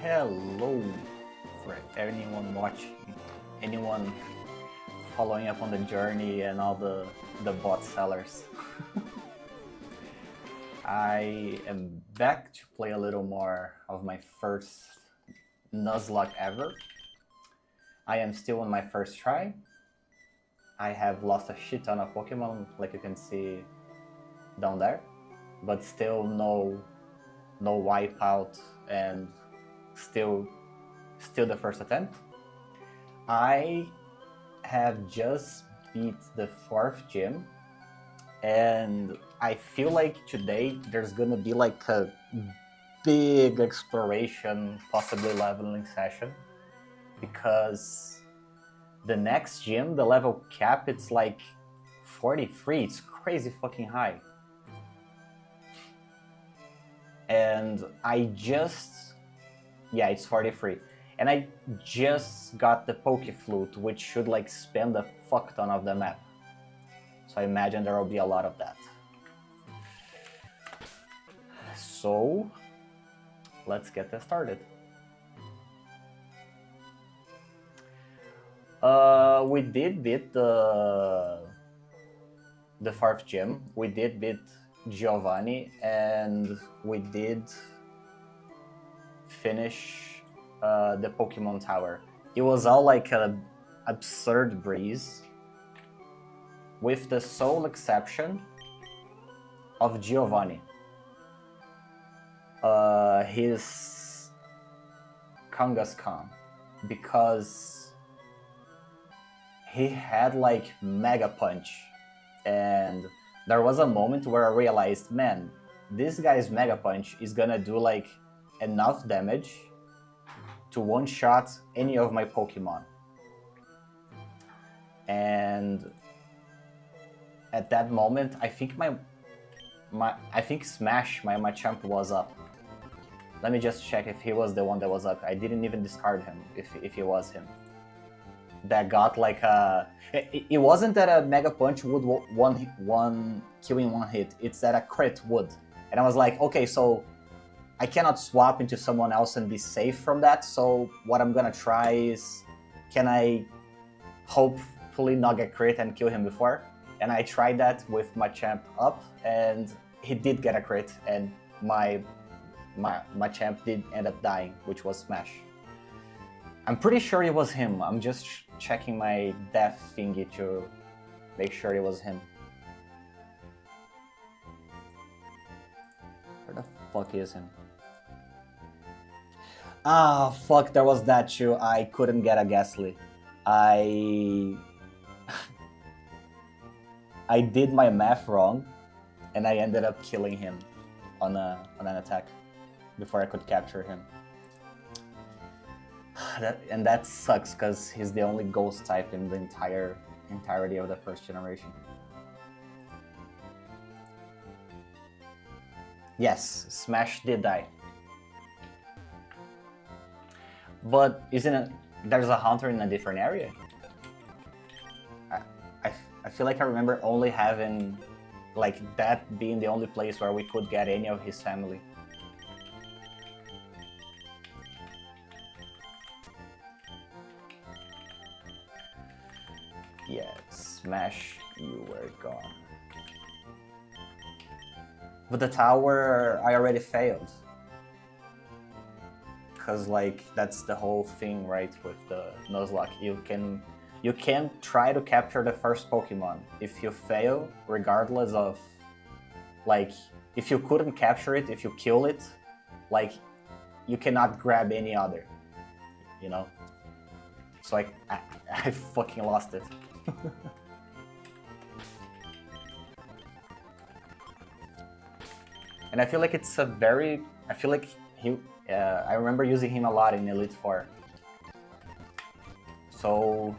Hello for anyone watching, anyone following up on the journey and all the bot sellers. I am back to play a little more of my first Nuzlocke ever. I am still on my first try. I have lost a shit ton of Pokemon, like you can see down there, but still no wipeout and still the first attempt. I have just beat the 4th gym, and I feel like today there's gonna be like a big exploration, possibly leveling session, because the next gym, the level cap, it's like 43. It's crazy fucking high. And it's 43. And I just got the Pokeflute, which should like spam the fuck ton of the map. So I imagine there will be a lot of that. So let's get that started. We did beat the 4th gym. We did beat Giovanni, and we did finish the Pokemon Tower. It was all like an absurd breeze, with the sole exception of Giovanni. His Kangaskhan, because he had like Mega Punch, and there was a moment where I realized, man, this guy's Mega Punch is gonna do like enough damage to one-shot any of my Pokemon. And at that moment, I think Smash, my Machamp, was up. Let me just check if he was the one that was up. I didn't even discard him if he was him. That got like a... It wasn't that a Mega Punch would one kill in one hit. It's that a crit would. And I was like, okay, so I cannot swap into someone else and be safe from that. So what I'm gonna try is, can I hopefully not get crit and kill him before? And I tried that with Machamp up, and he did get a crit, and my Machamp did end up dying, which was Smash. I'm pretty sure it was him. I'm just checking my death thingy to make sure it was him. Where the fuck is him? Ah, fuck, there was that too. I couldn't get a Ghastly. I did my math wrong, and I ended up killing him on an attack before I could capture him. That sucks, because he's the only ghost type in the entirety of the 1st generation. Yes, Smash did die. But there's a Haunter in a different area? I feel like I remember only having, like, that being the only place where we could get any of his family. Yeah, Smash, you were gone. But the tower, I already failed. Because, like, that's the whole thing, right, with the Nuzlocke. You can try to capture the first Pokemon. If you fail, regardless of, like, if you couldn't capture it, if you kill it, like, you cannot grab any other, you know? So I fucking lost it. And I feel like it's I remember using him a lot in Elite Four. So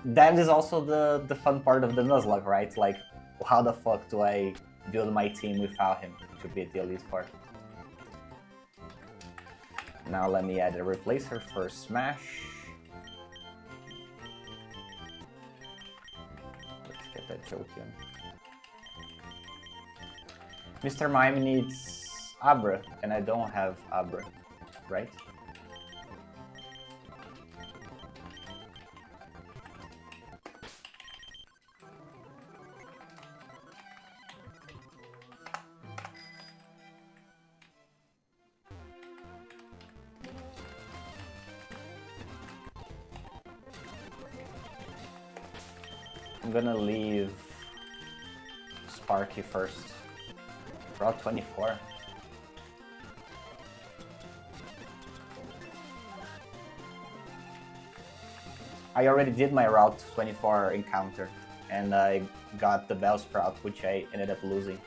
that is also the fun part of the Nuzlocke, right? Like, how the fuck do I build my team without him to beat the Elite Four? Now let me add a replacer for Smash. Let's get that Jolteon. Mr. Mime needs Abra, and I don't have Abra, right? I'm gonna leave Sparky first. Route 24. I already did my Route 24 encounter, and I got the Bellsprout, which I ended up losing.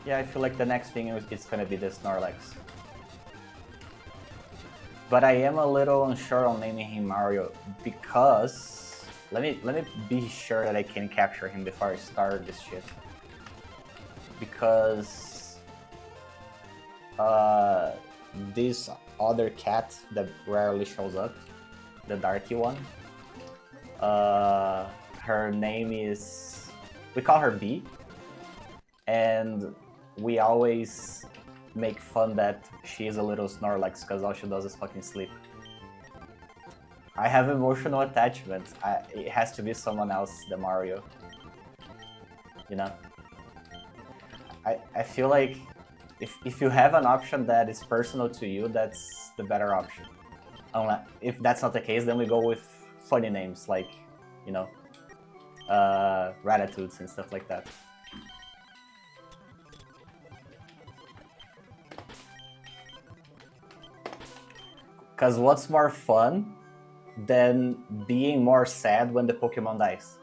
Yeah, I feel like the next thing is gonna be the Snorlax. But I am a little unsure on naming him Mario because let me be sure that I can capture him before I start this shit. Because this other cat that rarely shows up, the darky one, her name is, we call her B, and we always make fun that she is a little Snorlax because all she does is fucking sleep. I have emotional attachment. It has to be someone else than Mario. You know? I feel like if you have an option that is personal to you, that's the better option. If that's not the case, then we go with funny names like, you know, Ratatouilles and stuff like that. Because what's more fun than being more sad when the Pokemon dies?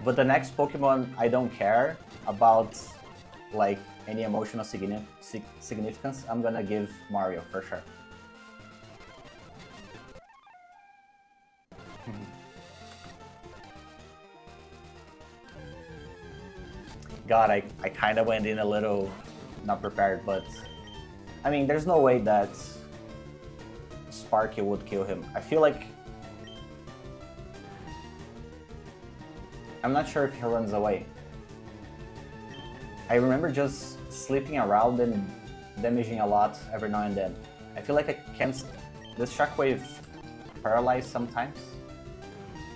But the next Pokemon, I don't care about like any emotional significance. I'm gonna give Mario for sure. God, I kind of went in a little not prepared, but I mean, there's no way that Sparky would kill him. I feel like I'm not sure if he runs away. I remember just sleeping around and damaging a lot every now and then. I feel like I can't. Does Shockwave paralyze sometimes?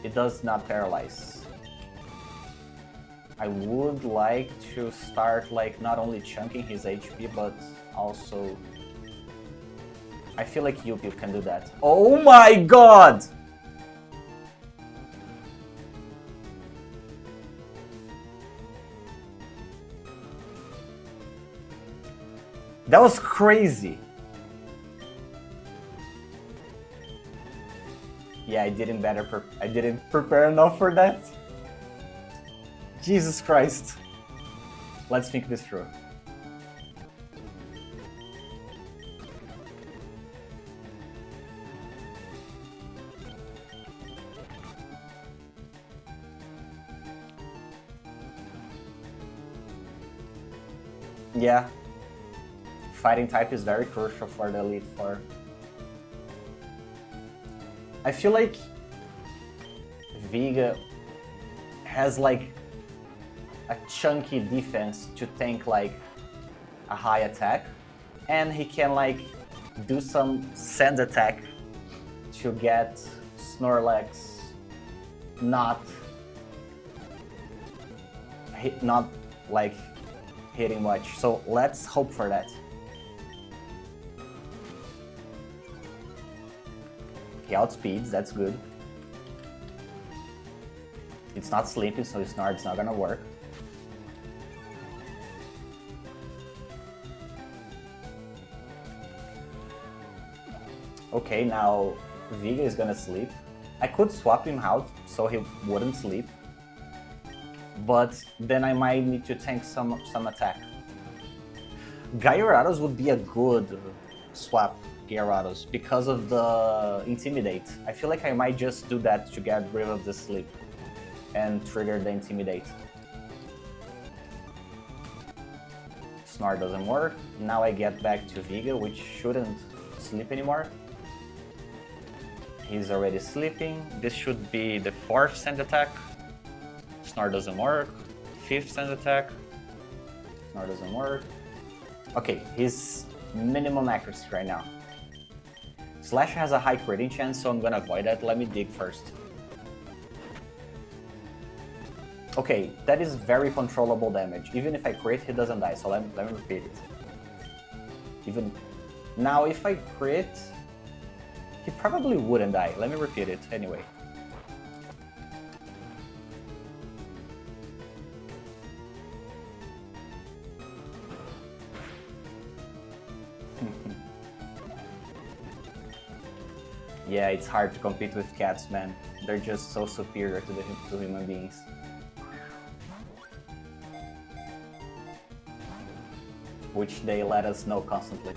It does not paralyze. I would like to start like not only chunking his HP, but also I feel like Yuppie can do that. Oh my god! That was crazy. Yeah, I didn't prepare enough for that. Jesus Christ. Let's think this through. Yeah. Fighting type is very crucial for the Elite Four. I feel like Vega has like a chunky defense to tank like a high attack, and he can like do some sand attack to get Snorlax not like hitting much. So let's hope for that. He outspeeds, that's good. It's not sleeping, so it's not gonna work. Okay, now Vega is gonna sleep. I could swap him out so he wouldn't sleep, but then I might need to tank some attack. Gyarados would be a good swap, Gyarados, because of the Intimidate. I feel like I might just do that to get rid of the sleep and trigger the Intimidate. Snore doesn't work. Now I get back to Viga, which shouldn't sleep anymore. He's already sleeping. This should be the 4th sand attack. Snore doesn't work. 5th sand attack. Snore doesn't work. Okay, he's minimum accuracy right now. Slash has a high critting chance, so I'm gonna avoid that. Let me dig first. Okay, that is very controllable damage. Even if I crit, he doesn't die, so let me repeat it. Even now, if I crit, he probably wouldn't die. Let me repeat it anyway. Yeah, it's hard to compete with cats, man. They're just so superior to human beings. Which they let us know constantly.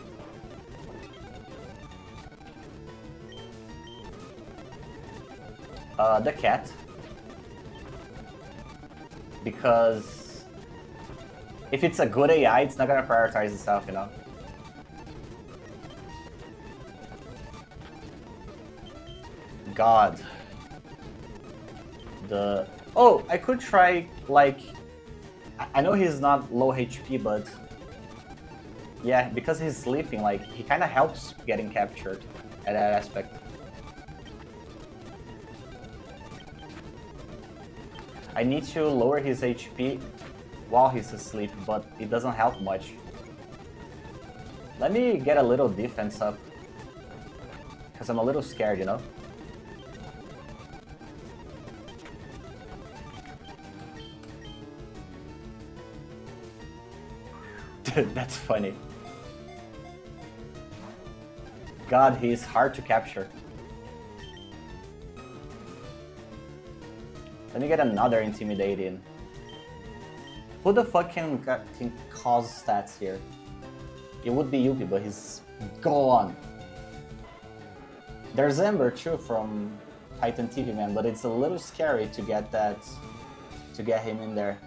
The cat. Because if it's a good AI, it's not gonna prioritize itself, you know? God. Oh, I could try, like... I know he's not low HP, but... Yeah, because he's sleeping, like, he kind of helps getting captured at that aspect. I need to lower his HP while he's asleep, but it doesn't help much. Let me get a little defense up. Because I'm a little scared, you know? That's funny. God, he's hard to capture. Let me get another intimidating. Who the fuck can cause stats here? It would be Yuppie, but he's gone. There's Ember too from Titan TV Man, but it's a little scary to get that, to get him in there.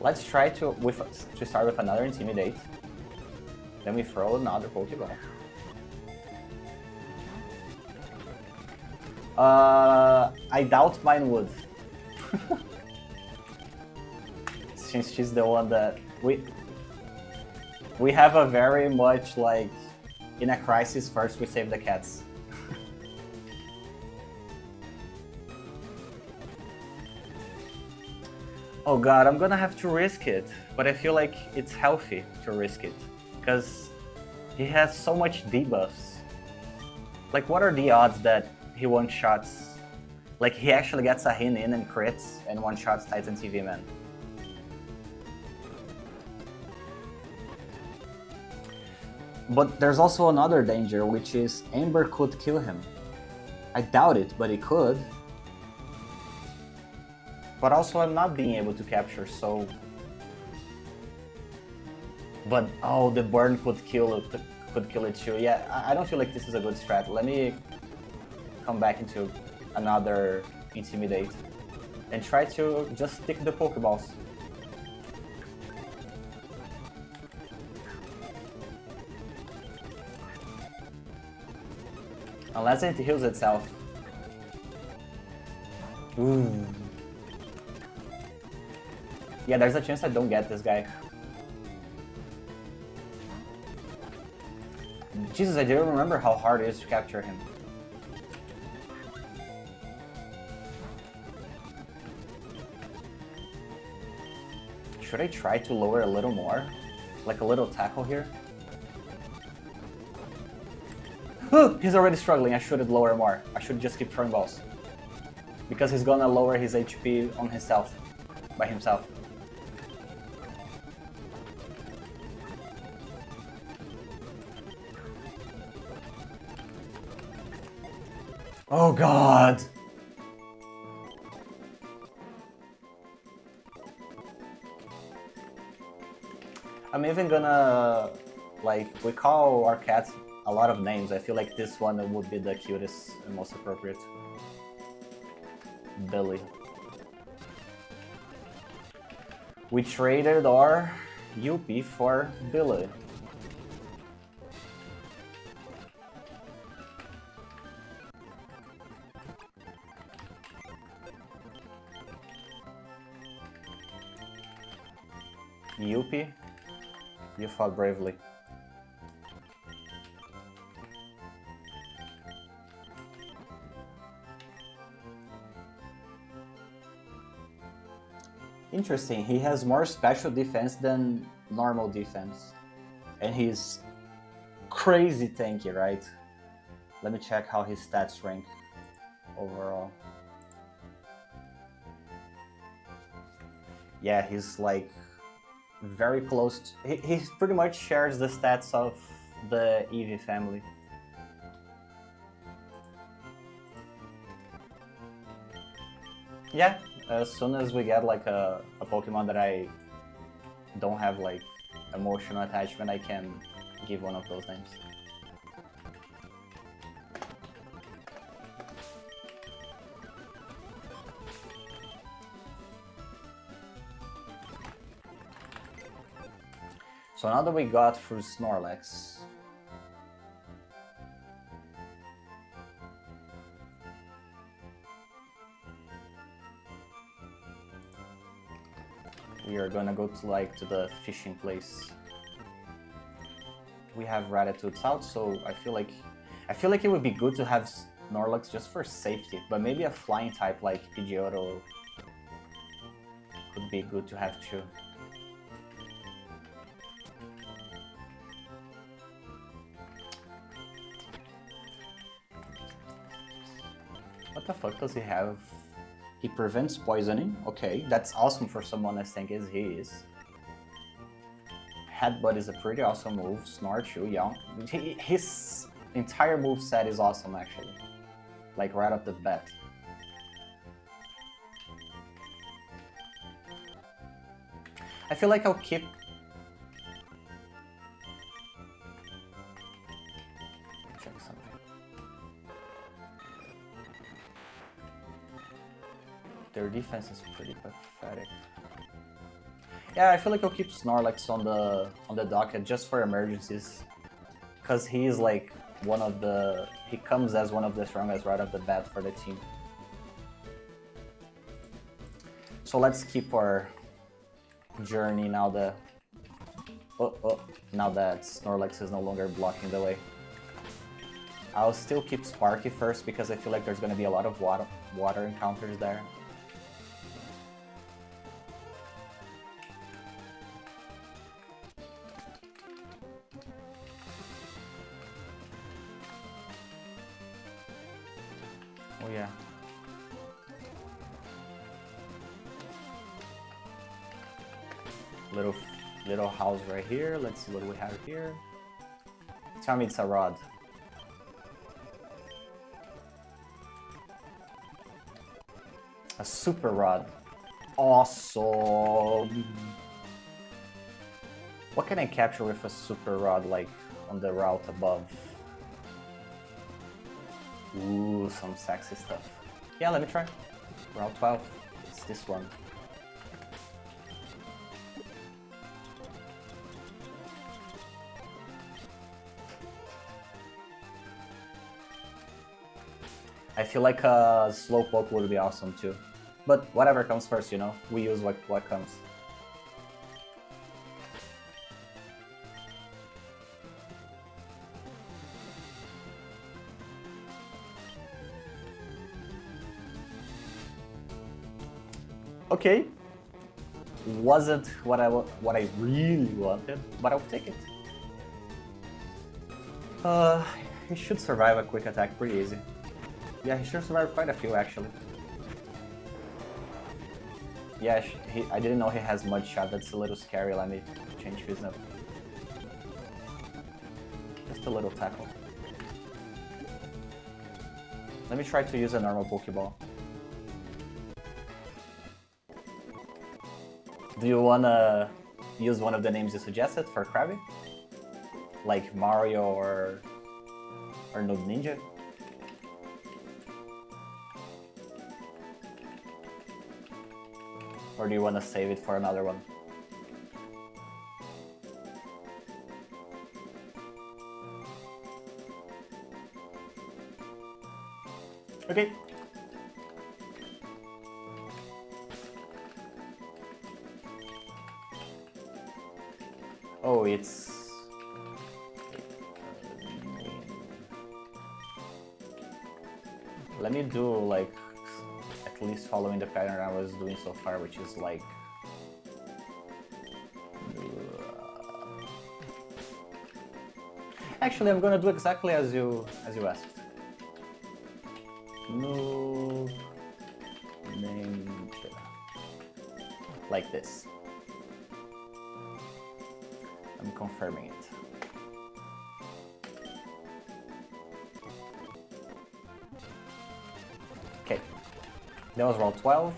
Let's try to start with another Intimidate. Then we throw another Pokeball. I doubt mine would. Since she's the one that... We have a very much like... In a crisis, first we save the cats. Oh god, I'm gonna have to risk it, but I feel like it's healthy to risk it, because he has so much debuffs. Like, what are the odds that he one-shots, like he actually gets a hit in and crits and one-shots Titan TV Man? But there's also another danger, which is Ember could kill him. I doubt it, but it could. But also I'm not being able to capture, so... But, oh, the burn could kill it too. Yeah, I don't feel like this is a good strat. Let me come back into another Intimidate and try to just stick the Pokeballs. Unless it heals itself. Ooh. Yeah, there's a chance I don't get this guy. Jesus, I didn't remember how hard it is to capture him. Should I try to lower a little more? Like a little tackle here? He's already struggling. I should lower more. I should just keep throwing balls. Because he's gonna lower his HP on himself. By himself. Oh god! I'm even gonna, like, we call our cats a lot of names. I feel like this one would be the cutest and most appropriate. Billy. We traded our Yuppie for Billy. Yuppie, you fought bravely. Interesting, he has more special defense than normal defense. And he's crazy tanky, right? Let me check how his stats rank overall. Yeah, he's like very close to, he pretty much shares the stats of the Eevee family. Yeah, as soon as we get like a Pokemon that I don't have like emotional attachment, I can give one of those names. So now that we got through Snorlax, we are gonna go to the fishing place. We have Ratatouille's out, so I feel like it would be good to have Snorlax just for safety, but maybe a flying type like Pidgeotto could be good to have too. What the fuck does he have? He prevents poisoning. Okay, that's awesome for someone as tanky as he is. Headbutt is a pretty awesome move. Snorchu, yeah. His entire move set is awesome actually. Like right off the bat. I feel like I'll keep... Check something. Their defense is pretty pathetic. Yeah, I feel like I'll keep Snorlax on the docket just for emergencies. Cause he is like one of the... he comes as one of the strongest right off the bat for the team. So let's keep our journey now that... now that Snorlax is no longer blocking the way. I'll still keep Sparky first because I feel like there's gonna be a lot of water encounters there. Oh yeah. Little house right here. Let's see what we have here. Tell me it's a rod. A super rod. Awesome. What can I capture with a super rod like on the route above? Ooh, some sexy stuff. Yeah, let me try. Route 12. It's this one. I feel like a Slowpoke would be awesome too. But whatever comes first, you know? We use what comes. Okay. Wasn't what I really wanted, but I'll take it. He should survive a quick attack pretty easy. Yeah, he should survive quite a few actually. Yeah, I didn't know he has Mud Shot. That's a little scary. Let me change his up. Just a little tackle. Let me try to use a normal Pokeball. Do you wanna use one of the names you suggested for Krabby? Like Mario or Noob Ninja? Or do you want to save it for another one? Okay. Oh, it's... Let me do, like, at least following the pattern I was doing so far, which is, like... Actually, I'm gonna do exactly as you asked. No... Name... Like this. I'm confirming it. Okay, that was roll 12.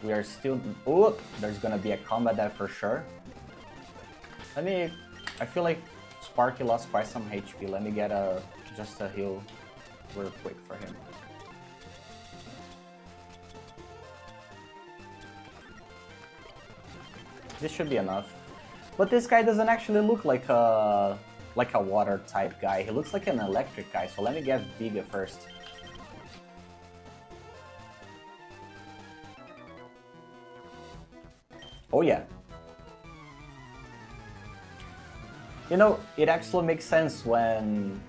We are still... Oh, there's gonna be a combat there for sure. I feel like Sparky lost quite some HP. Let me get just a heal real quick for him. This should be enough. But this guy doesn't actually look like a water type guy. He looks like an electric guy, so let me get Viga first. Oh yeah. You know, it actually makes sense when...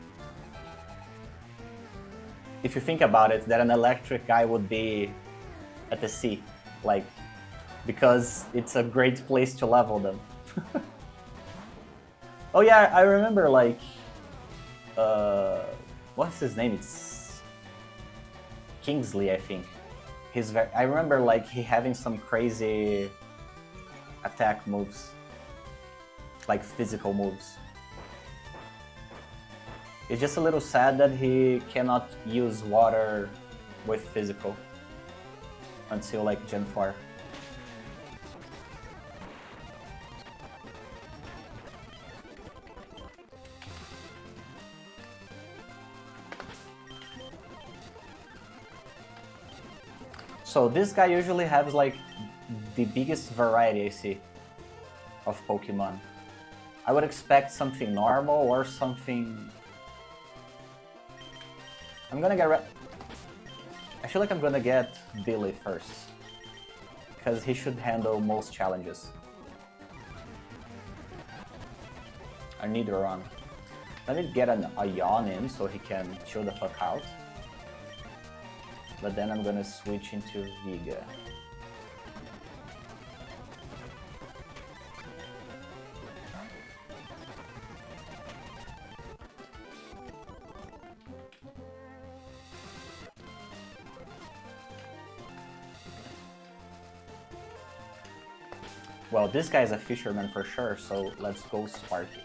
If you think about it, that an electric guy would be at the sea. Like, because it's a great place to level them. Oh yeah, I remember, like... what's his name? It's... Kingsley, I think. I remember, like, he having some crazy... attack moves, like physical moves. It's just a little sad that he cannot use water with physical until like Gen 4. So this guy usually has like the biggest variety I see of Pokemon. I would expect something normal or something... I feel like I'm gonna get Billy first, because he should handle most challenges. I need a run. Let me get a yawn in so he can chill the fuck out. But then I'm gonna switch into Viga. Well, this guy's a fisherman for sure, so let's go Sparky.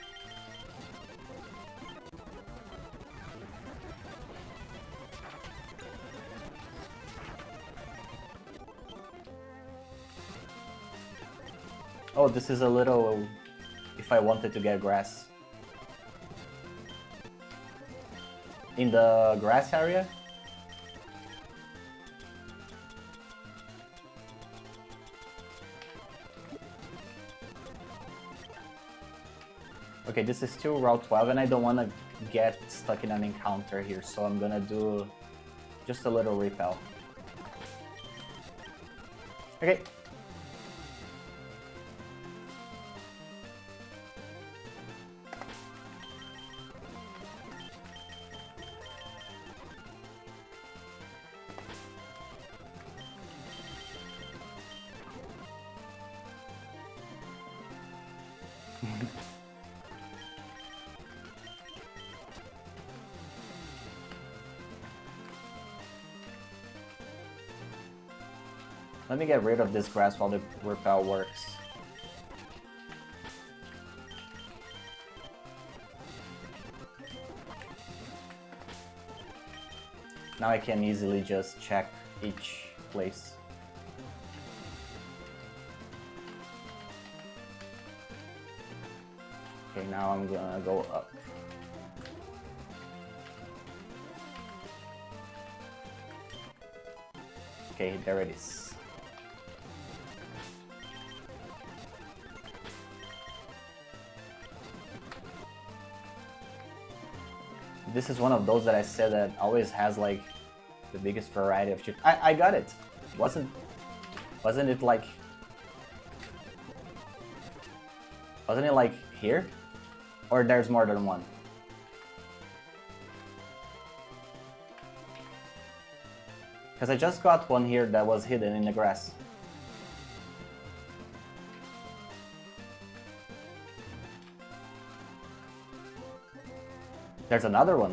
Oh, this is a little... if I wanted to get grass. In the grass area? Okay, this is still Route 12 and I don't want to get stuck in an encounter here, so I'm gonna do just a little repel. Okay. Let me get rid of this grass while the repel works. Now I can easily just check each place. Okay, now I'm gonna go up. Okay, there it is. this is one of those that I said that always has like the biggest variety of shit. I got it. Wasn't it like... Wasn't it like here? Or there's more than one? Because I just got one here that was hidden in the grass. There's another one.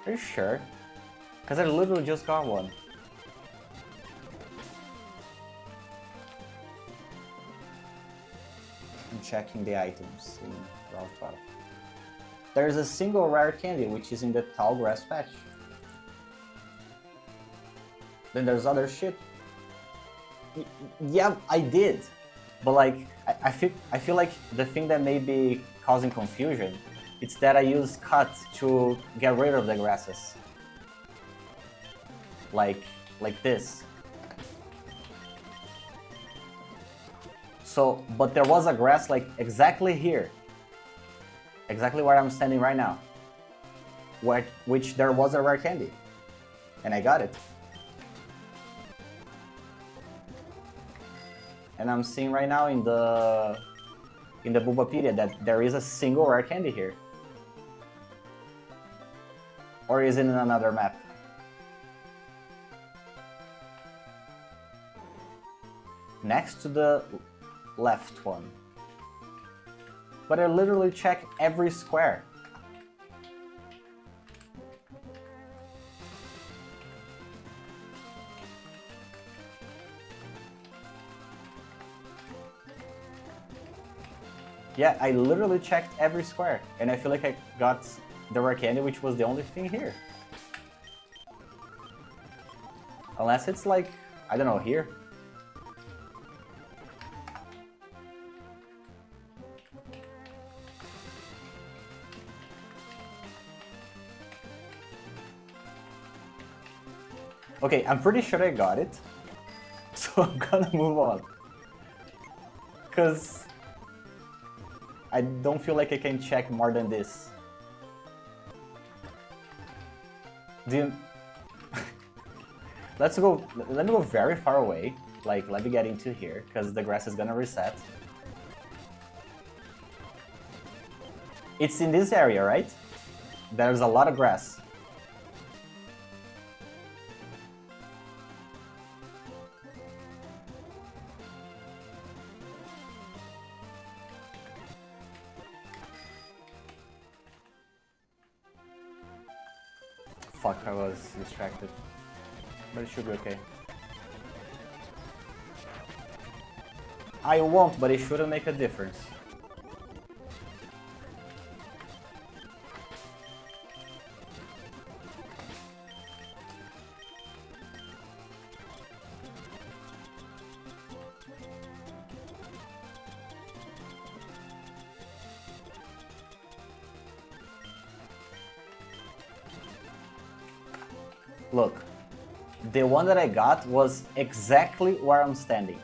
Are you sure? Because I literally just got one. I'm checking the items in Route 12. There's a single rare candy which is in the tall grass patch. Then there's other shit. Yeah, I did. But like, I feel like the thing that may be causing confusion, it's that I use cut to get rid of the grasses. Like this. So, but there was a grass like exactly here. Exactly where I'm standing right now. Which there was a rare candy. And I got it. And I'm seeing right now in the Bulbapedia that there is a single rare candy here. Or is it in another map? Next to the left one. But I literally check every square. Yeah, I literally checked every square, and I feel like I got the rare candy, which was the only thing here. Unless it's like, I don't know, here. Okay, I'm pretty sure I got it, so I'm gonna move on. Because I don't feel like I can check more than this. Let me go very far away. Like, let me get into here, because the grass is gonna reset. It's in this area, right? There's a lot of grass. Fuck, I was distracted. But it should be okay. I won't, but it shouldn't make a difference. Look, the one that I got was exactly where I'm standing.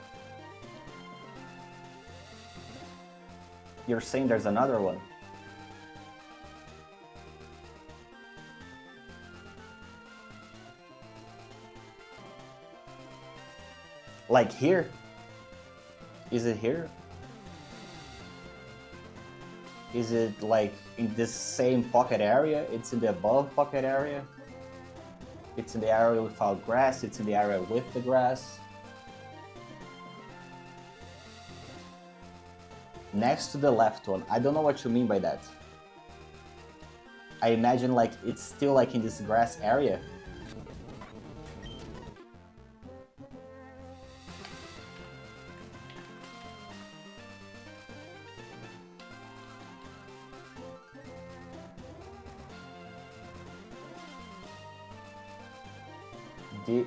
You're saying there's another one? Like here? Is it here? Is it like in this same pocket area? It's in the above pocket area? It's in the area without grass, it's in the area with the grass. Next to the left one. I don't know what you mean by that. I imagine like it's still like in this grass area.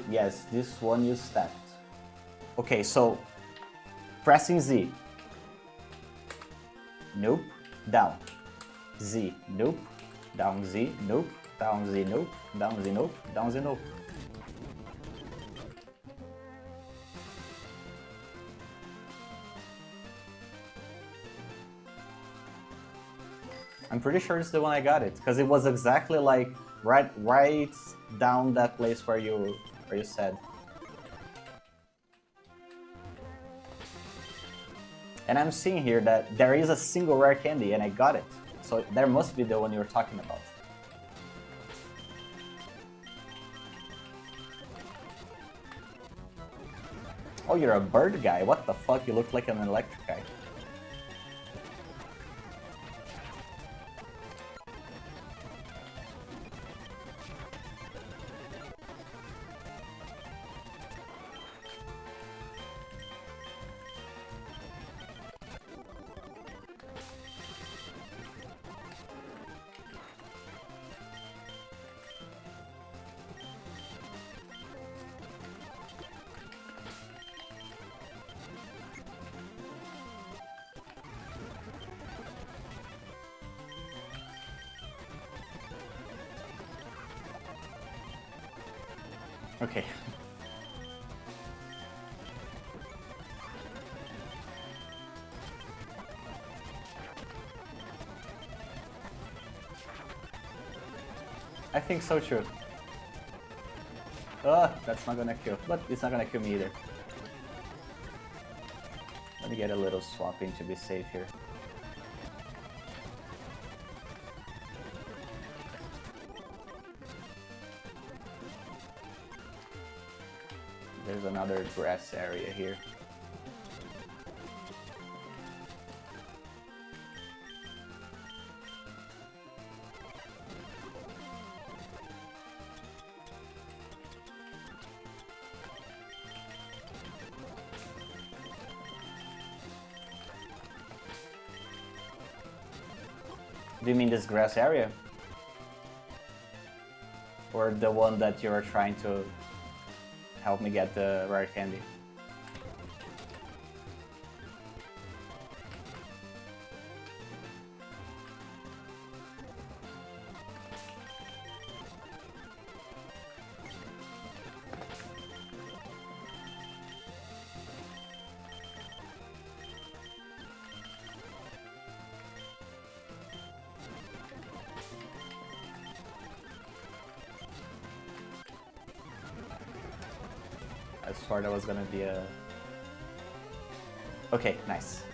Yes, this one you stepped. Okay, so pressing Z. Nope. Down. Z. Nope. Down Z. Nope. Down Z. Nope. Down Z. Nope. Down Z. Nope. I'm pretty sure it's the one I got it, because it was exactly like right down that place where you said. And I'm seeing here that there is a single rare candy and I got it. So there must be the one you were talking about. Oh, you're a bird guy. What the fuck? You look like an electric guy. Okay. I think so too. That's not gonna kill, but it's not gonna kill me either. Let me get a little swapping to be safe here. There's another grass area here. Do you mean this grass area? Or the one that you're trying to help me get the rare candy? I swore that was gonna be a... Okay, nice.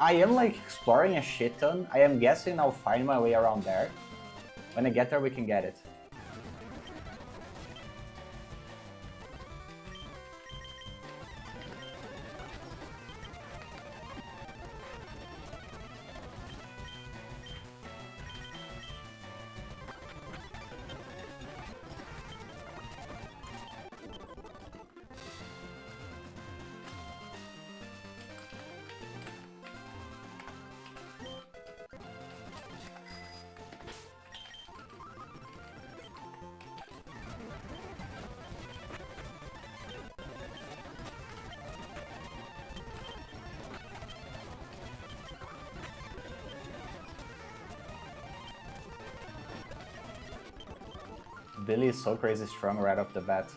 I am like exploring a shit ton. I am guessing I'll find my way around there. When I get there, we can get it. Billy is so crazy strong right off the bat.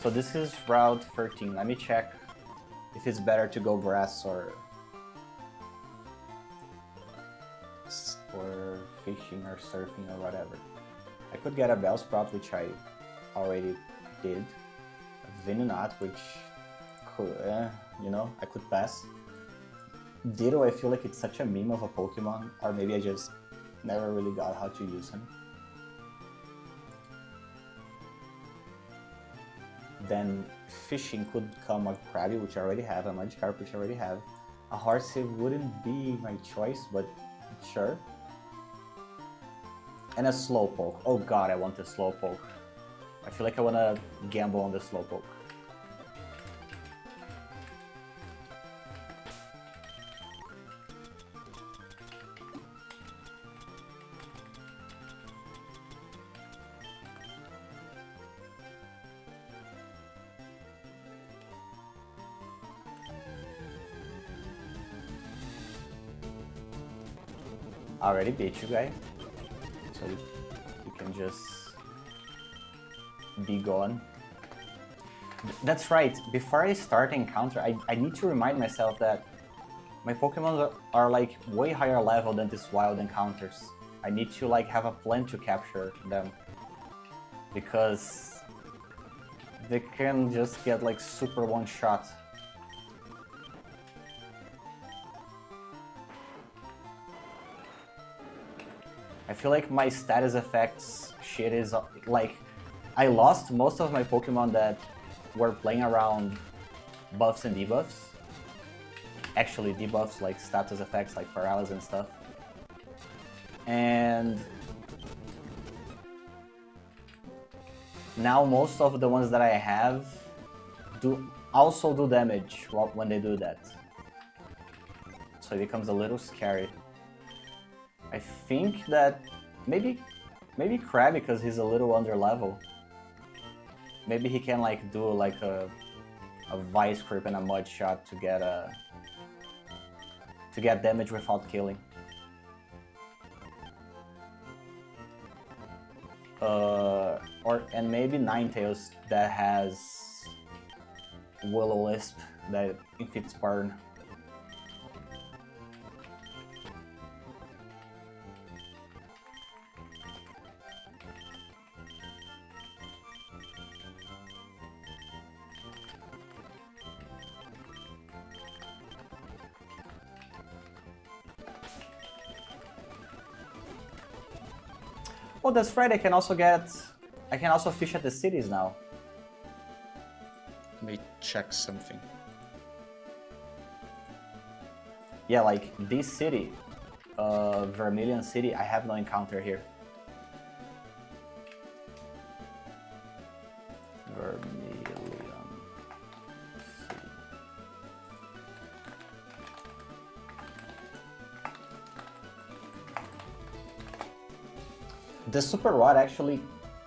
So this is Route 13. Let me check if it's better to go grass or fishing or surfing or whatever. I could get a Bellsprout, which I already did. A Venonat, which could, you know, I could pass. Ditto, I feel like it's such a meme of a Pokemon, or maybe I just never really got how to use him. Then fishing could come a Krabby, which I already have, a Magikarp, which I already have. A Horsey wouldn't be my choice, but sure. And a Slowpoke. Oh god, I want the Slowpoke. I feel like I want to gamble on the Slowpoke. I already beat you, guy. So you can just be gone. That's right, before I start encounter, I need to remind myself that my Pokemon are like way higher level than these wild encounters. I need to like have a plan to capture them. Because they can just get like super one shot. I feel like my status effects shit is like, I lost most of my Pokemon that were playing around buffs and debuffs. Actually debuffs like status effects like paralysis and stuff. And now most of the ones that I have also do damage when they do that. So it becomes a little scary. I think that maybe Krabby, because he's a little under level. Maybe he can like do like a Vice Grip and a Mud Shot to get damage without killing. And maybe Ninetales that has Will-O-Wisp that inflicts burn. Oh, that's right. I can also fish at the cities now. Let me check something. Yeah, like this city, Vermilion City, I have no encounter here. Vermilion City. The Super Rod actually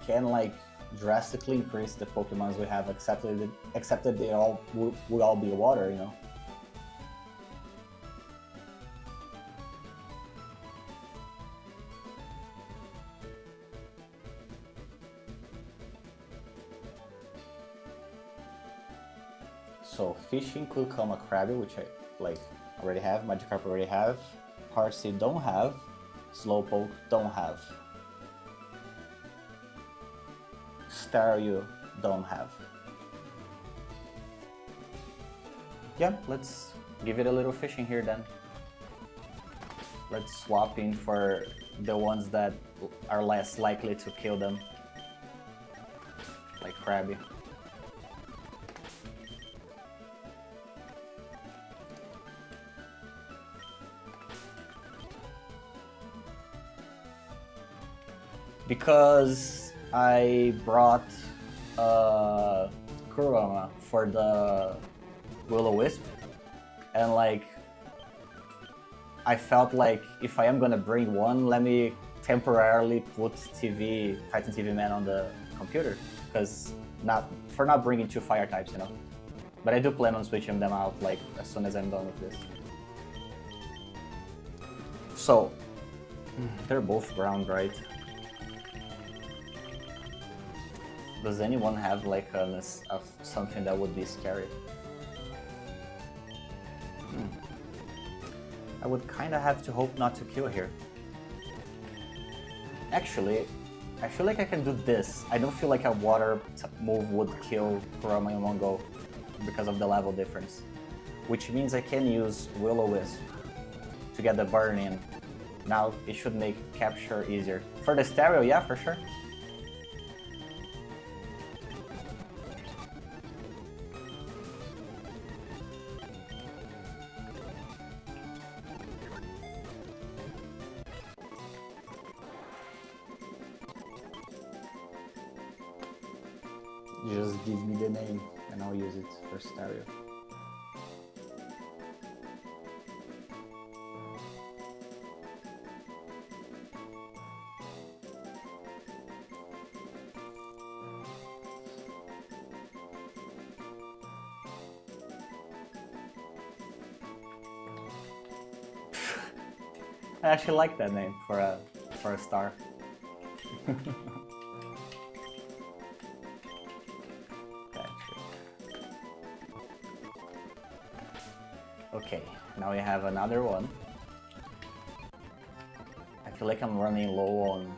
can like drastically increase the Pokemons we have, except that they all would all be water, you know. So fishing could come a Krabby, which I like already have, Magikarp already have, Horsey don't have, Slowpoke don't have. Staryu don't have. Yeah, let's give it a little fishing here then. Let's swap in for the ones that are less likely to kill them. Like Krabby. Because I brought Kurama for the Will-O-Wisp, and like I felt like if I am gonna bring one, let me temporarily put Titan TV Man on the computer, because not bringing two fire types, you know. But I do plan on switching them out like as soon as I'm done with this. So they're both ground, right? Does anyone have like something that would be scary? I would kind of have to hope not to kill here. Actually, I feel like I can do this. I don't feel like a water move would kill Kurama in one go because of the level difference. which means I can use Will-O-Wisp to get the burn in. Now it should make capture easier. For the stereo, yeah, for sure. Just give me the name and I'll use it for stereo. I actually like that name for a star. Okay, now we have another one. I feel like I'm running low on...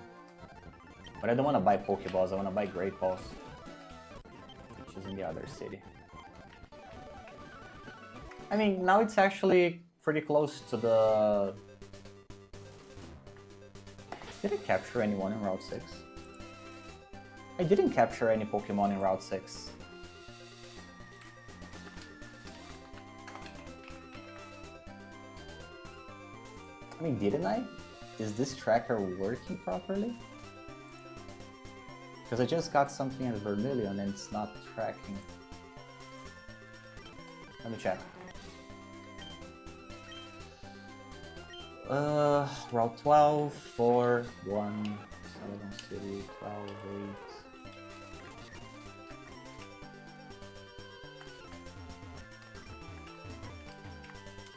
But I don't want to buy Pokeballs, I want to buy Great Balls. Which is in the other city. I mean, now it's actually pretty close to the... Did I capture anyone in Route 6? I didn't capture any Pokemon in Route 6. I mean, didn't I? Is this tracker working properly? Because I just got something at Vermilion and it's not tracking. Let me check. Route 12, 4, 1, Saladon City, 12,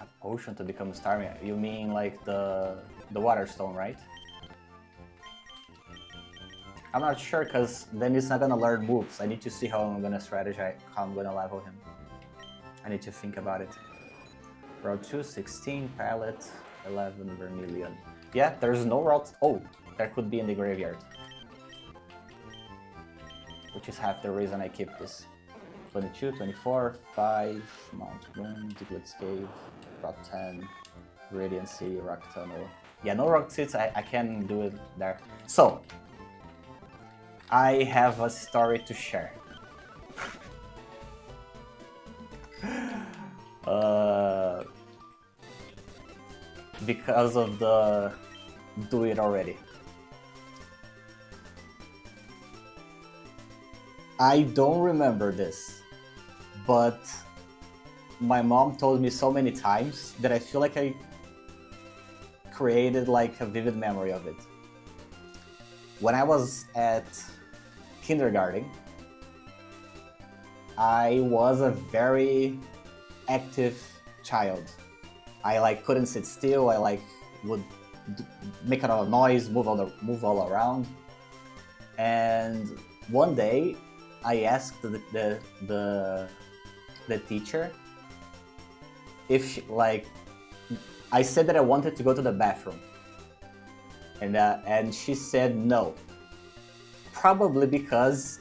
8. Potion to become Starmie. You mean like the Water Stone, right? I'm not sure because then he's not gonna learn moves. I need to see how I'm gonna strategize, how I'm gonna level him. I need to think about it. Route 2, 16, Palette, 11, Vermilion. Yeah, there's no route. Oh, there could be in the graveyard. Which is half the reason I keep this. 22, 24, 5, Mount Moon, Diglett's Cave. Route 10, Radiant City, Rock Tunnel. Yeah, no Rock Cities, I can do it there. So, I have a story to share. Because of the do it already. I don't remember this, but my mom told me so many times that I feel like I created like a vivid memory of it. When I was at kindergarten, I was a very active child. I like couldn't sit still. I like would make a lot of noise, move all around. And one day, I asked the teacher if she, like, I said that I wanted to go to the bathroom, and she said no. Probably because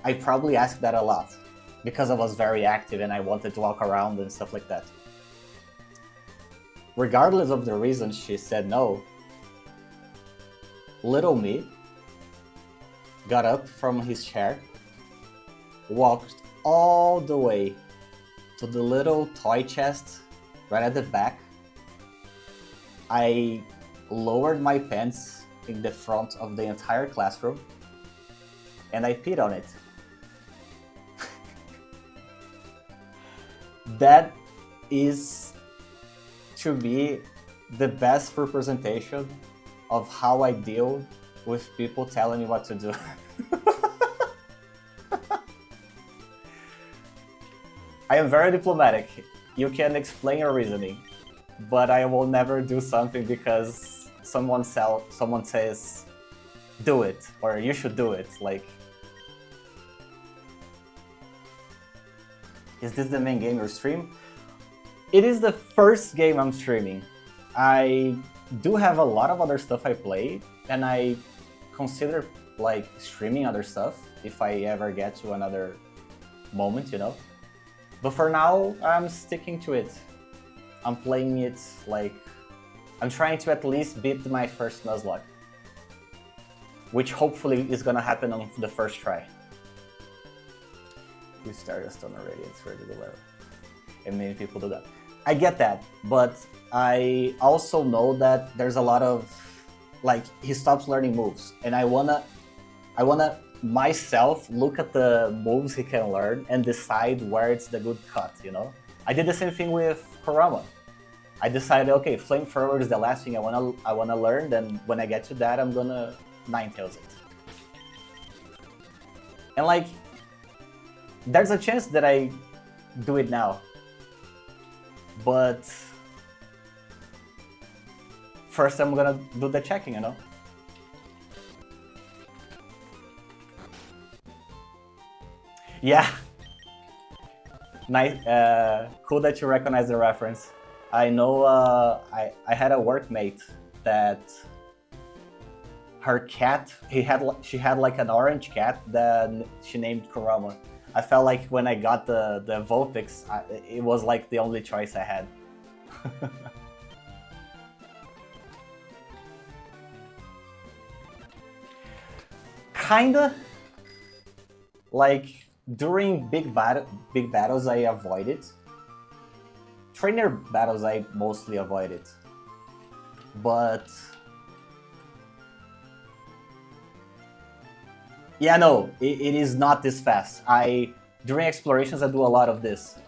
I probably asked that a lot, because I was very active and I wanted to walk around and stuff like that. Regardless of the reason she said no, little me got up from his chair, walked all the way to the little toy chest right at the back. I lowered my pants in the front of the entire classroom and I peed on it. That is, to me, the best representation of how I deal with people telling me what to do. I am very diplomatic. You can explain your reasoning, but I will never do something because someone says, do it, or you should do it. Like, is this the main game you stream? It is the first game I'm streaming. I do have a lot of other stuff I play, and I consider like streaming other stuff if I ever get to another moment, you know? But for now, I'm sticking to it. I'm playing it like... I'm trying to at least beat my first Nuzlocke. Which hopefully is gonna happen on the first try. You started a stone already, it's ready to level. And many people do that. I get that, but I also know that there's a lot of... Like, he stops learning moves. And I wanna myself look at the moves he can learn and decide where it's the good cut, you know? I did the same thing with Kurama. I decided, okay, Flamethrower is the last thing I wanna learn, then when I get to that, I'm gonna Ninetales it. And like, there's a chance that I do it now. But first I'm gonna do the checking, you know? Yeah. Nice. Cool that you recognize the reference. I know. I had a workmate that her cat. She had like an orange cat that she named Kurama. I felt like when I got the Vulpix, it was like the only choice I had. Kinda. Like. During big battles, I avoid it. Trainer battles, I mostly avoid it. But... yeah, no, it is not this fast. During explorations, I do a lot of this.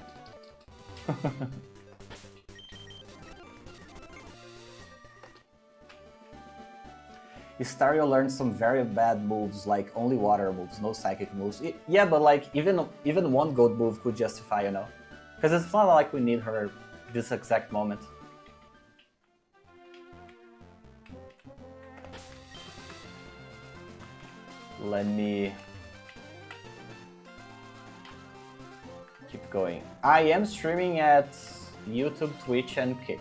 Stario learned some very bad moves, like only water moves, no psychic moves. Yeah, but like even one gold move could justify, you know? Because it's not like we need her this exact moment. Let me keep going. I am streaming at YouTube, Twitch, and Kick.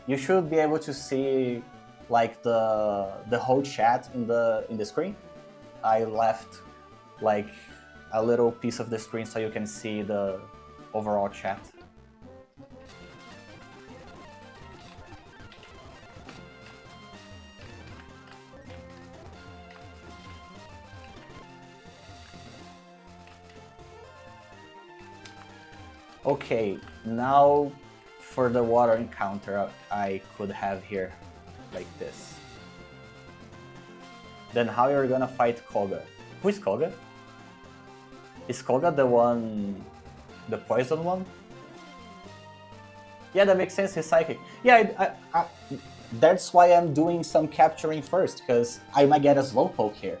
You should be able to see like the whole chat in the screen. I left like a little piece of the screen so you can see the overall chat. Okay, now for the water encounter I could have here. Like this. Then how you're gonna fight Koga? Who is Koga? Is Koga the one... the poison one? Yeah, that makes sense, he's psychic. Yeah, that's why I'm doing some capturing first, because I might get a Slowpoke here.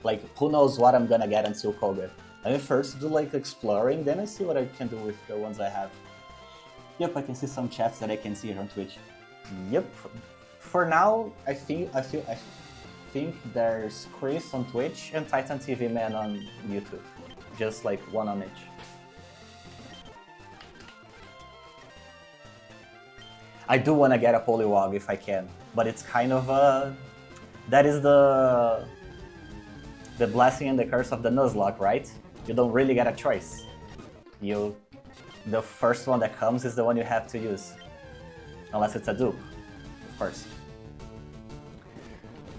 Like, who knows what I'm gonna get until Koga. Let me first do like exploring, then I see what I can do with the ones I have. Yep, I can see some chats that I can see here on Twitch. Yep. For now, I think there's Chris on Twitch and Titan TV Man on YouTube. Just like one on each. I do want to get a Poliwag if I can, but it's kind of that is the blessing and the curse of the Nuzlocke, right? You don't really get a choice. The first one that comes is the one you have to use. Unless it's a dupe, of course.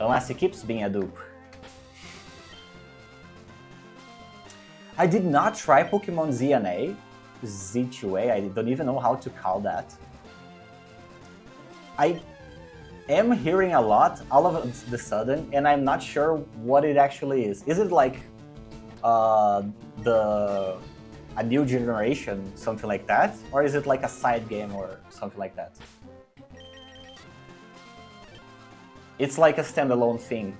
Unless it keeps being a dupe. I did not try Pokemon Z&A, Z2A, I don't even know how to call that. I am hearing a lot all of the sudden, and I'm not sure what it actually is. Is it like a new generation, something like that? Or is it like a side game or something like that? It's like a standalone thing.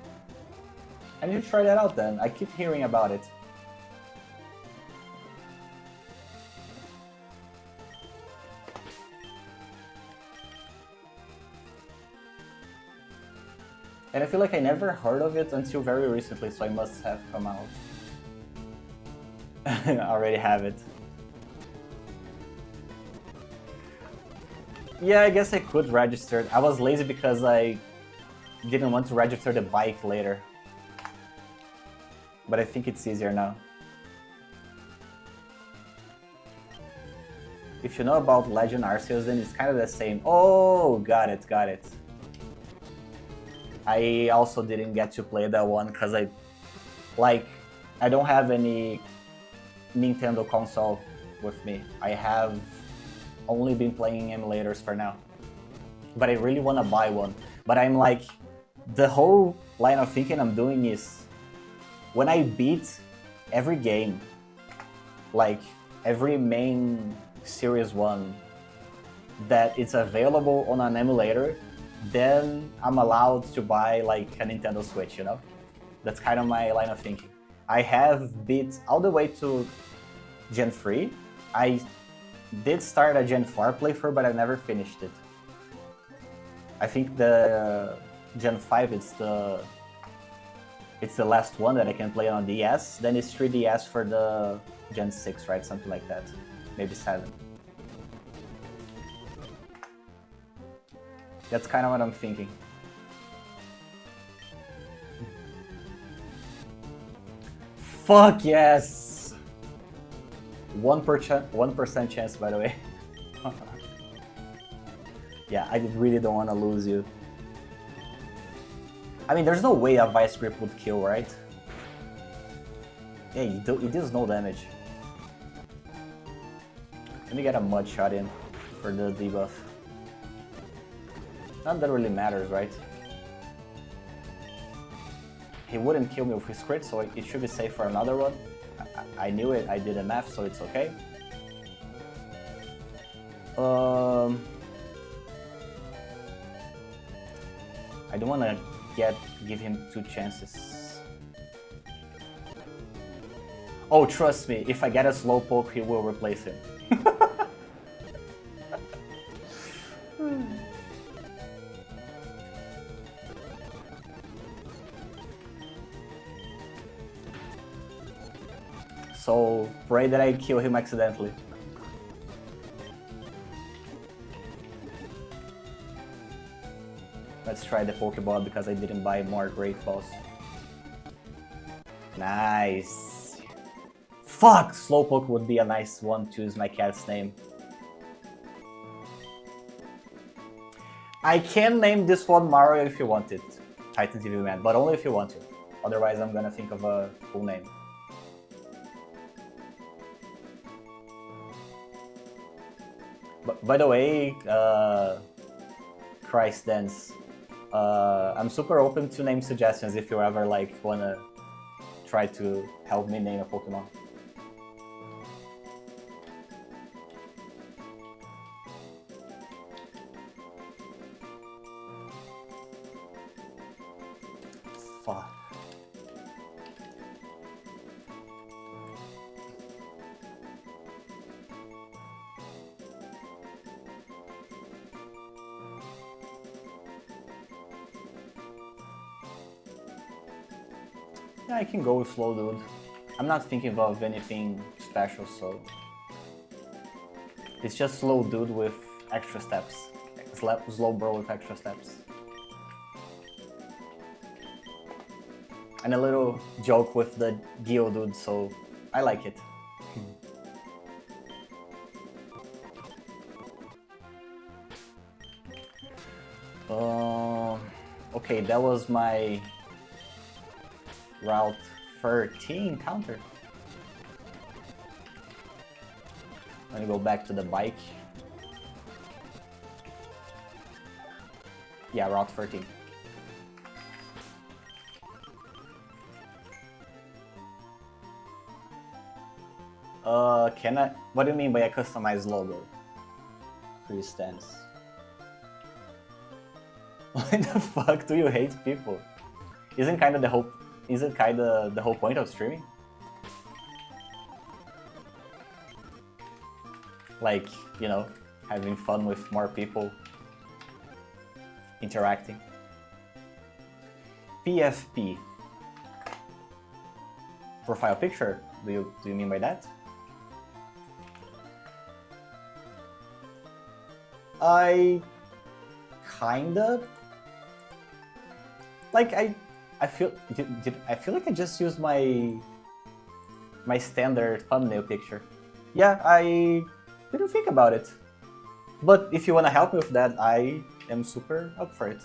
I need to try that out then. I keep hearing about it. And I feel like I never heard of it until very recently, so I must have come out. I already have it. Yeah, I guess I could register it. I was lazy because I didn't want to register the bike later. But I think it's easier now. If you know about Legend Arceus, then it's kind of the same. Oh, got it, got it. I also didn't get to play that one because I don't have any Nintendo console with me. I have only been playing emulators for now. But I really want to buy one. But I'm like, the whole line of thinking I'm doing is, when I beat every game, like every main Series 1 that it's available on an emulator, then I'm allowed to buy like a Nintendo Switch, you know? That's kind of my line of thinking. I have beat all the way to Gen 3. I did start a Gen 4 playthrough, but I never finished it. I think the Gen 5 it's the last one that I can play on DS. Then it's 3DS for the Gen 6, right? Something like that. Maybe 7. That's kind of what I'm thinking. Fuck yes! 1% chance, by the way. Yeah, I really don't want to lose you. I mean, there's no way a Vice Grip would kill, right? Yeah, it does no damage. Let me get a Mud Shot in for the debuff. Not that really matters, right? He wouldn't kill me with his crit, so it should be safe for another one. I knew it, I did a math, so it's okay. I don't want to give him 2 chances. Oh, trust me, if I get a Slowpoke, he will replace him. So, pray that I kill him accidentally. Let's try the Pokeball because I didn't buy more Great Balls. Nice. Fuck! Slowpoke would be a nice one to use my cat's name. I can name this one Mario if you want it. Titan TV Man, but only if you want to. Otherwise, I'm gonna think of a cool name. By the way, Christ Dance, I'm super open to name suggestions if you ever like wanna try to help me name a Pokemon. Fuck. Yeah, I can go with Slow Dude. I'm not thinking of anything special, so... It's just Slow Dude with extra steps. Slow Bro with extra steps. And a little joke with the Geodude, so I like it. Okay, that was my Route 13 counter. Let me go back to the bike. Yeah, Route 13. Can I? What do you mean by a customized logo? Free stance. Why the fuck do you hate people? Isn't kind of the whole point of streaming? Like, you know, having fun with more people interacting. PFP. Profile picture. Do you mean by that? I kinda like I feel like I just used my standard thumbnail picture. Yeah, I Didn't think about it. But if you want to help me with that, I am super up for it.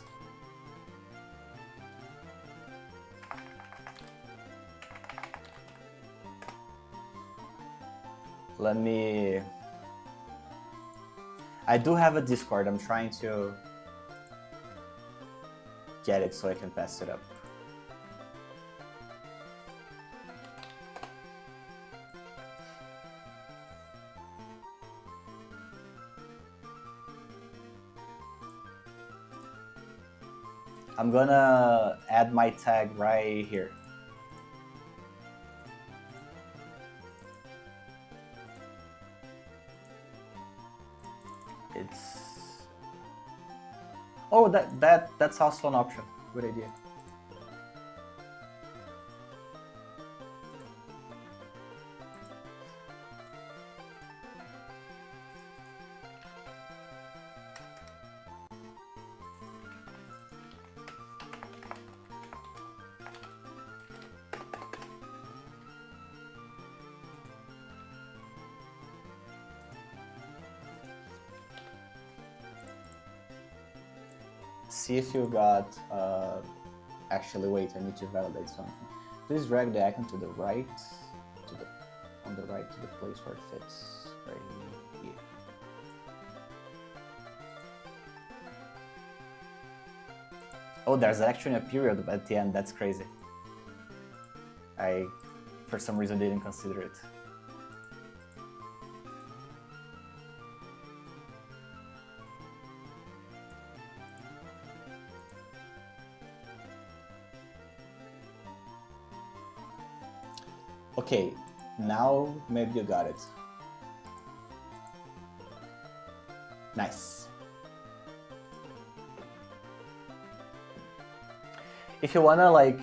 Let me... I do have a Discord. I'm trying to get it so I can pass it up. I'm gonna add my tag right here. It's... Oh, that's also an option. Good idea. See if you got... Actually, wait, I need to validate something. Please drag the icon to the right, on the right to the place where it fits, right here. Oh, there's actually a period at the end, that's crazy. I, for some reason, didn't consider it. Okay, now maybe you got it. Nice. If you wanna, like,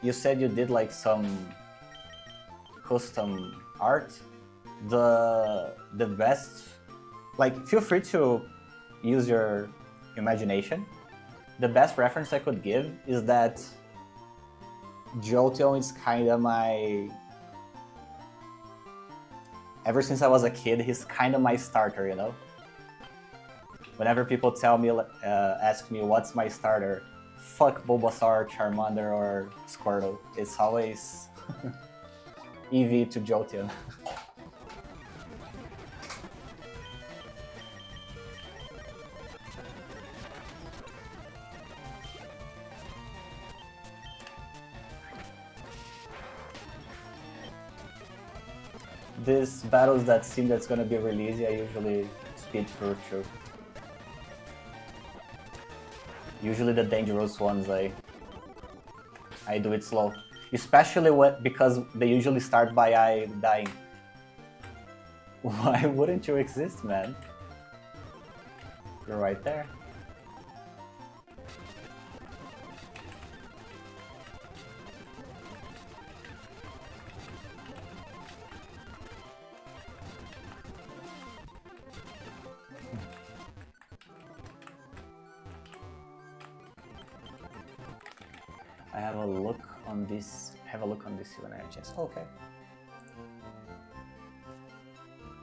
you said you did like some custom art, the best, like, feel free to use your imagination. The best reference I could give is that Jolteon is kind of my... Ever since I was a kid, he's kind of my starter, you know? Whenever people tell me, ask me what's my starter, fuck Bulbasaur, Charmander, or Squirtle. It's always Eevee to Jolteon. These battles that seem that's gonna be released, I usually speed through. Usually the dangerous ones, I do it slow. Especially because they usually start by I dying. Why wouldn't you exist, man? You're right there. I have a look on this. When I have a chance. Okay.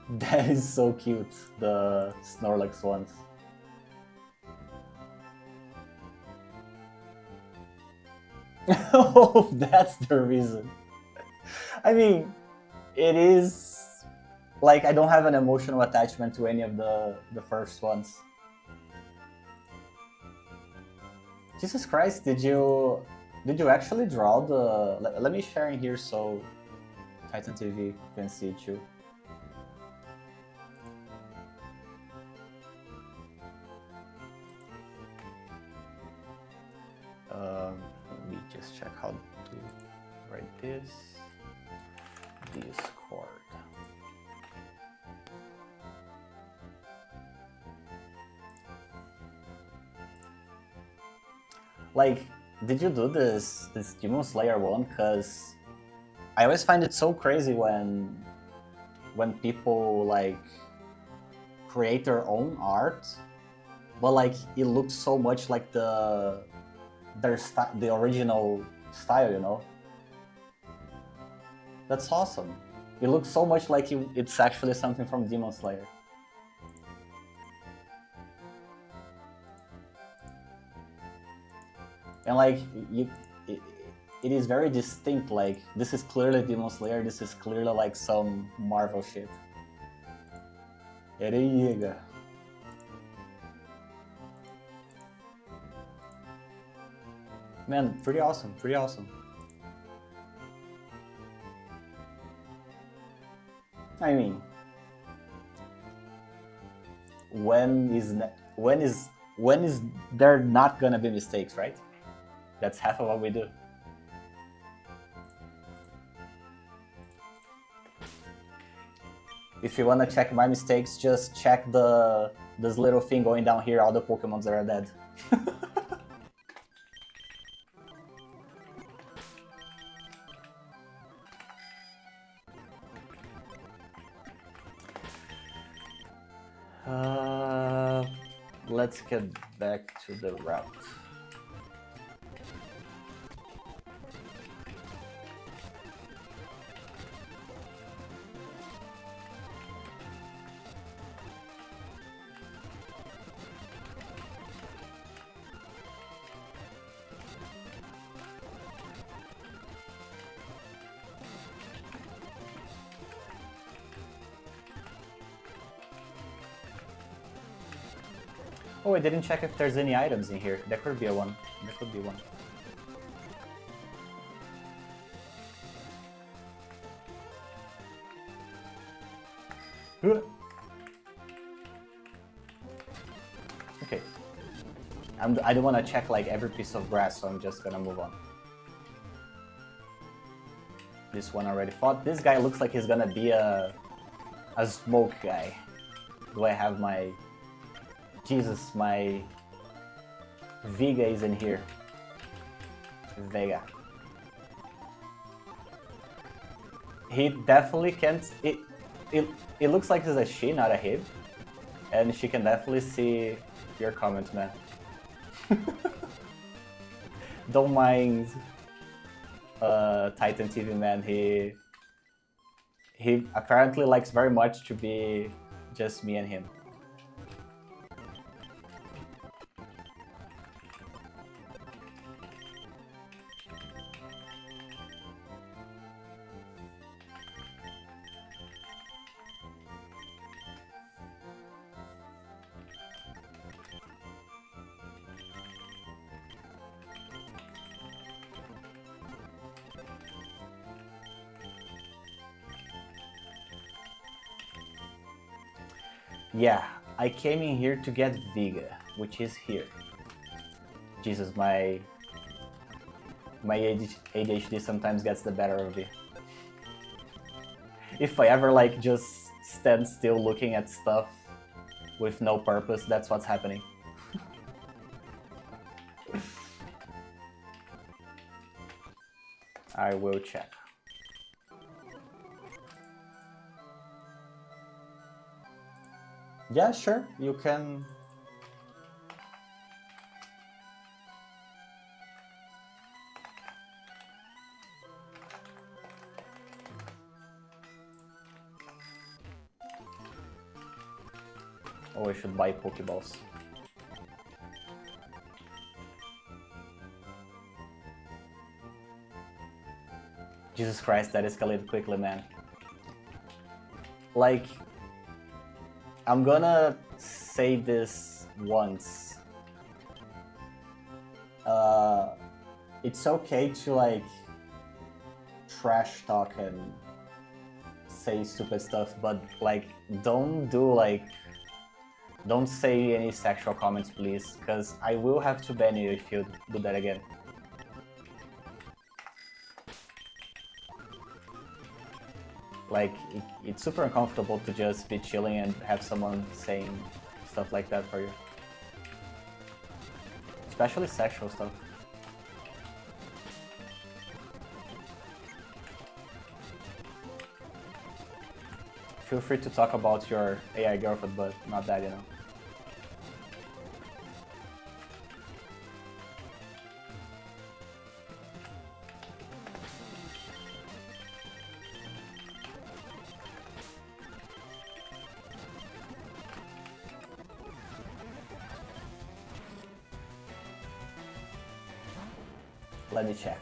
That is so cute. The Snorlax ones. Oh, that's the reason. I mean, it is like I don't have an emotional attachment to any of the first ones. Jesus Christ, did you actually draw the... Let me share in here so Titan TV can see it too. Let me just check how to write this. Discord. Like, did you do this Demon Slayer one? Cause I always find it so crazy when people like create their own art, but like it looks so much like the original style, you know? That's awesome. It looks so much like it's actually something from Demon Slayer. And like, it is very distinct, like, this is clearly Demon Slayer, this is clearly like some Marvel shit. Eriga. Man, pretty awesome, pretty awesome. I mean, when is there not gonna be mistakes, right? That's half of what we do. If you wanna check my mistakes, just check this little thing going down here, all the Pokémons that are dead. Let's get back to the route. Oh, I didn't check if there's any items in here. There could be one. There could be one. Okay. I don't want to check like every piece of grass, so I'm just gonna move on. This one already fought. This guy looks like he's gonna be a smoke guy. Do I have my... Jesus, my Vega is in here. Vega. He definitely can't... It looks like it's a she, not a he. And she can definitely see your comment, man. Don't mind Titan TV, man. He apparently likes very much to be just me and him. Yeah, I came in here to get Vega, which is here. Jesus, my ADHD sometimes gets the better of me. If I ever like just stand still looking at stuff with no purpose, that's what's happening. I will check. Yeah, sure, you can. Oh, I should buy Pokeballs. Jesus Christ, that escalated quickly, man. Like, I'm gonna say this once. It's okay to like trash talk and say stupid stuff, but like don't say any sexual comments, please, because I will have to ban you if you do that again. Like, it's super uncomfortable to just be chilling and have someone saying stuff like that for you. Especially sexual stuff. Feel free to talk about your AI girlfriend, but not that, you know. Let me check.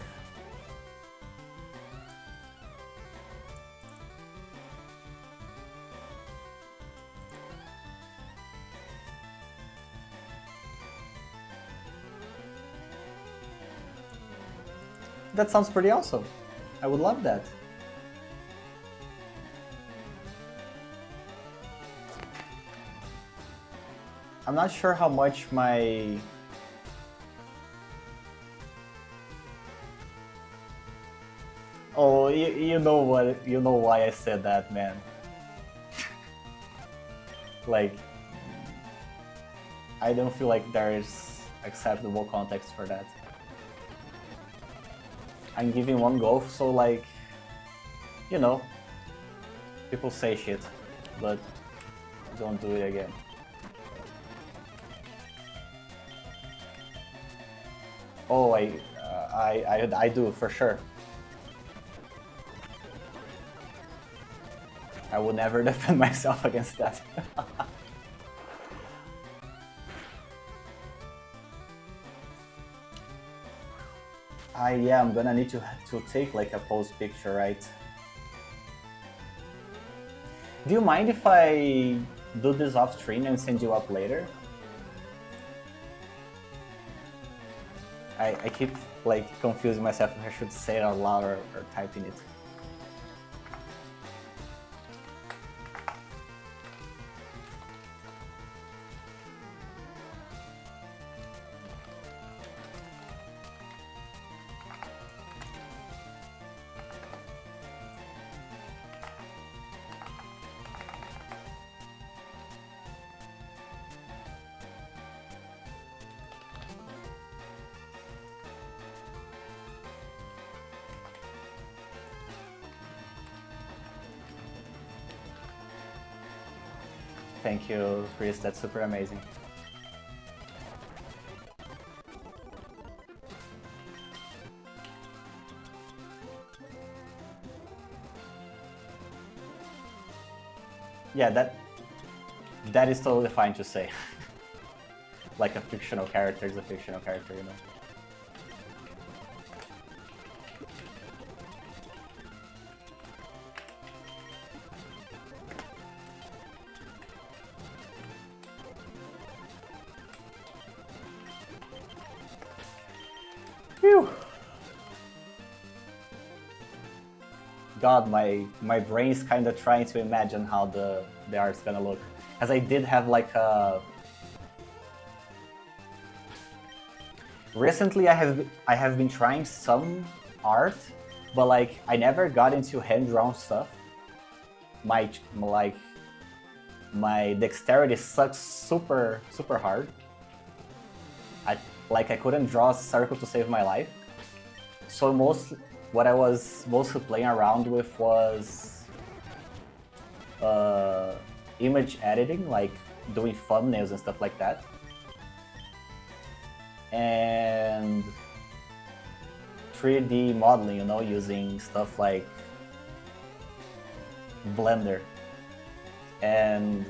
That sounds pretty awesome. I would love that. I'm not sure how much my... Oh, you know what? You know why I said that, man. Like, I don't feel like there is acceptable context for that. I'm giving one go, so like, you know, people say shit, but don't do it again. Oh, I do for sure. I would never defend myself against that. Yeah, I'm gonna need to take like a pose picture, right? Do you mind if I do this off stream and send you up later? I keep like confusing myself if I should say it out loud or typing it. Thank you, Chris, that's super amazing. Yeah, that is totally fine to say. Like a fictional character is a fictional character, you know? Phew. God, my brain's kind of trying to imagine how the art's gonna look. As I did have like a... Recently I have been trying some art, but like I never got into hand-drawn stuff. My dexterity sucks super hard. I couldn't draw a circle to save my life. So what I was mostly playing around with was image editing, like doing thumbnails and stuff like that. And 3D modeling, you know, using stuff like Blender. And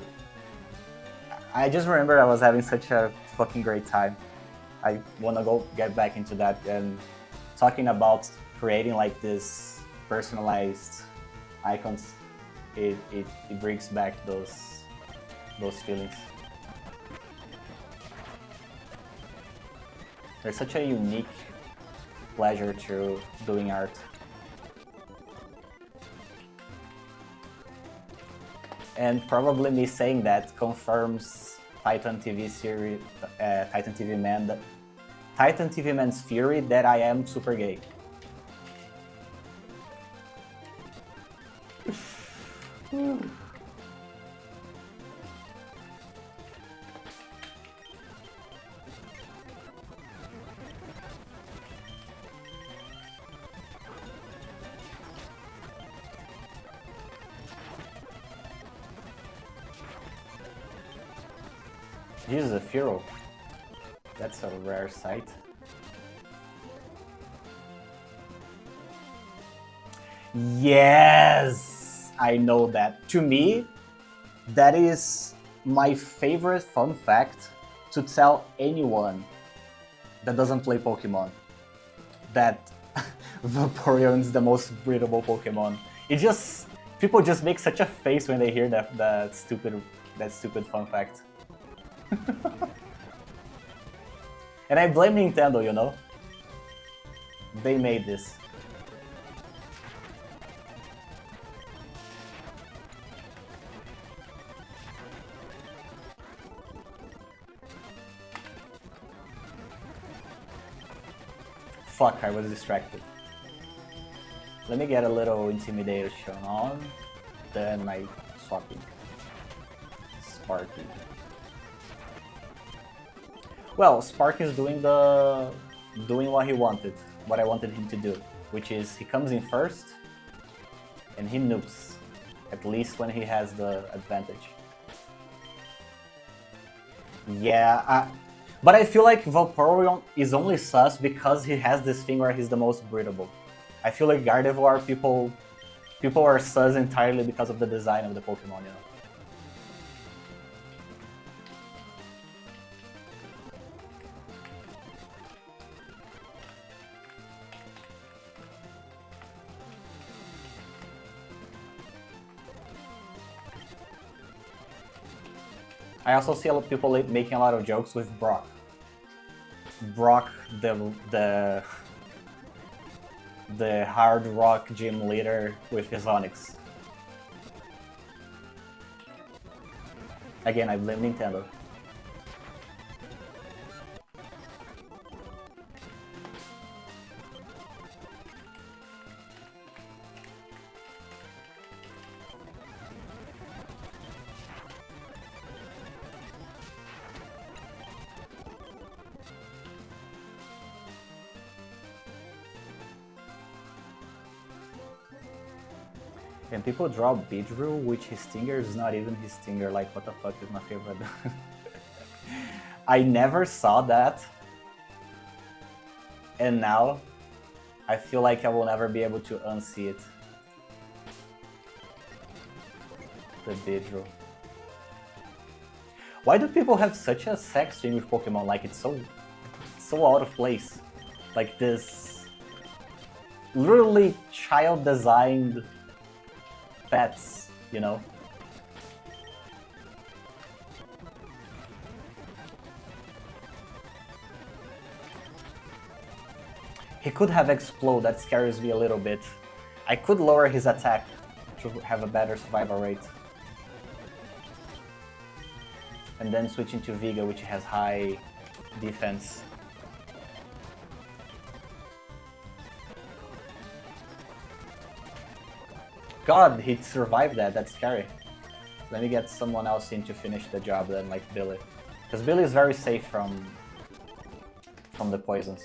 I just remember I was having such a fucking great time. I wanna go get back into that, and talking about creating like this personalized icons, it brings back those feelings. There's such a unique pleasure to doing art. And probably me saying that confirms Titan TV series, Titan TV Man's theory that I am super gay. Jesus, a Furo. That's a rare sight. Yes! I know that. To me, that is my favorite fun fact to tell anyone that doesn't play Pokemon. that Vaporeon is the most breedable Pokemon. It just people just make such a face when they hear that stupid fun fact. And I blame Nintendo, you know? They made this. Fuck, I was distracted. Let me get a little intimidation on, then I swapping. Sparky. Well, Sparky is doing what he wanted, what I wanted him to do, which is he comes in first and he nukes, at least when he has the advantage. Yeah, but I feel like Vaporeon is only sus because he has this thing where he's the most breedable. I feel like Gardevoir people are sus entirely because of the design of the Pokemon, you know. I also see a lot of people making a lot of jokes with Brock. Brock, the hard rock gym leader with his Onix. Again, I blame Nintendo. And people draw Beedrill, which his stinger is not even his stinger, like what the fuck is my favorite? I never saw that. And now, I feel like I will never be able to unsee it. The Beedrill. Why do people have such a sex thing with Pokemon? Like, it's so out of place. Like this literally child-designed pets, you know? He could have Explode, that scares me a little bit. I could lower his attack to have a better survival rate. And then switch into Viga, which has high defense. God, he survived that, that's scary. Let me get someone else in to finish the job then, like Billy. Because Billy is very safe from the poisons.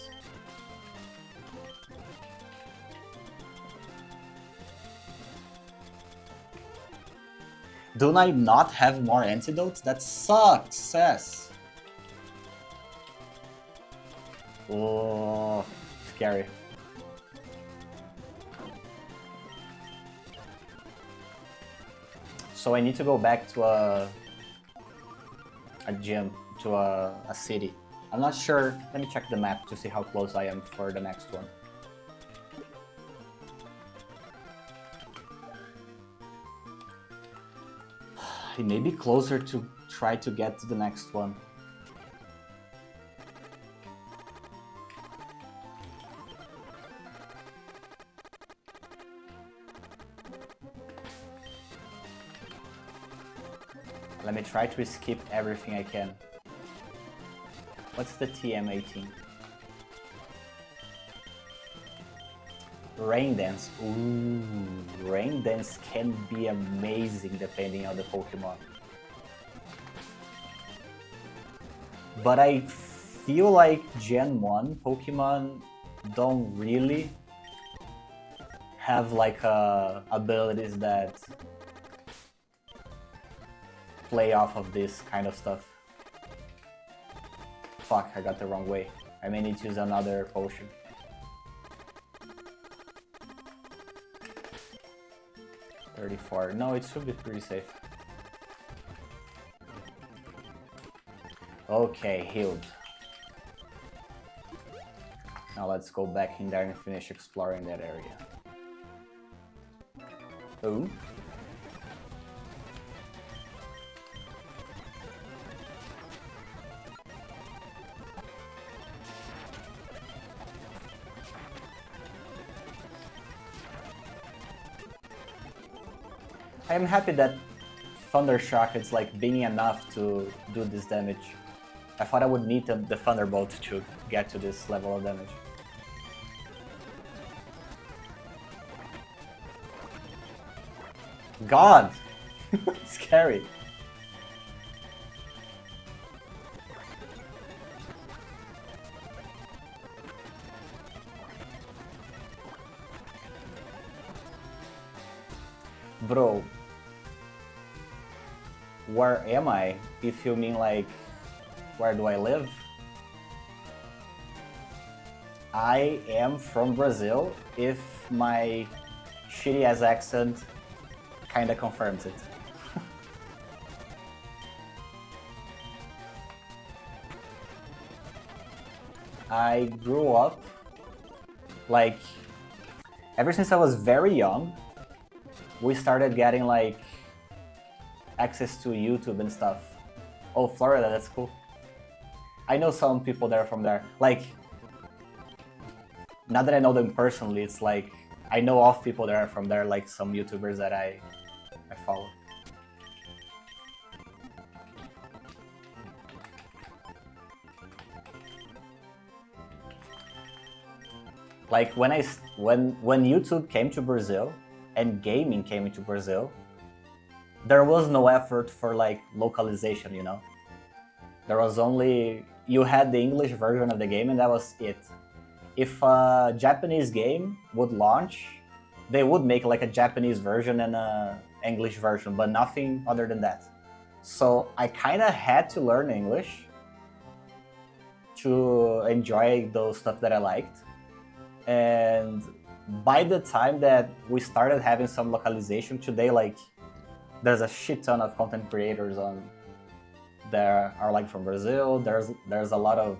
Do I not have more antidotes? That sucks, ass. Oh, scary. So I need to go back to a gym, to a city. I'm not sure. Let me check the map to see how close I am for the next one. It may be closer to try to get to the next one. Let me try to skip everything I can. What's the TM18? Rain Dance. Ooh, Rain Dance can be amazing depending on the Pokemon. But I feel like Gen 1 Pokemon don't really have like abilities that play off of this kind of stuff. Fuck, I got the wrong way. I may need to use another potion. $34. No, it should be pretty safe. Okay, healed. Now let's go back in there and finish exploring that area. Oh. I am happy that Thunder Shock is like being enough to do this damage. I thought I would need the Thunderbolt to get to this level of damage. God! Scary. Bro, where am I? If you mean like, where do I live? I am from Brazil, if my shitty ass accent kinda confirms it. I grew up, like, ever since I was very young, we started getting like access to YouTube and stuff. Oh, Florida, that's cool. I know some people there from there. Like, not that I know them personally, it's like I know of people that are from there, like some YouTubers that I follow. Like when YouTube came to Brazil and gaming came into Brazil, there was no effort for like localization, you know? There was only, you had the English version of the game and that was it. If a Japanese game would launch, they would make like a Japanese version and a English version, but nothing other than that. So I kind of had to learn English to enjoy those stuff that I liked. And by the time that we started having some localization today, like there's a shit ton of content creators on there are like from Brazil. There's a lot of,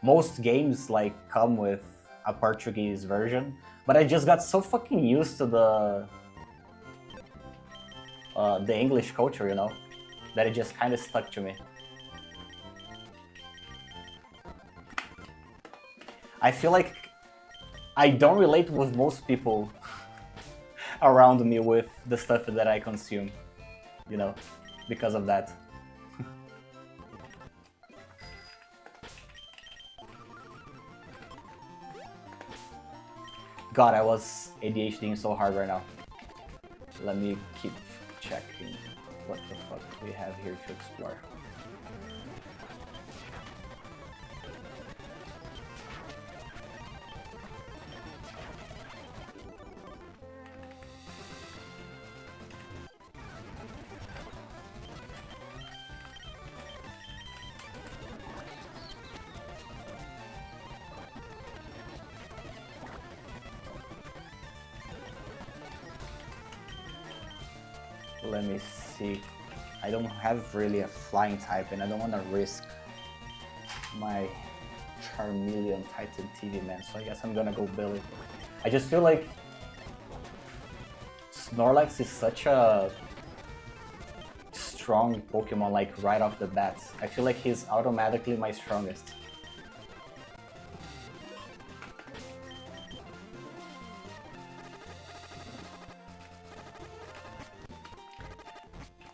most games like come with a Portuguese version, but I just got so fucking used to the English culture, you know, that it just kind of stuck to me. I feel like I don't relate with most people around me with the stuff that I consume, you know, because of that. God, I was ADHDing so hard right now. Let me keep checking what the fuck we have here to explore. Let me see. I don't have really a flying type and I don't want to risk my Charmeleon Titan TV, man, so I guess I'm gonna go Billy. I just feel like Snorlax is such a strong Pokemon, like right off the bat. I feel like he's automatically my strongest.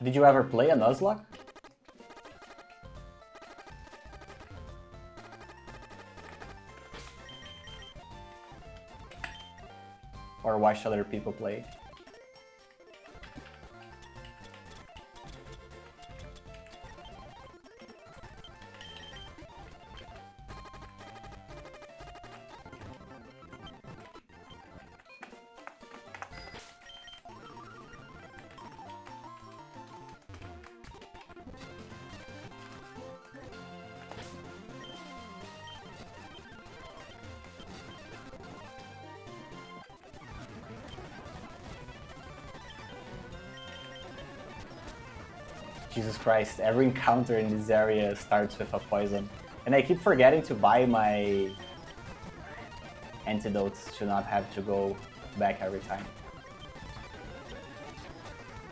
Did you ever play a Nuzlocke? Or watch other people play? Jesus Christ, every encounter in this area starts with a poison. And I keep forgetting to buy my antidotes to not have to go back every time.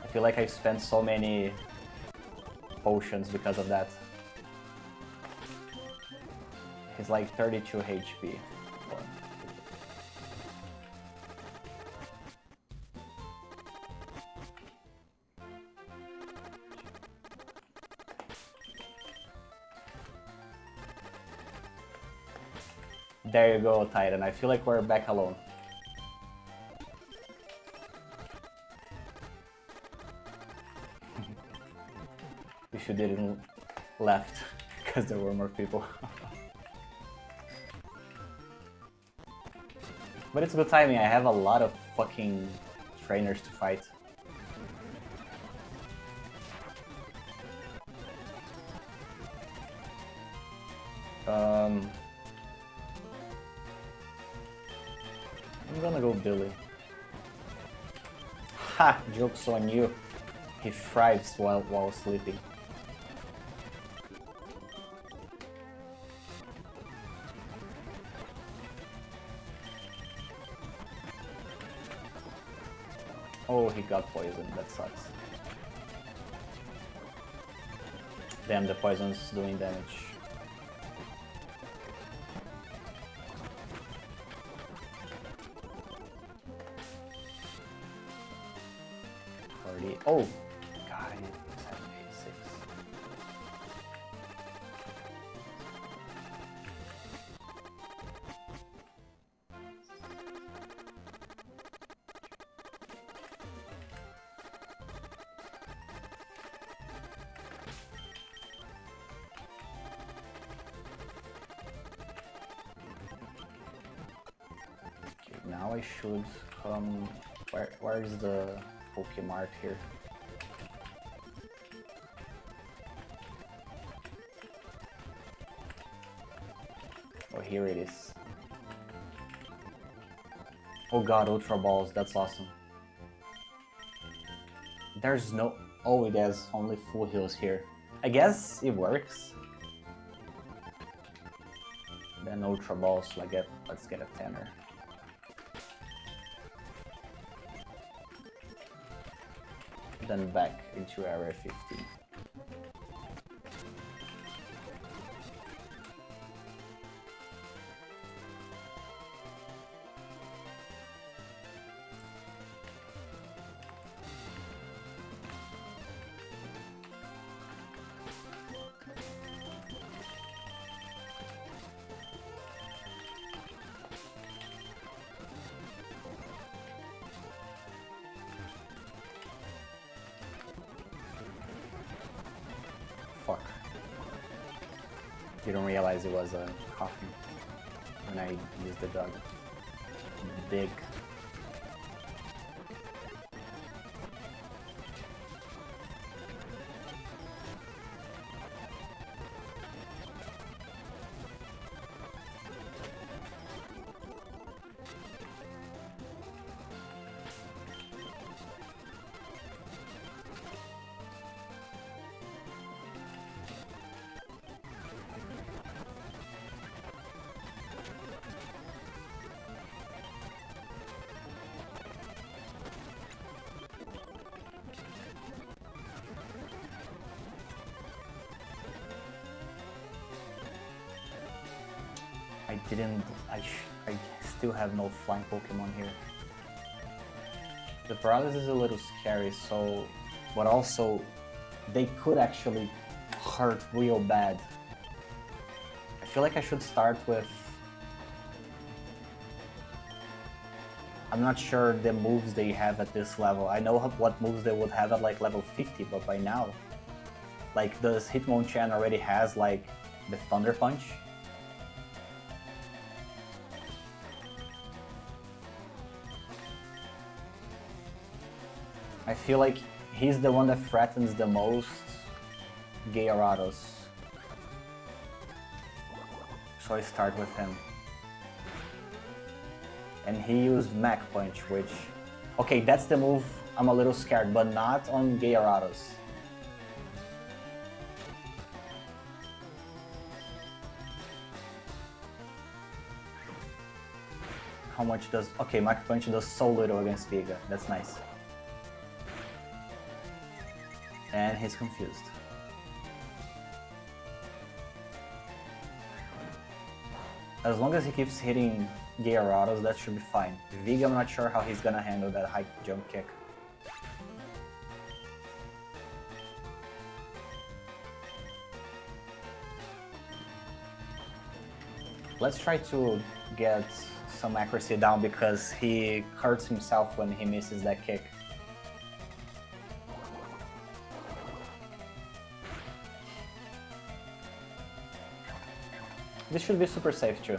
I feel like I've spent so many potions because of that. He's like 32 HP. There you go, Titan. I feel like we're back alone. We should didn't left because there were more people. But it's good timing. I have a lot of fucking trainers to fight. I'm gonna go Billy. Ha! Joke's on you. He thrives while sleeping. Oh, he got poisoned. That sucks. Damn, the poison's doing damage. Oh, God, it's 786. Okay, now I should come. Where is the Pokemart here? Oh, here it is. Oh god, Ultra Balls, that's awesome. There's no... Oh, it has only full heals here. I guess it works. Then Ultra Balls, let's get a tenner. Then back into Area 15. Fuck. Didn't realize it was a coffin when I used the dog. Big. I still have no flying Pokemon here. The paralysis is a little scary, so... But also, they could actually hurt real bad. I feel like I should start with... I'm not sure the moves they have at this level. I know what moves they would have at like level 50, but by now... Like, does Hitmonchan already has like the Thunder Punch? I feel like he's the one that threatens the most Gyarados. So I start with him. And he used Mach Punch, which... Okay, that's the move I'm a little scared, but not on Gyarados. how much does... Okay, Mach Punch does so little against Viga. That's nice. And he's confused. As long as he keeps hitting Gyarados, that should be fine. Viga, I'm not sure how he's gonna handle that high jump kick. Let's try to get some accuracy down because he hurts himself when he misses that kick. This should be super safe too.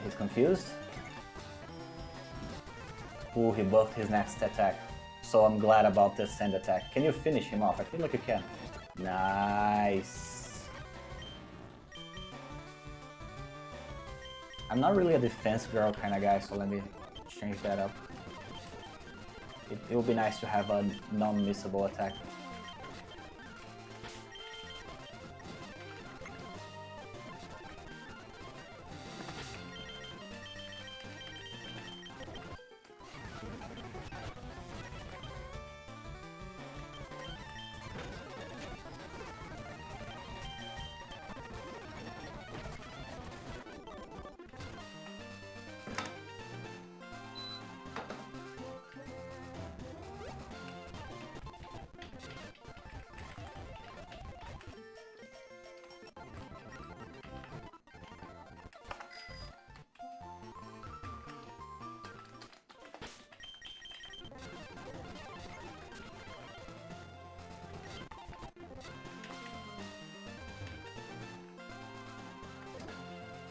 He's confused. Ooh, he buffed his next attack. So I'm glad about this sand attack. Can you finish him off? I feel like you can. Nice. I'm not really a defense girl kind of guy, so let me change that up. It would be nice to have a non-missable attack.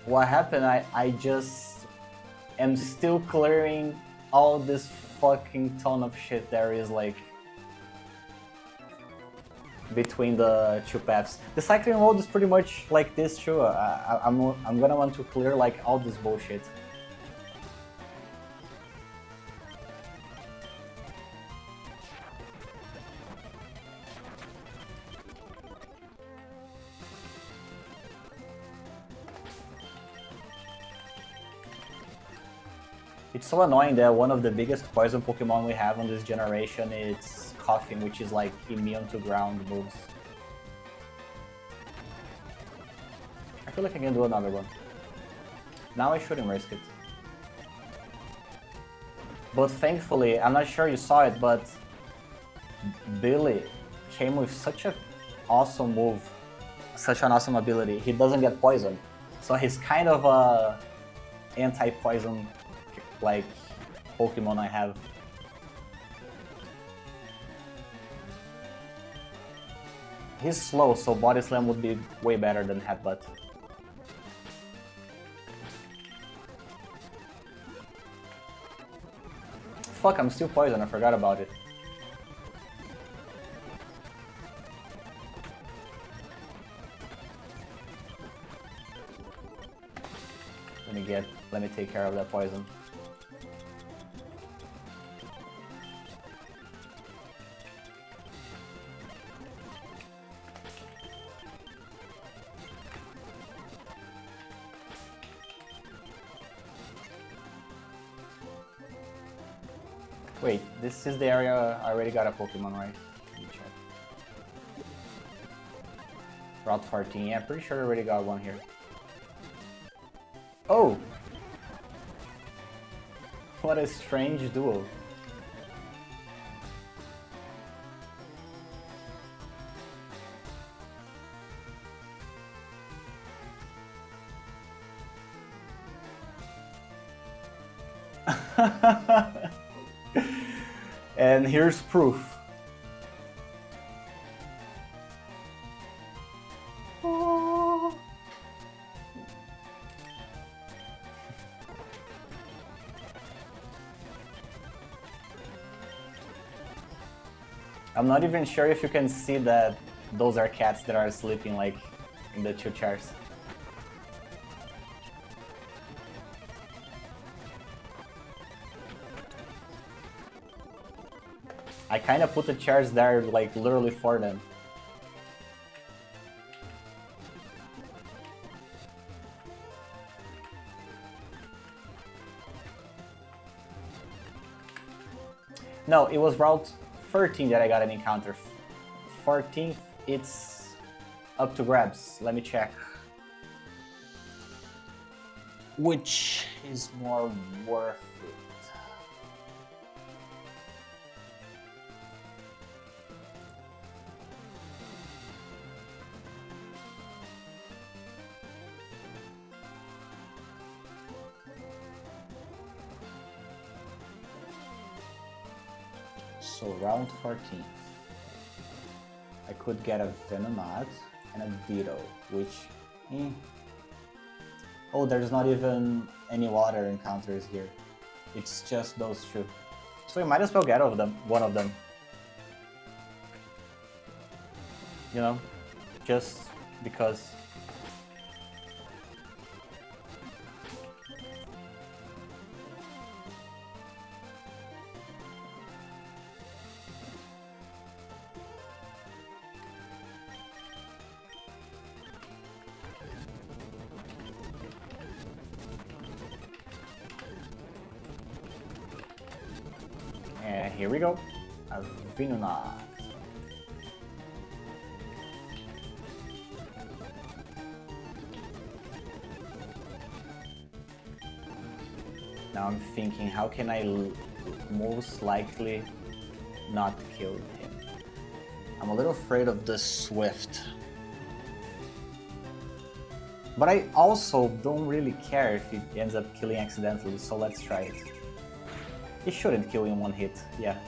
What happened, I just am still clearing all this fucking ton of shit there is like between the two paths. The cycling mode is pretty much like this too. I'm gonna want to clear like all this bullshit. It's so annoying that one of the biggest poison Pokemon we have on this generation is Coughing, which is like immune to ground moves. I feel like I can do another one. Now I shouldn't risk it. But thankfully, I'm not sure you saw it, but Billy came with such an awesome move, such an awesome ability. He doesn't get poisoned, so he's kind of a anti-poison like Pokemon I have. He's slow, so Body Slam would be way better than Headbutt. Fuck, I'm still poisoned, I forgot about it. Let me take care of that poison. Wait, this is the area I already got a Pokemon, right? Let me check. Route 14, yeah, pretty sure I already got one here. Oh! What a strange duo. And here's proof. Oh. I'm not even sure if you can see that those are cats that are sleeping like in the two chairs. I kind of put the chairs there like literally for them. No, it was Route 13 that I got an encounter. 14th, it's up to grabs. Let me check. Which is more worth it? So round 14. I could get a Venomoth and a Ditto, which... Oh, there's not even any water encounters here. It's just those two. So you might as well get one of them. You know, just because. And here we go, a Venonat. Now I'm thinking, how can I most likely not kill him? I'm a little afraid of the Swift. But I also don't really care if it ends up killing accidentally, so let's try it. It shouldn't kill in one hit, yeah.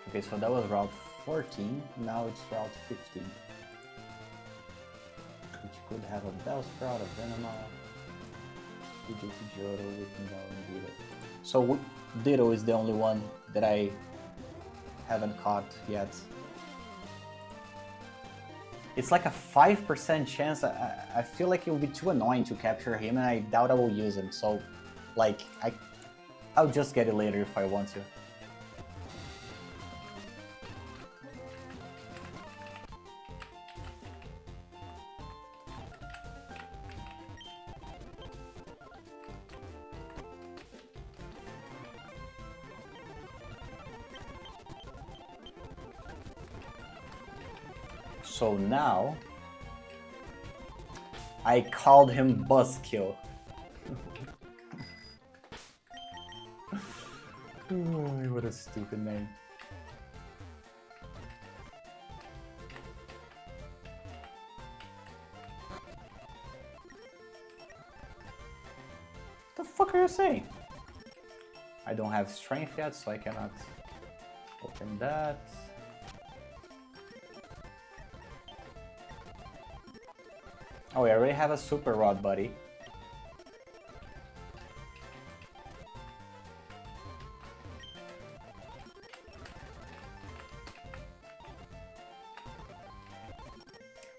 Okay, so that was Route 14, now it's Route 15. Which could have a Bellsprout, a Venomoth, Pidgeotto, and Ditto. So Ditto is the only one that I haven't caught yet. It's like a 5% chance. I feel like it would be too annoying to capture him, and I doubt I will use him. So, like, I'll just get it later if I want to. So now, I called him Buzzkill. What a stupid name. What the fuck are you saying? I don't have strength yet, so I cannot open that. Oh, we already have a Super Rod, buddy.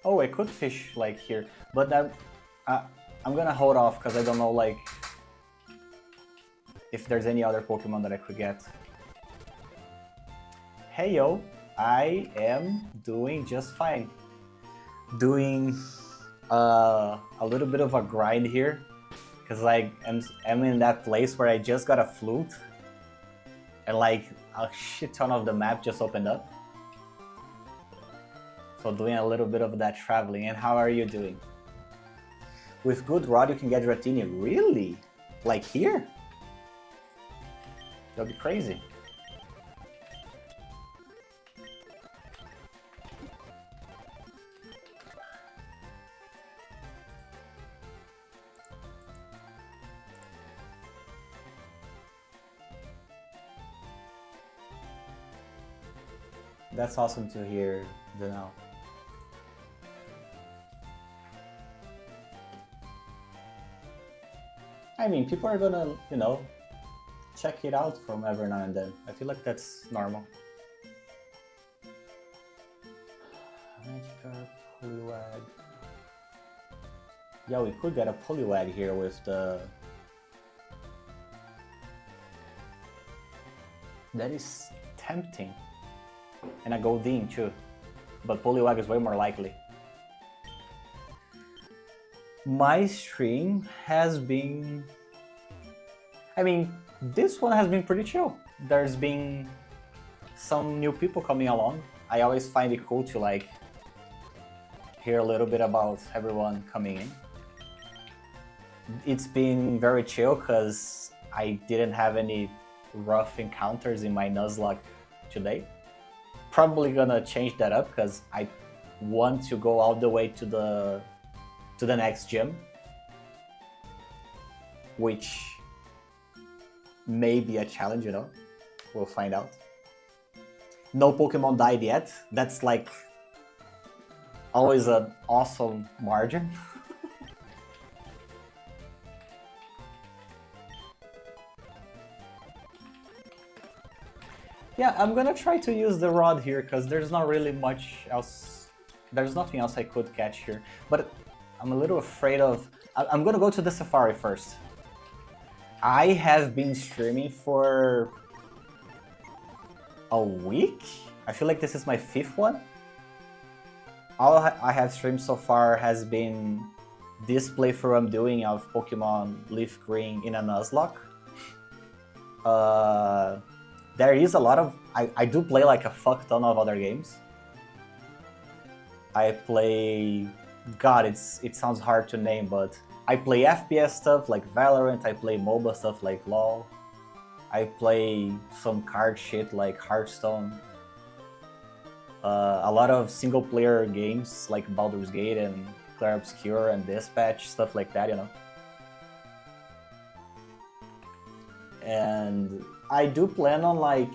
Oh, I could fish like here, but I'm gonna hold off because I don't know like if there's any other Pokemon that I could get. Hey yo, I am doing just fine. Doing a little bit of a grind here because like I'm in that place where I just got a flute and like a shit ton of the map just opened up. So doing a little bit of that traveling. And how are you doing? With good rod you can get Dratini. Really? Like here? That'll be crazy. That's awesome to hear, Danelle. I mean, people are gonna, you know, check it out from every now and then. I feel like that's normal. Magikarp, Poliwag. Yeah, we could get a Poliwag here with the... That is tempting. And a Goldeen too. But Poliwag is way more likely. My stream has been... I mean, this one has been pretty chill. There's been some new people coming along. I always find it cool to like hear a little bit about everyone coming in. It's been very chill because I didn't have any rough encounters in my Nuzlocke today. Probably gonna change that up because I want to go all the way to the next gym, which may be a challenge, you know. We'll find out. No Pokemon died yet. That's like always an awesome margin. Yeah, I'm gonna try to use the rod here because there's not really much else. There's nothing else I could catch here. But I'm a little afraid of... I'm gonna go to the Safari first. I have been streaming for a week? I feel like this is my 5th one. All I have streamed so far has been this playthrough I'm doing of Pokemon LeafGreen in a Nuzlocke. There is a lot of... I do play like a fuck ton of other games. I play... God, it sounds hard to name, but I play FPS stuff like Valorant, I play MOBA stuff like LoL. I play some card shit like Hearthstone. A lot of single-player games like Baldur's Gate and Clair Obscur and Dispatch, stuff like that, you know. And I do plan on, like,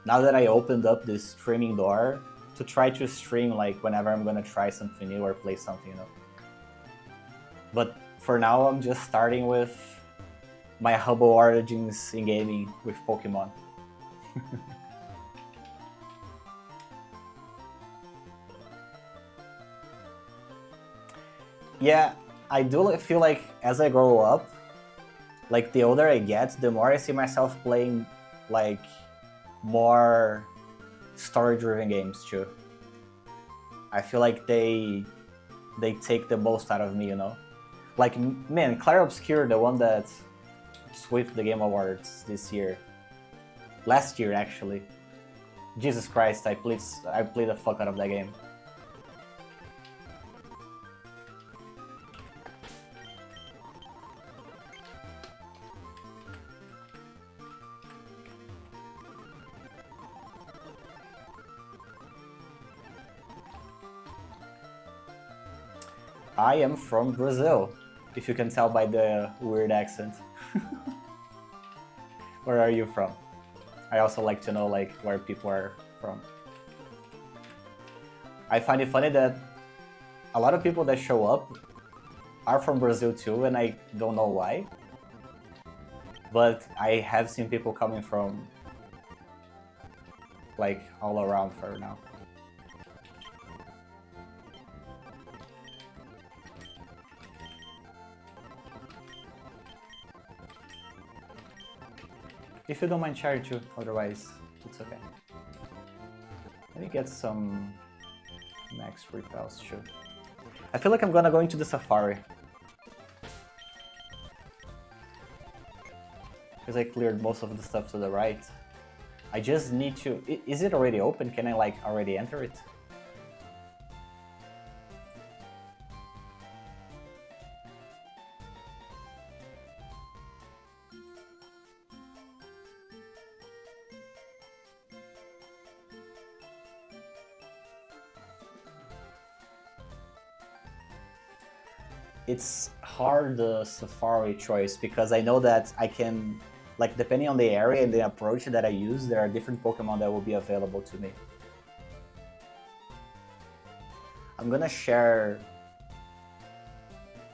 now that I opened up this streaming door, to try to stream like whenever I'm gonna try something new or play something, you know. But for now, I'm just starting with my humble origins in gaming with Pokemon. Yeah, I do feel like as I grow up, like the older I get, the more I see myself playing like more story-driven games too. I feel like they take the most out of me, you know? Like, man, Clair Obscur, the one that swept the Game Awards this year. Last year, actually. Jesus Christ, I played the fuck out of that game. I am from Brazil, if you can tell by the weird accent. Where are you from? I also like to know like where people are from. I find it funny that a lot of people that show up are from Brazil too, and I don't know why. But I have seen people coming from like all around for now. If you don't mind sharing too, otherwise it's okay. Let me get some max repels too. I feel like I'm gonna go into the safari. Because I cleared most of the stuff to the right. I just need to... Is it already open? Can I like already enter it? It's hard, the safari choice, because I know that I can, like, depending on the area and the approach that I use, there are different Pokemon that will be available to me. I'm gonna share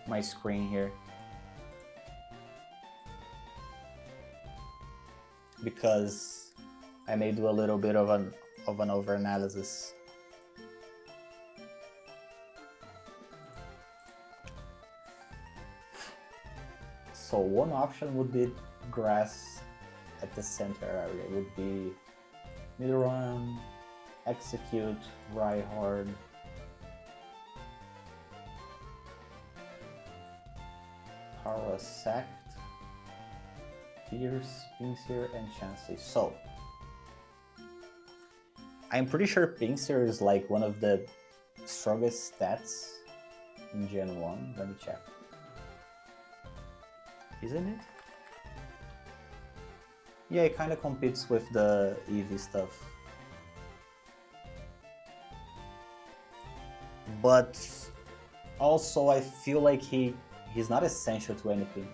my screen here, because I may do a little bit of an over-analysis. So one option would be grass at the center area. It would be Nidoran, Execute, Rhyhorn, Parasect, Pierce, Pinsir, and Chansey. So I'm pretty sure Pinsir is like one of the strongest stats in Gen 1. Let me check. Isn't it? Yeah, it kind of competes with the Eevee stuff. But also I feel like he's not essential to anything.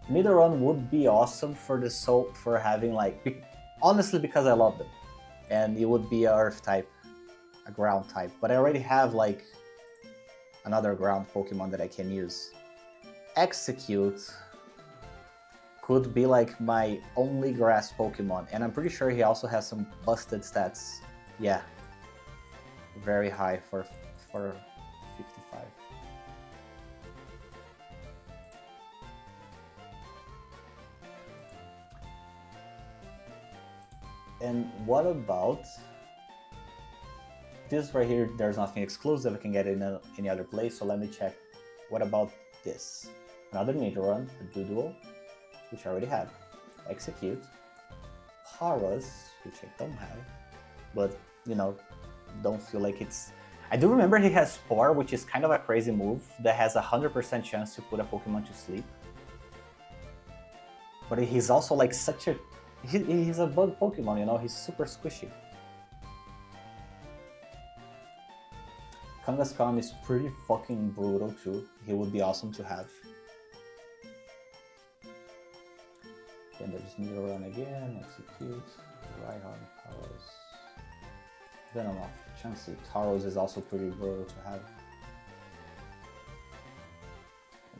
Nidoran would be awesome for for having like, honestly, because I love them. And it would be a Earth type, a ground type. But I already have like another ground Pokemon that I can use. Execute could be like my only grass Pokemon, and I'm pretty sure he also has some busted stats. Yeah, very high for 55. And what about this right here? There's nothing exclusive I can get in any other place, so let me check. What about this? Another Nidoran, a Doduo, which I already have. Execute. Paras, which I don't have, but you know, don't feel like it's... I do remember he has Spore, which is kind of a crazy move that has 100% chance to put a Pokemon to sleep. But he's also like such a... He's a bug Pokemon, you know, he's super squishy. Kangaskhan is pretty fucking brutal too. He would be awesome to have. Then there's Nidoran again, Execute, Rhyhorn, Taros, Venomoth, Chansey. Taros is also pretty brutal to have.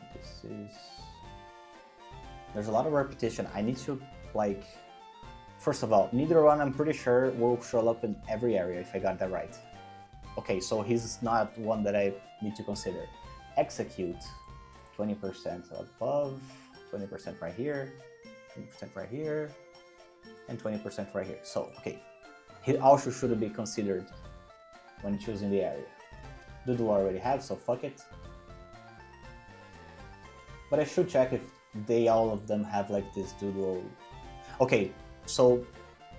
And this is... There's a lot of repetition. I need to, like... First of all, Nidoran I'm pretty sure will show up in every area if I got that right. Okay, so he's not one that I need to consider. Execute, 20% above, 20% right here, 20% right here, and 20% right here. So, okay, he also should be considered when choosing the area. Doodle already have, so fuck it. But I should check if all of them have like this Doodle. Okay, so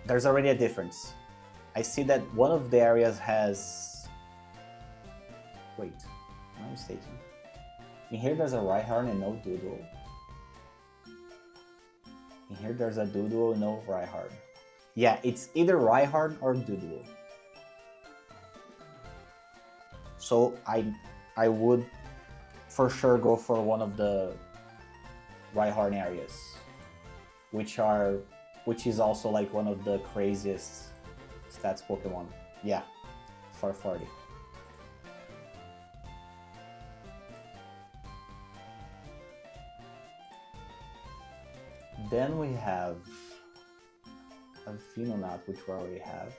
there's already a difference. I see that one of the areas has... Wait, am I mistaken? In here there's a Rhyhorn and no Doodle. In here there's a Doodle and no Rhyhorn. Yeah, it's either Rhyhorn or Doodle. So I would for sure go for one of the Rhyhorn areas, which is also like one of the craziest stats Pokemon. Yeah, 440. Then we have a Venonat, which we already have,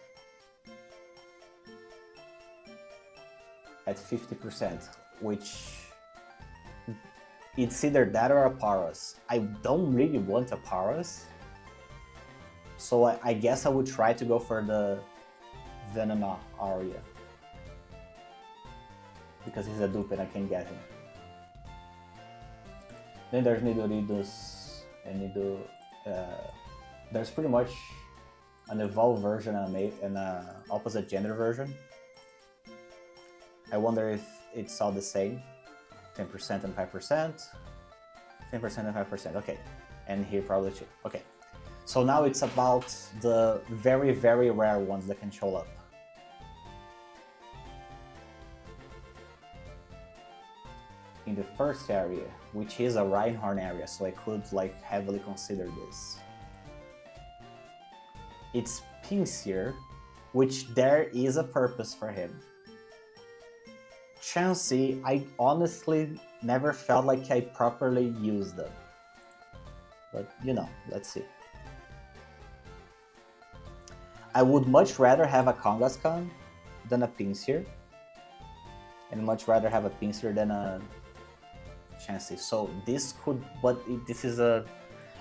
at 50%, which it's either that or a Paras. I don't really want a Paras, So I guess I would try to go for the Venona area. Because he's a dupe and I can get him. Then there's Nidoridos and there's pretty much an evolved version and an opposite gender version. I wonder if it's all the same. 10% and 5%. 10% and 5%, okay. And here probably too, okay. So now it's about the very, very rare ones that can show up. In the first area, which is a Reinhorn area, so I could like heavily consider this. It's Pinsir, which there is a purpose for him. Chansey, I honestly never felt like I properly used them. But you know, let's see. I would much rather have a Kangaskhan than a Pinsir. And much rather have a Pinsir than a Chansey. So this could, but this is a,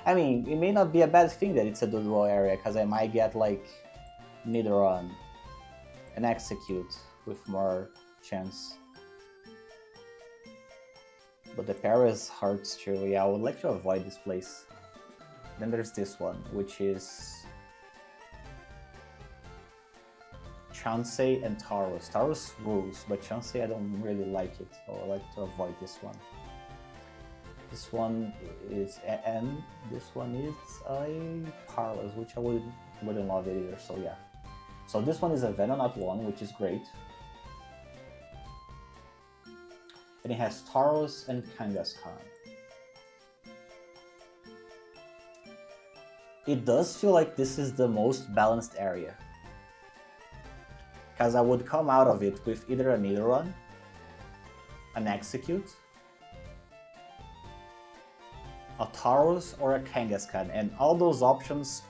I mean, it may not be a bad thing that it's a dual area, because I might get like Nidoran and Execute with more chance. But the Paris hurts too. Yeah, I would like to avoid this place. Then there's this one, which is Chansey and Tauros. Tauros rules, but Chansey I don't really like it, so I like to avoid this one. This one is, and this one is a Parlous, which I wouldn't love it either, so yeah. So this one is a Venonat one, which is great. And it has Tauros and Kangaskhan. It does feel like this is the most balanced area. Because I would come out of it with either a Nidoran, an Execute, a Tauros, or a Kangaskhan, and all those options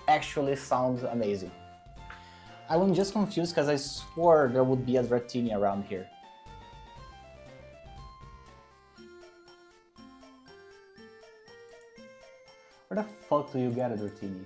actually sound amazing. I'm just confused because I swore there would be a Dratini around here. Where the fuck do you get a Dratini?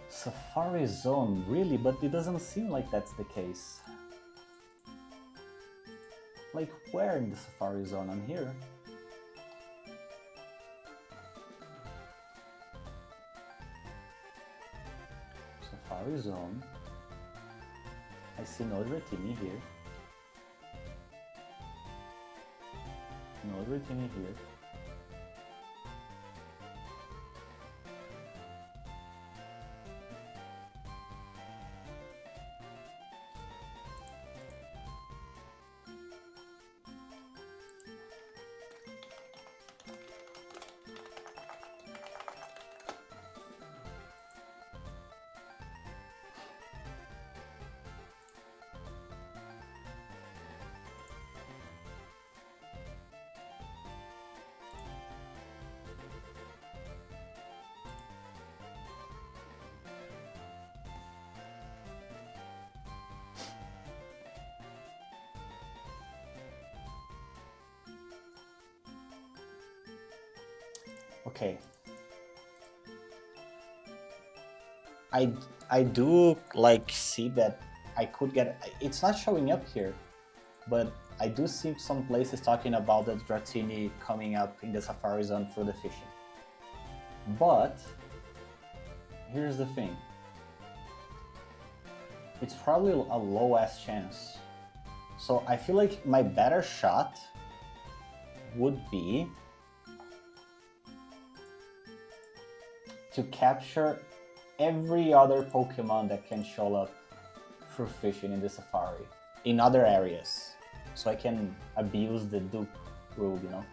Safari Zone, really? But it doesn't seem like that's the case. Like, where in the Safari Zone? I'm here. Safari Zone. I see no Dratini here. No Dratini here. Okay. I do like see that I could get, it's not showing up here, but I do see some places talking about the Dratini coming up in the Safari Zone through the fishing. But here's the thing. It's probably a low ass chance. So I feel like my better shot would be to capture every other Pokemon that can show up through fishing in the Safari, in other areas, so I can abuse the dupe rule, you know?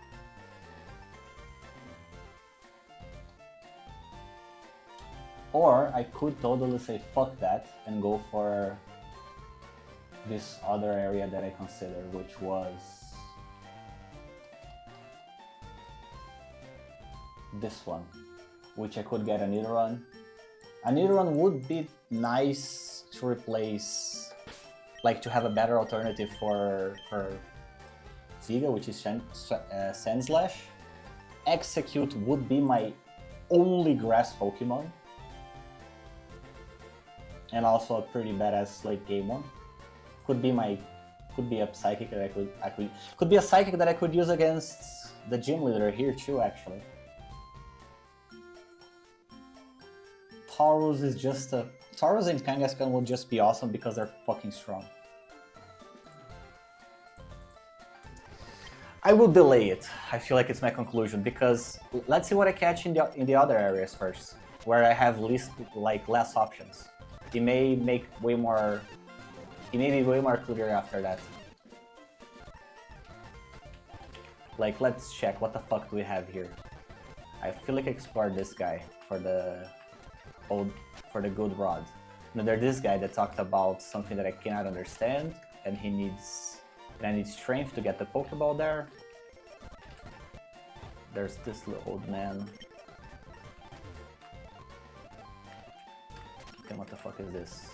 Or I could totally say fuck that and go for this other area that I considered, which was this one, which I could get a Nidoran. A Nidoran would be nice to replace, like to have a better alternative for Ziga, which is Sandslash. Execute would be my only grass Pokemon. And also a pretty badass late game one. Could be a psychic that could be a psychic that I could use against the gym leader here too, actually. Taurus is just a... Taurus and Kangaskhan would just be awesome because they're fucking strong. I will delay it. I feel like it's my conclusion because let's see what I catch in the other areas first, where I have less options. It may make way more... It may be way more clear after that. Like, let's check what the fuck do we have here. I feel like I explored this guy for the good rod. And there's this guy that talked about something that I cannot understand, and I need strength to get the Pokeball there. There's this little old man. Okay, what the fuck is this?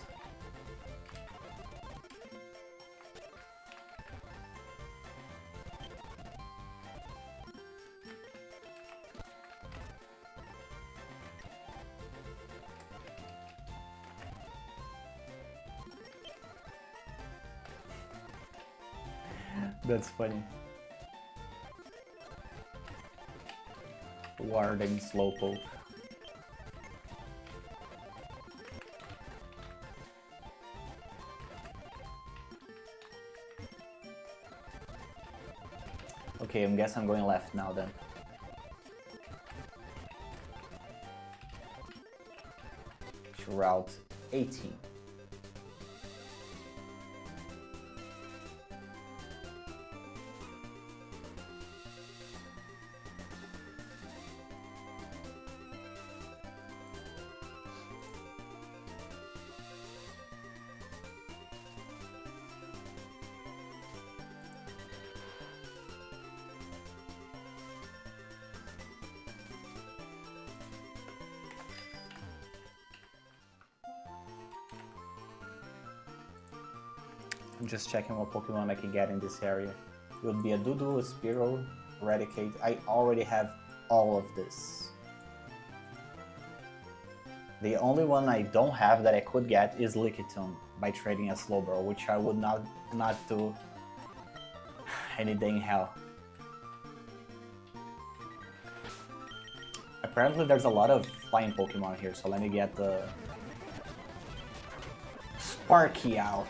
That's funny. Warding Slowpoke. Okay, I guess I'm going left now then. To Route 18. I'm just checking what Pokemon I can get in this area. It would be a Doodoo, a Spearow, Eradicate. I already have all of this. The only one I don't have that I could get is Lickitung by trading a Slowbro, which I would not do any day in hell. Apparently there's a lot of flying Pokemon here, so let me get the Sparky out.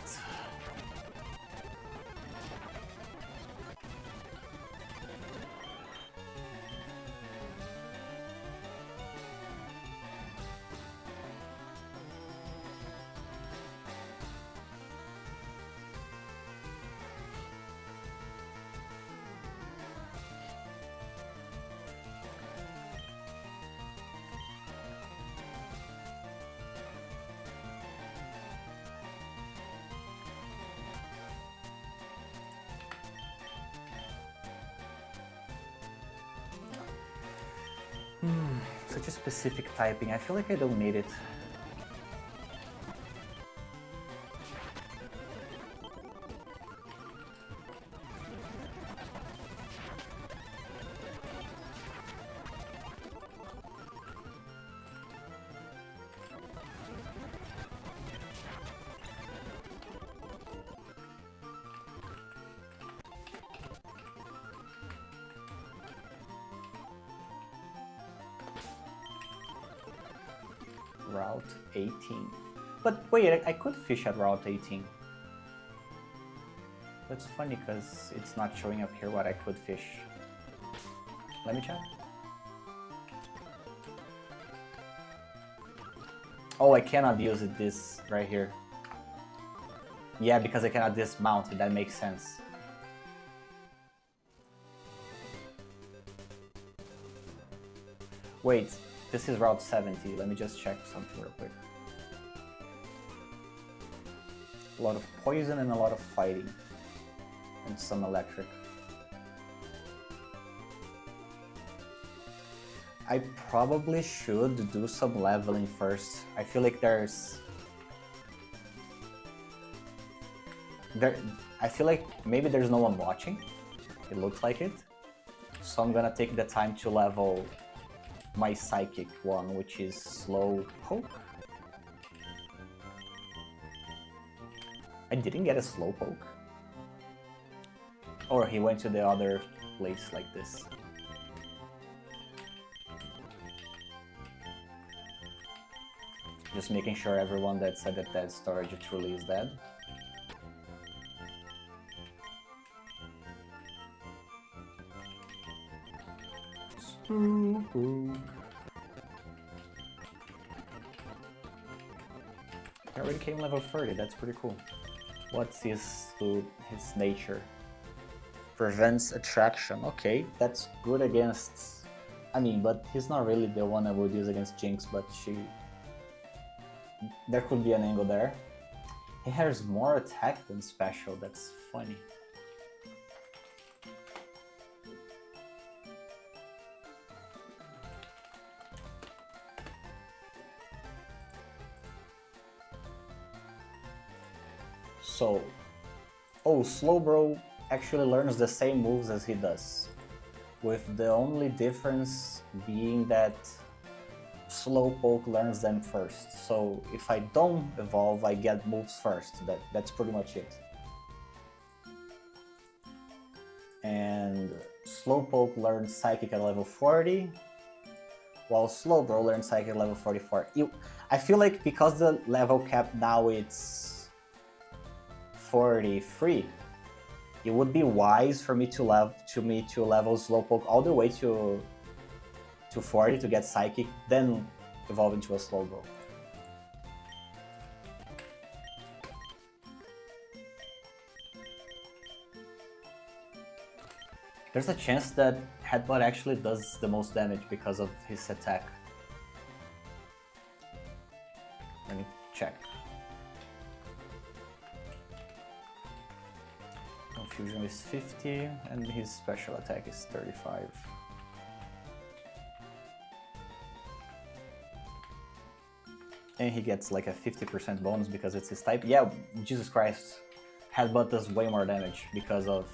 Such a specific typing. I feel like I don't need it. Route 18. But wait, I could fish at Route 18. That's funny because it's not showing up here what I could fish. Let me check. Oh, I cannot use it this right here. Yeah, because I cannot dismount it, that makes sense. Wait. This is Route 70. Let me just check something real quick. A lot of poison and a lot of fighting. And some electric. I probably should do some leveling first. I feel like I feel like maybe there's no one watching. It looks like it. So I'm gonna take the time to level my psychic one, which is Slowpoke. I didn't get a Slowpoke. Or he went to the other place like this. Just making sure everyone that said that storage truly is dead. He already came level 30, that's pretty cool. What's his nature? Prevents attraction. Okay, that's good against... I mean, but he's not really the one I would use against Jinx, but there could be an angle there. He has more attack than special, that's funny. So, Slowbro actually learns the same moves as he does, with the only difference being that Slowpoke learns them first. So if I don't evolve, I get moves first. That's pretty much it. And Slowpoke learns Psychic at level 40, while Slowbro learns Psychic at level 44. I feel like because the level cap now it's 43, it would be wise for me to level Slowpoke all the way to 40 to get Psychic, then evolve into a Slowbro. There's a chance that Headbutt actually does the most damage because of his attack. Let me check. Confusion is 50 and his special attack is 35. And he gets like a 50% bonus because it's his type. Yeah, Jesus Christ. Headbutt does way more damage because of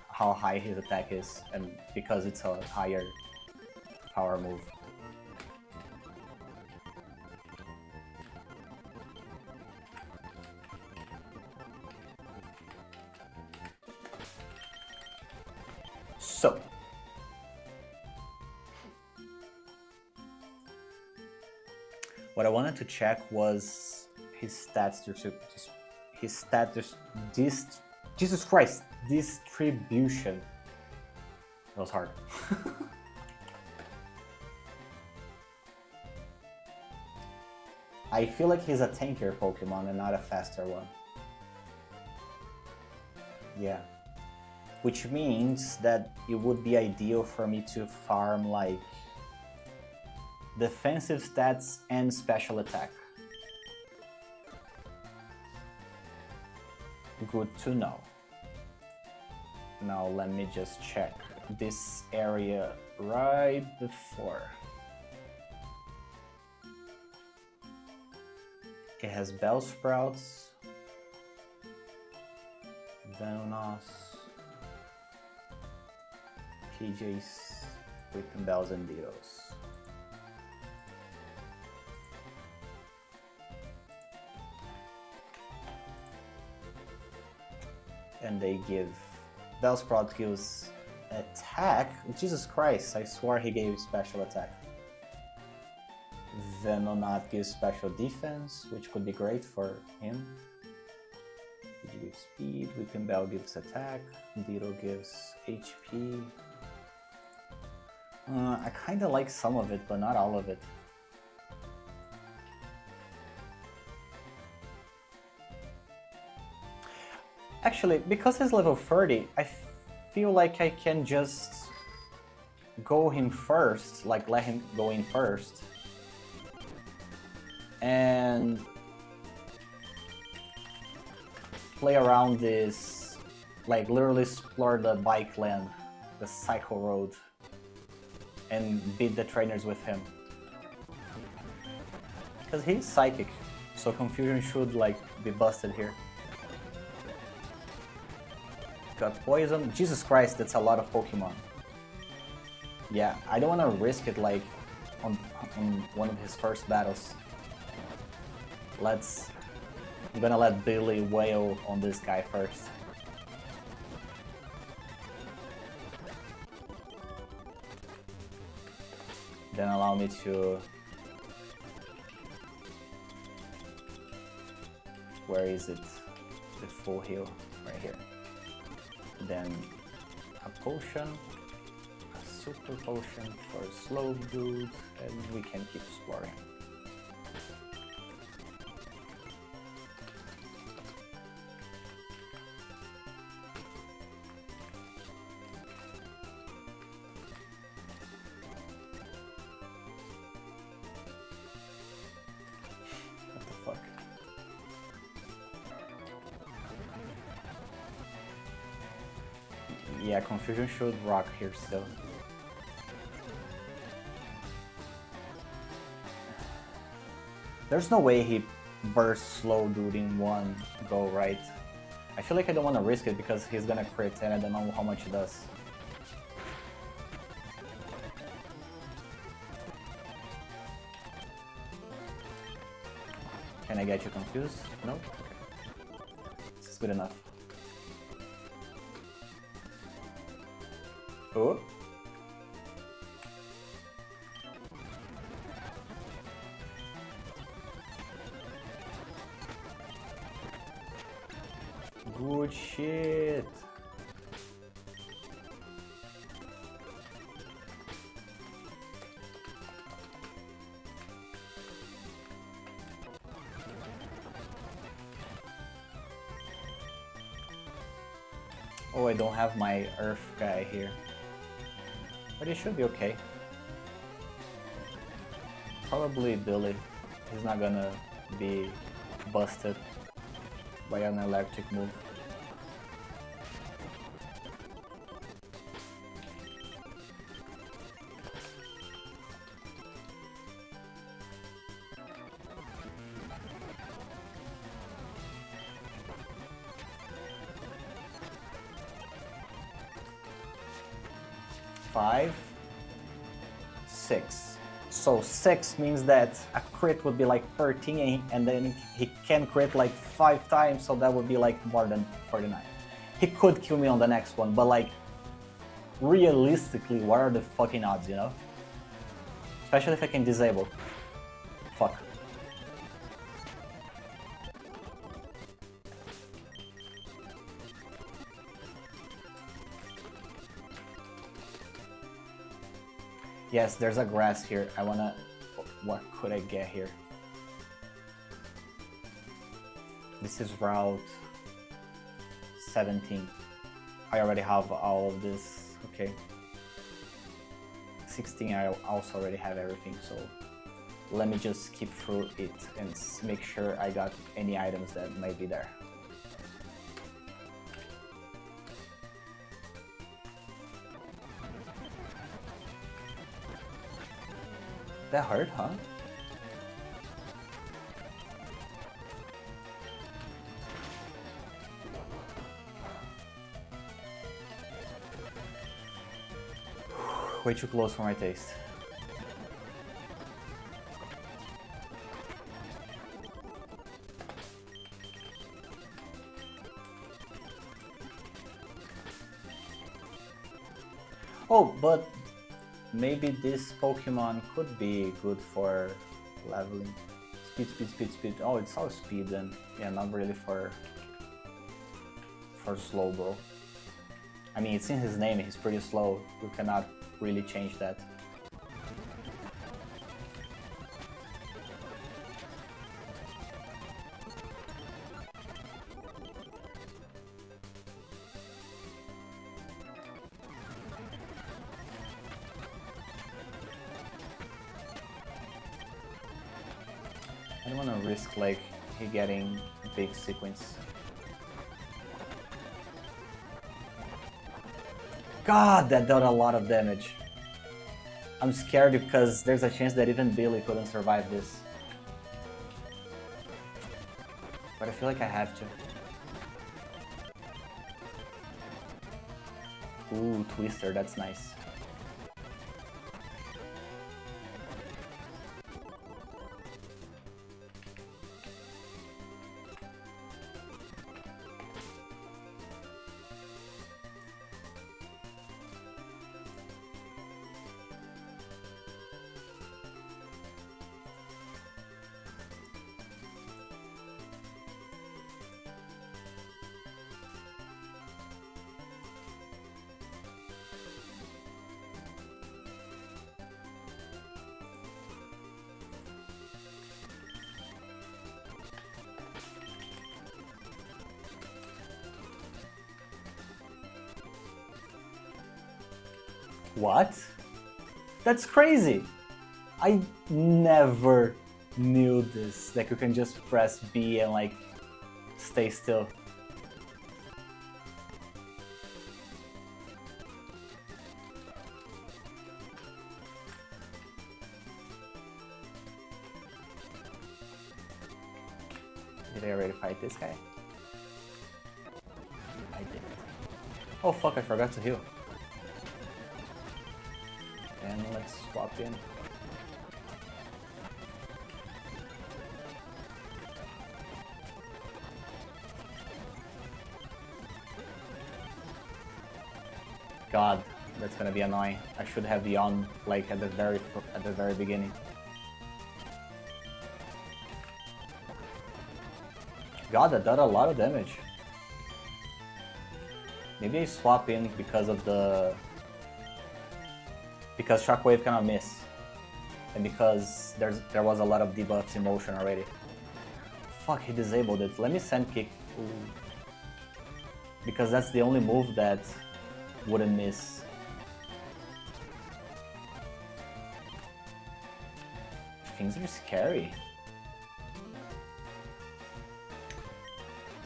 how high his attack is and because it's a higher power move. So, what I wanted to check was his stats. Jesus Christ, distribution. That was hard. I feel like he's a tankier Pokemon and not a faster one. Yeah. Which means that it would be ideal for me to farm like defensive stats and special attack. Good to know. Now let me just check this area right before. It has Bellsprouts, Venomoth, PJs, Whipping Bells, and Dittos. And they give... Bellsprout gives attack? Jesus Christ, I swore he gave special attack. Venomoth gives special defense, which could be great for him. He gives speed, Whipping Bell gives attack, Ditto gives HP. I kinda like some of it, but not all of it. Actually, because he's level 30, I feel like I can just go him first, like let him go in first. And play around this, like literally explore the bike land, the cycle road. and beat the trainers with him. Because he's psychic, so confusion should like be busted here. Got poison. Jesus Christ, that's a lot of Pokemon. Yeah, I don't want to risk it like on one of his first battles. I'm gonna let Billy wail on this guy first. Then allow me to... Where is it? The full heal, right here. Then a potion, a super potion for a slow dude, and we can keep exploring. What the fuck? Yeah, confusion should rock here still. There's no way he bursts slow dude in one go, right? I feel like I don't want to risk it because he's gonna crit and I don't know how much he does. Can I get you confused? No? Okay. This is good enough. Oh. Good shit. Oh, I don't have my Earth guy here. But it should be okay. Probably Billy. He's not gonna be busted by an electric move. Five, 6. So 6 means that a crit would be like 13 and then he can crit like 5 times, so that would be like more than 49. He could kill me on the next one, but like realistically, what are the fucking odds, you know? Especially if I can disable. Fuck. Yes, there's a grass here. I wanna... What could I get here? This is route 17. I already have all of this. Okay. 16, I also already have everything, so let me just skip through it and make sure I got any items that might be there. That hurt, huh? Way too close for my taste. Oh, but maybe this Pokemon could be good for leveling. Speed, speed, speed, speed. Oh, it's all speed then. Yeah, not really for slow, bro. I mean, it's in his name, he's pretty slow. You cannot really change that. I don't want to risk like he getting a big sequence. God, that dealt a lot of damage. I'm scared because there's a chance that even Billy couldn't survive this. But I feel like I have to. Ooh, Twister, that's nice. What? That's crazy! I never knew this, that you can just press B and like stay still. Did I already fight this guy? I did. Oh fuck, I forgot to heal. And let's swap in. God, that's gonna be annoying. I should have the on like at the very beginning. God, that did a lot of damage. Maybe I swap in because of the... because Shockwave cannot miss. And because there was a lot of debuffs in motion already. Fuck, he disabled it. Let me send kick. Ooh. Because that's the only move that wouldn't miss. Things are scary.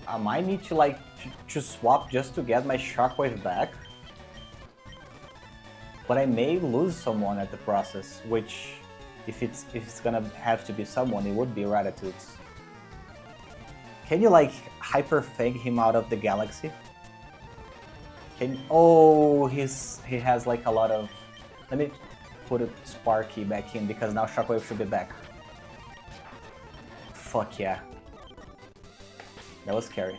I might need to like to swap just to get my Shockwave back. But I may lose someone at the process, which if it's gonna have to be someone, it would be Ratatouille. Can you like Hyper Fang him out of the galaxy? Oh, he has like a lot of... Let me put a Sparky back in because now Shockwave should be back. Fuck yeah. That was scary.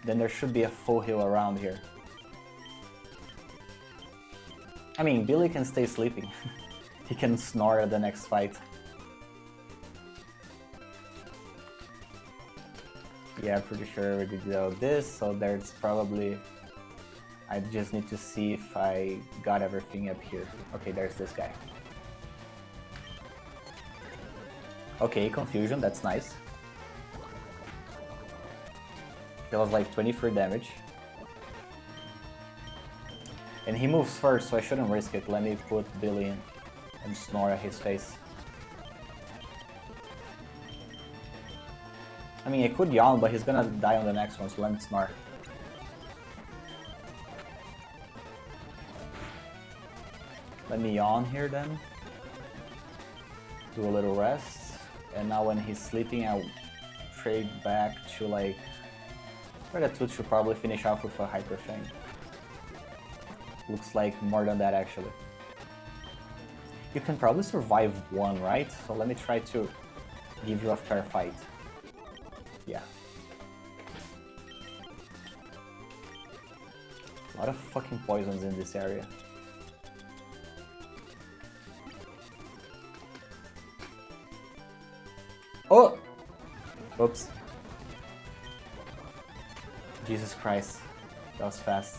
Then there should be a full heal around here. I mean, Billy can stay sleeping. He can snore at the next fight. Yeah, pretty sure we did this, so there's probably... I just need to see if I got everything up here. Okay, there's this guy. Okay, confusion, that's nice. That was like 23 damage. And he moves first, so I shouldn't risk it. Let me put Billy in and snore at his face. I mean, I could yawn, but he's gonna die on the next one, so let me snore. Let me yawn here then. Do a little rest. And now when he's sleeping, I'll trade back to like... Ratatouille should probably finish off with a Hyper Fang. Looks like more than that actually. You can probably survive one, right? So let me try to give you a fair fight. Yeah. A lot of fucking poisons in this area. Oh! Oops. Jesus Christ. That was fast.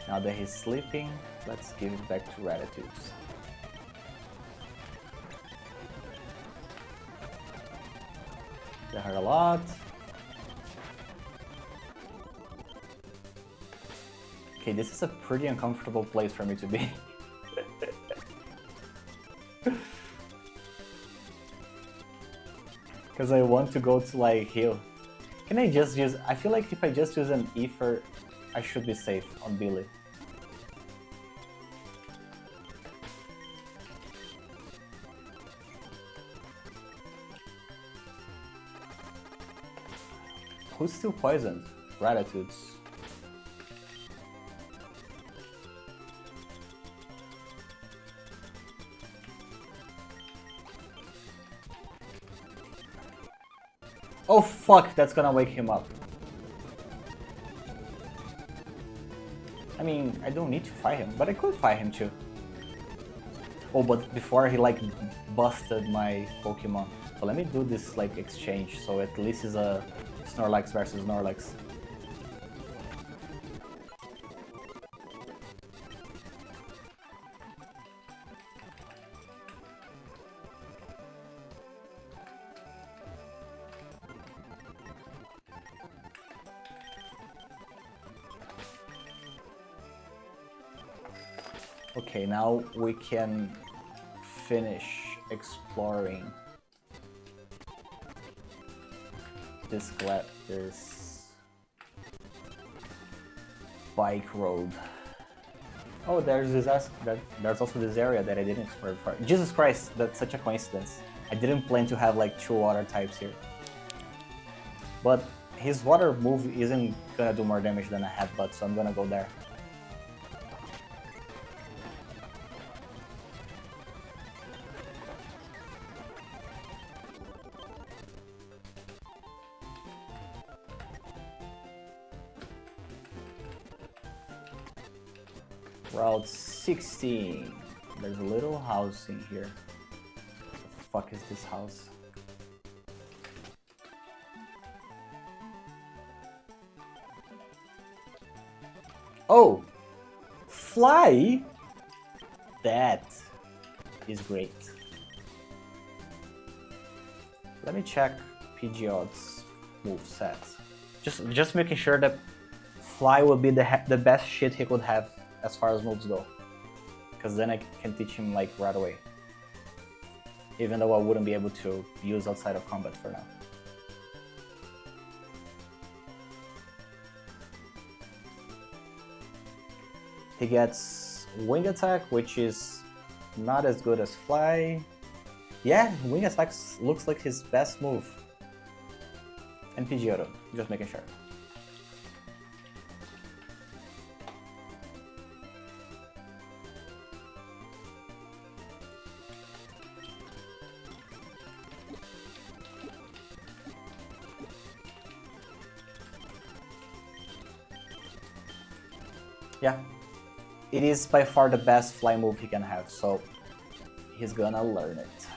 Now that he's sleeping, let's give it back to Ratatouille. That hurt a lot. Okay, this is a pretty uncomfortable place for me to be. Because I want to go to like heal. Can I just use... I feel like if I just use an Ether, I should be safe on Billy. Who's still poisoned? Gratitudes. Oh fuck, that's gonna wake him up. I mean, I don't need to fight him, but I could fight him too. Oh, but before he like busted my Pokemon. So let me do this like exchange, so at least it's a Snorlax versus Snorlax. Okay, now we can finish exploring this bike road. Oh, there's also this area that I didn't explore before. Jesus Christ, that's such a coincidence. I didn't plan to have like 2 water types here. But his water move isn't gonna do more damage than a headbutt, so I'm gonna go there. Route 16. There's a little house in here. What the fuck is this house? Oh! Fly? That is great. Let me check Pidgeot's moveset. Just making sure that Fly will be the best shit he could have as far as moves go, because then I can teach him like right away, even though I wouldn't be able to use outside of combat for now. He gets Wing Attack, which is not as good as Fly. Yeah, Wing Attack looks like his best move. And Pidgeotto, just making sure. Yeah, it is by far the best fly move he can have, so he's gonna learn it.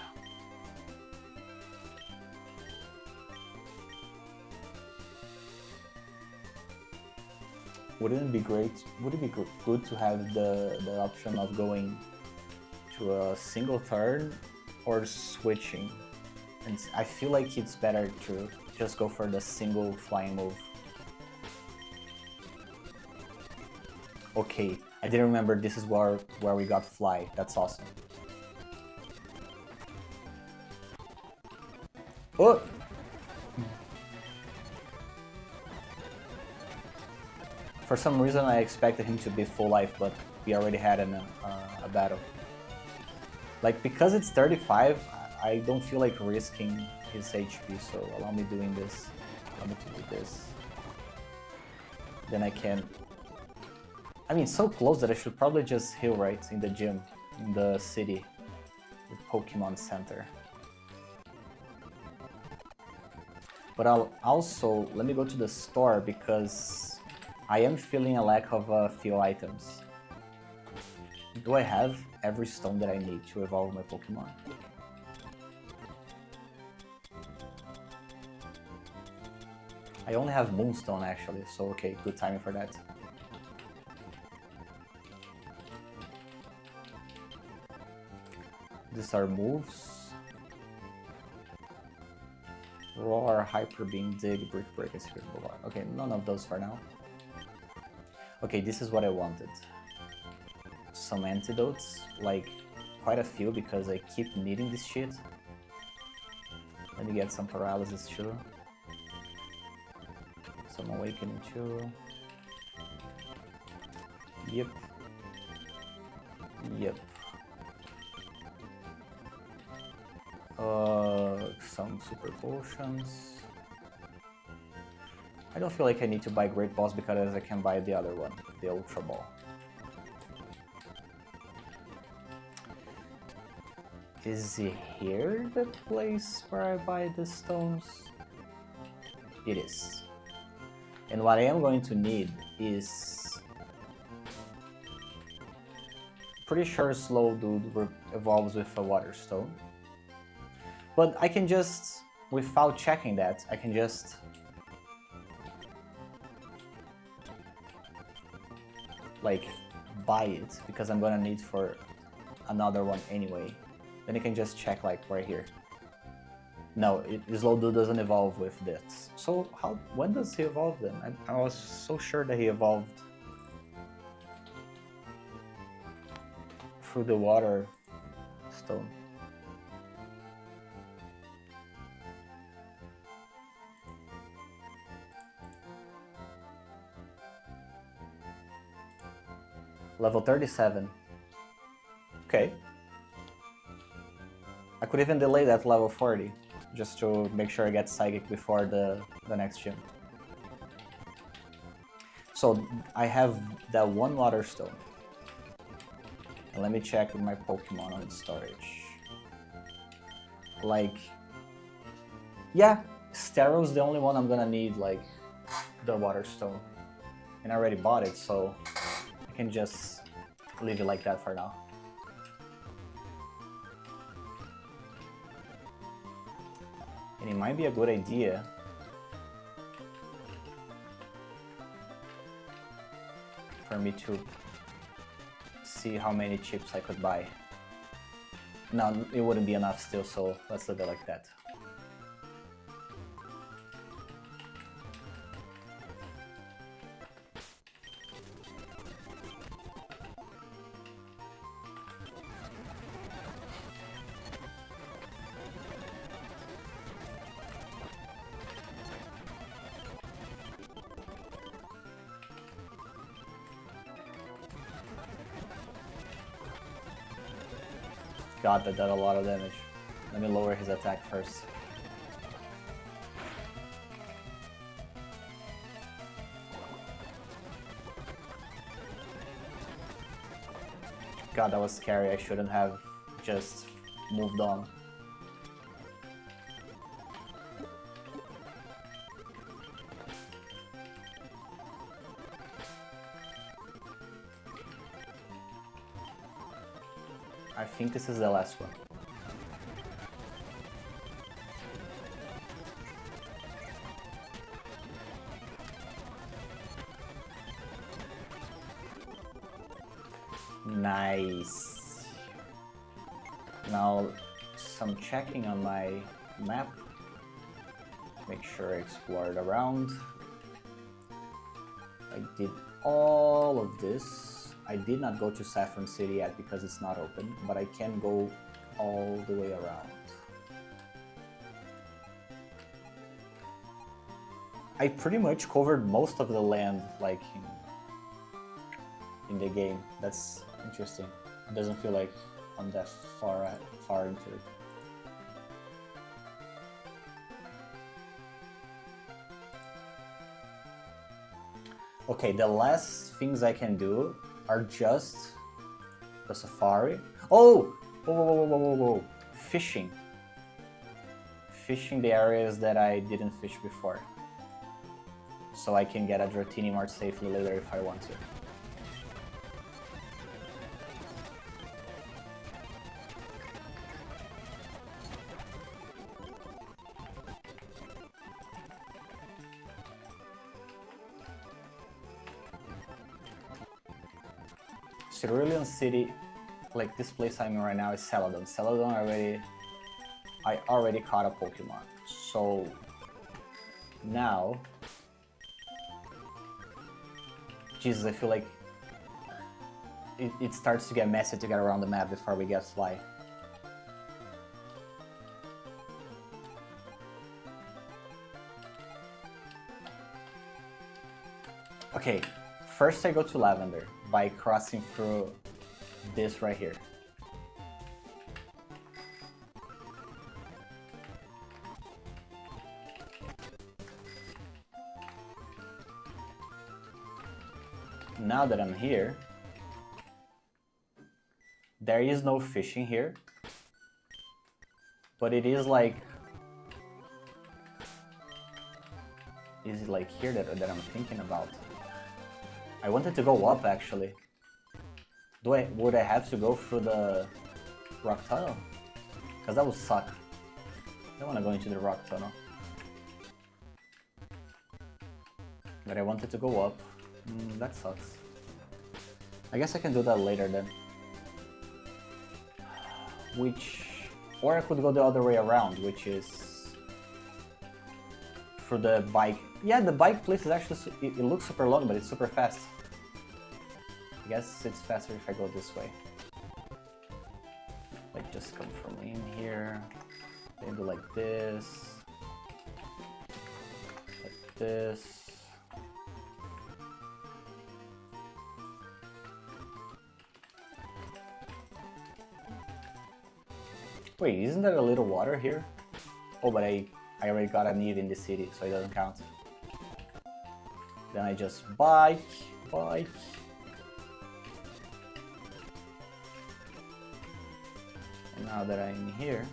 Wouldn't it be great? Would it be good to have the option of going to a single turn or switching? And I feel like it's better to just go for the single flying move. Okay, I didn't remember this is where we got Fly. That's awesome. Oh! For some reason I expected him to be full life, but we already had a battle. Like, because it's 35, I don't feel like risking his HP, so allow me doing this. Allow me to do this. Then I can... I mean, so close that I should probably just heal right in the gym, in the city, the Pokemon Center. But I'll also, let me go to the store because I am feeling a lack of a few items. Do I have every stone that I need to evolve my Pokemon? I only have Moonstone actually, so okay, good timing for that. These are moves. Roar, Hyper Beam, Dig, Brick Break, and Spirit Bullet. Okay, none of those for now. Okay, this is what I wanted. Some antidotes, like quite a few because I keep needing this shit. Let me get some paralysis too. Some awakening too. Yep. Yep. Some super potions. I don't feel like I need to buy Great Balls because I can buy the other one, the Ultra Ball. Is here the place where I buy the stones? It is. And what I am going to need is... Pretty sure Slow Dude evolves with a Water Stone. But I can just, without checking that, I can just... like, buy it, because I'm gonna need for another one anyway. Then I can just check, like, right here. No, Slow Dude doesn't evolve with this. So, when does he evolve then? I was so sure that he evolved through the Water Stone. Level 37. Okay. I could even delay that level 40, just to make sure I get Psychic before the next gym. So I have that one Water Stone. And let me check with my Pokemon on storage. Like, yeah, Stero's the only one I'm gonna need, like, the Water Stone. And I already bought it, so I can just leave it like that for now. And it might be a good idea for me to see how many chips I could buy. No, it wouldn't be enough still, so let's leave it like that. God, that did a lot of damage. Let me lower his attack first. God, that was scary. I shouldn't have just moved on. I think this is the last one. Nice. Now, some checking on my map. Make sure I explored around. I did all of this. I did not go to Saffron City yet because it's not open, but I can go all the way around. I pretty much covered most of the land, like, in the game. That's interesting. It doesn't feel like I'm that far into it. Okay, the last things I can do are just the safari. Oh! Whoa. Fishing. Fishing the areas that I didn't fish before. So I can get a Dratini more safely later if I want to. Cerulean City, like this place I'm in right now, is Celadon. Celadon I already caught a Pokemon. So now, Jesus, I feel like it starts to get messy to get around the map before we get Fly. Okay, first I go to Lavender by crossing through this right here. Now that I'm here, there is no fishing here, but it is like, is it like here that I'm thinking about? I wanted to go up actually. Would I have to go through the rock tunnel? Because that would suck. I don't want to go into the rock tunnel. But I wanted to go up. That sucks. I guess I can do that later then. Or I could go the other way around, which is for the bike. Yeah, the bike place is actually, it looks super long, but it's super fast. I guess it's faster if I go this way. Like, just come from in here, then do like this, like this. Wait, isn't there a little water here? Oh, but I already got a need in the city, so it doesn't count. Then I just bike. And now that I'm here,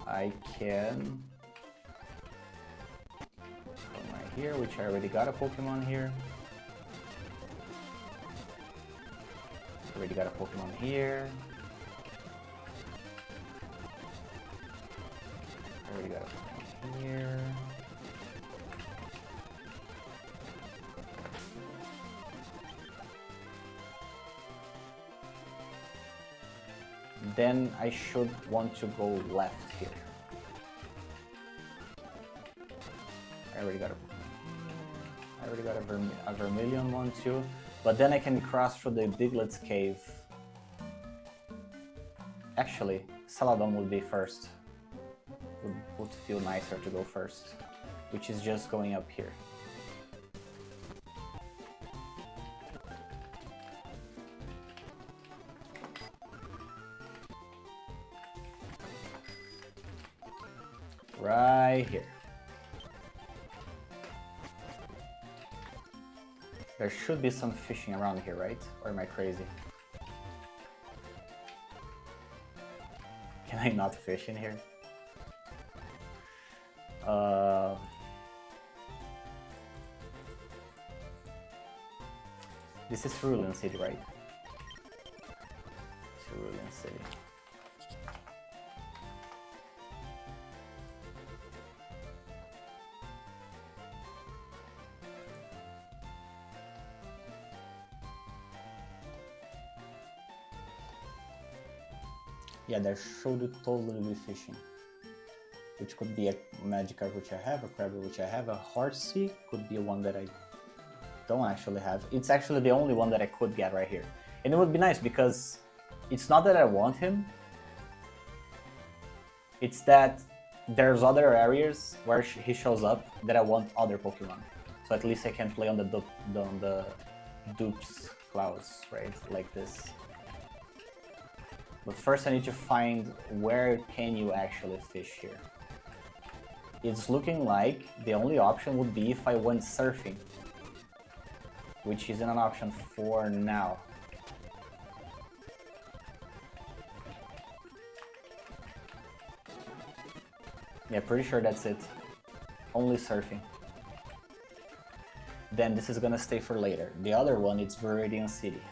I can come right here, which I already got a Pokemon here. Already got a Pokemon here. Already got a Pokemon here. Then I should want to go left here. I already got a Vermilion one too. But then I can cross through the Diglett's cave. Actually, Celadon would be first. Would feel nicer to go first, which is just going up here. Right here. There should be some fishing around here, right? Or am I crazy? Can I not fish in here? This is Cerulean City, right? Cerulean City. Yeah, there should totally be fishing. Which could be a Magikarp which I have, a Crabber which I have, a Horsey could be one that I don't actually have. It's actually the only one that I could get right here. And it would be nice because it's not that I want him, it's that there's other areas where he shows up that I want other Pokemon. So at least I can play on the dupes claws, right? Like this. But first I need to find where can you actually fish here. It's looking like the only option would be if I went surfing, which isn't an option for now. Yeah, pretty sure that's it. Only surfing. Then this is gonna stay for later. The other one, it's Viridian City.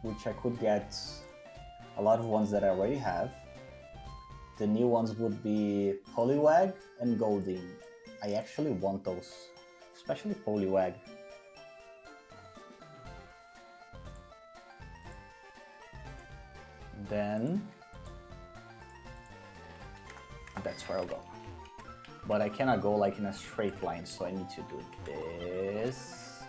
Which I could get a lot of ones that I already have. The new ones would be Poliwag and Goldeen. I actually want those, especially Poliwag. Then that's where I'll go. But I cannot go like in a straight line, so I need to do this.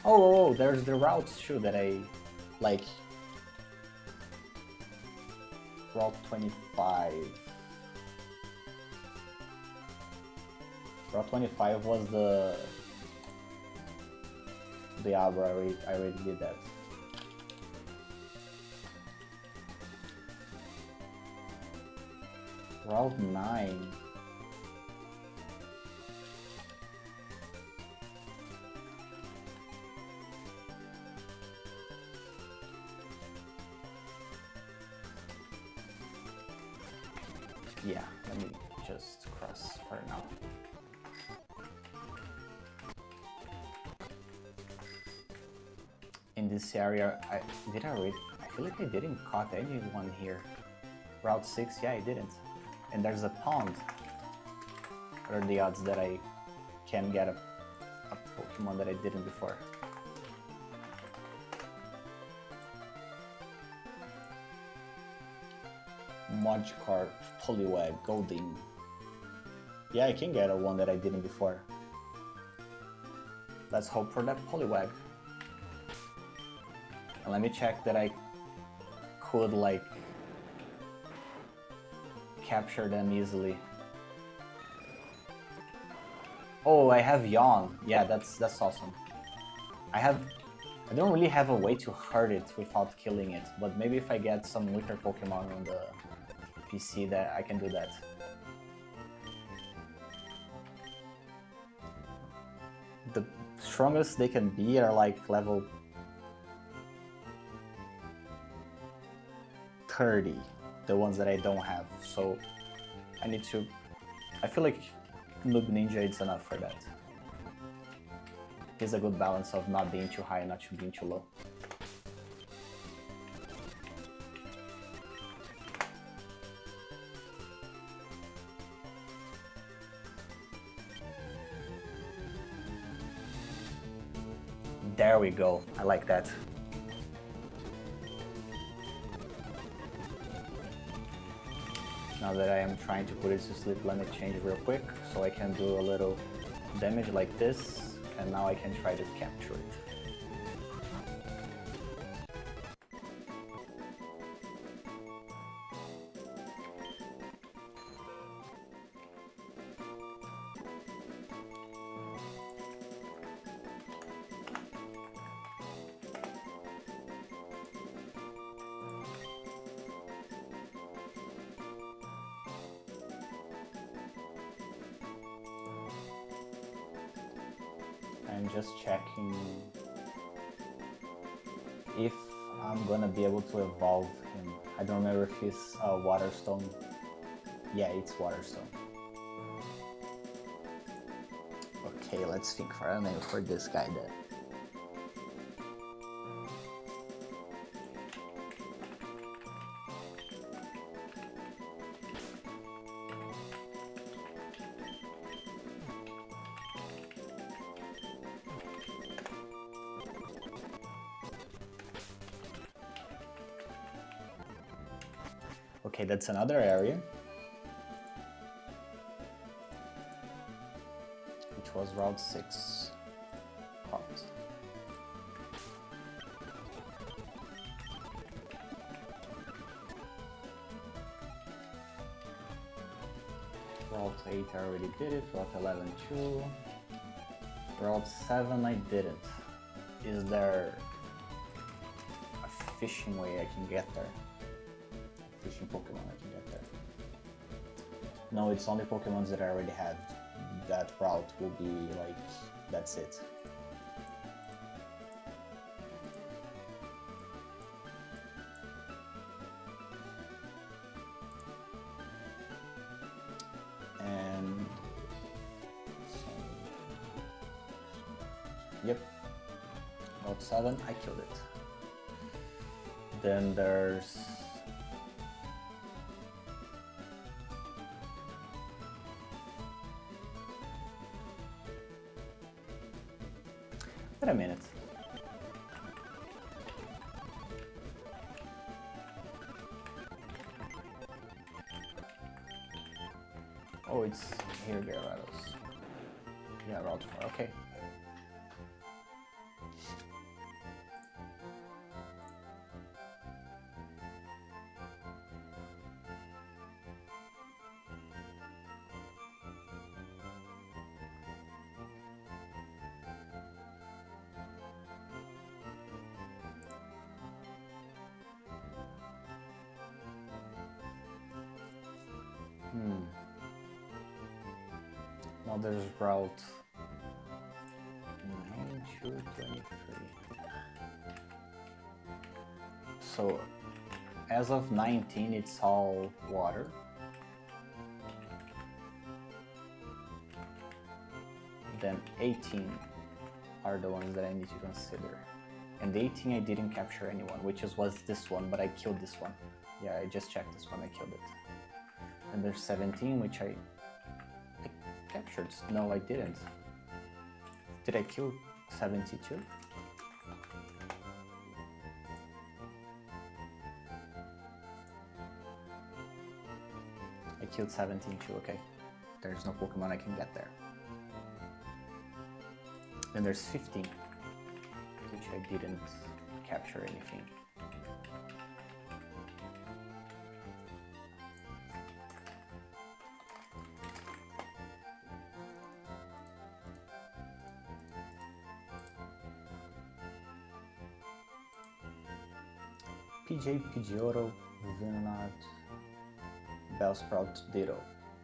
Oh, there's the routes too that I like. Route 25. Route 25 was the Abra. I already did that. Route 9. Yeah, let me just cross for now. In this area, I feel like I didn't caught anyone here. Route 6, yeah, I didn't. And there's a pond. What are the odds that I can get a Pokemon that I didn't before? Magikarp, Poliwag, Golding. Yeah, I can get a one that I didn't before. Let's hope for that Poliwag. And let me check that I could like capture them easily. Oh, I have Yawn. Yeah, that's awesome. I don't really have a way to hurt it without killing it, but maybe if I get some weaker Pokemon on the PC, that I can do that. The strongest they can be are like level 30, the ones that I don't have. So I feel like Noob Ninja is enough for that. He's a good balance of not being too high and not being too low. There we go. I like that. Now that I am trying to put it to sleep, let me change real quick so I can do a little damage like this, and now I can try to capture it. I'm just checking if I'm gonna be able to evolve him. I don't remember if he's Water Stone. Yeah, it's Water Stone. Okay, let's think for a name for this guy then. Okay, that's another area, which was Route 6. Hot. Route 8 I already did it, Route 11 too. Route 7 I didn't. Is there a fishing way I can get there? Fishing Pokemon I can get there. No, it's only Pokemons that I already had. That route will be like, that's it. And yep, Route 7, I killed it. Then there's Wait a minute. Oh, it's here, Gyarados. Yeah, Route 4, okay. Now there's Route 9 to 23. So, as of 19, it's all water. Then 18 are the ones that I need to consider. And 18 I didn't capture anyone, which was this one, but I killed this one. Yeah, I just checked this one, I killed it. And there's 17, which I captured. No, I didn't. Did I kill 72? I killed 17 too, okay. There's no Pokemon I can get there. Then there's 15, which I didn't capture anything. PJ, Pidgeotto, Venonat, Bellsprout, Ditto.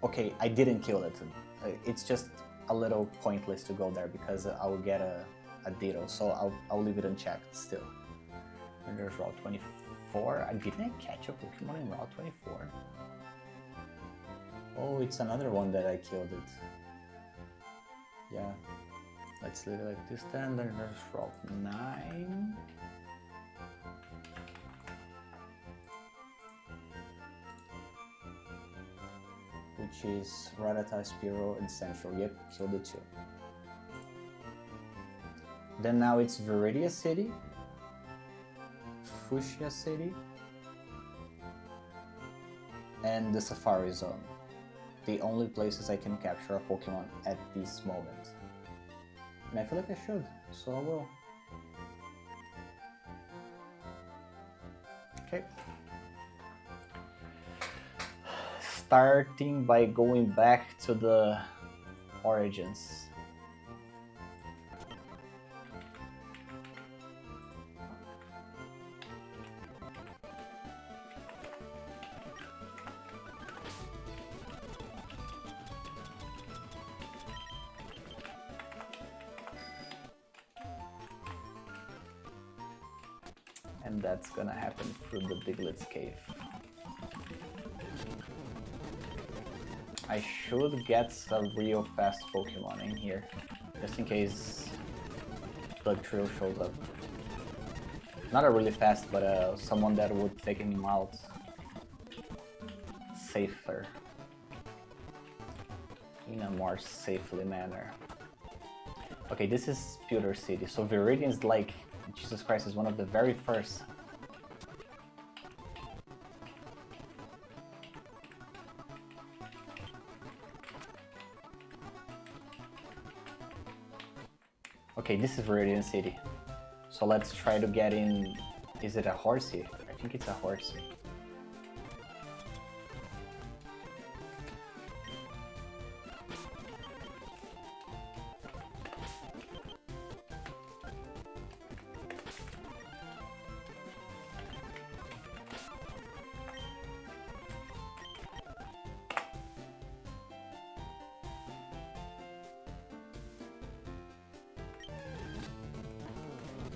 Okay, I didn't kill it. It's just a little pointless to go there because I will get a Ditto, so I'll leave it unchecked still. And there's Route 24. Didn't I catch a Pokemon in Route 24? Oh, it's another one that I killed it. Yeah. Let's leave it like this then. Then there's Route 9. Which is Rattata, Spearow, and Central. Yep, killed it too. Then now it's Viridia City, Fuchsia City, and the Safari Zone. The only places I can capture a Pokemon at this moment. And I feel like I should, so I will. Okay. Starting by going back to the origins. And that's gonna happen through the Biglet's cave. I should get a real fast Pokemon in here, just in case Bug Trill shows up. Not a really fast, but someone that would take him out safer, in a more safely manner. Okay, this is Pewter City, so Viridian's like, Jesus Christ, is one of the very first. Okay, this is Viridian City. So let's try to get in. Is it a Horsey? I think it's a Horsey.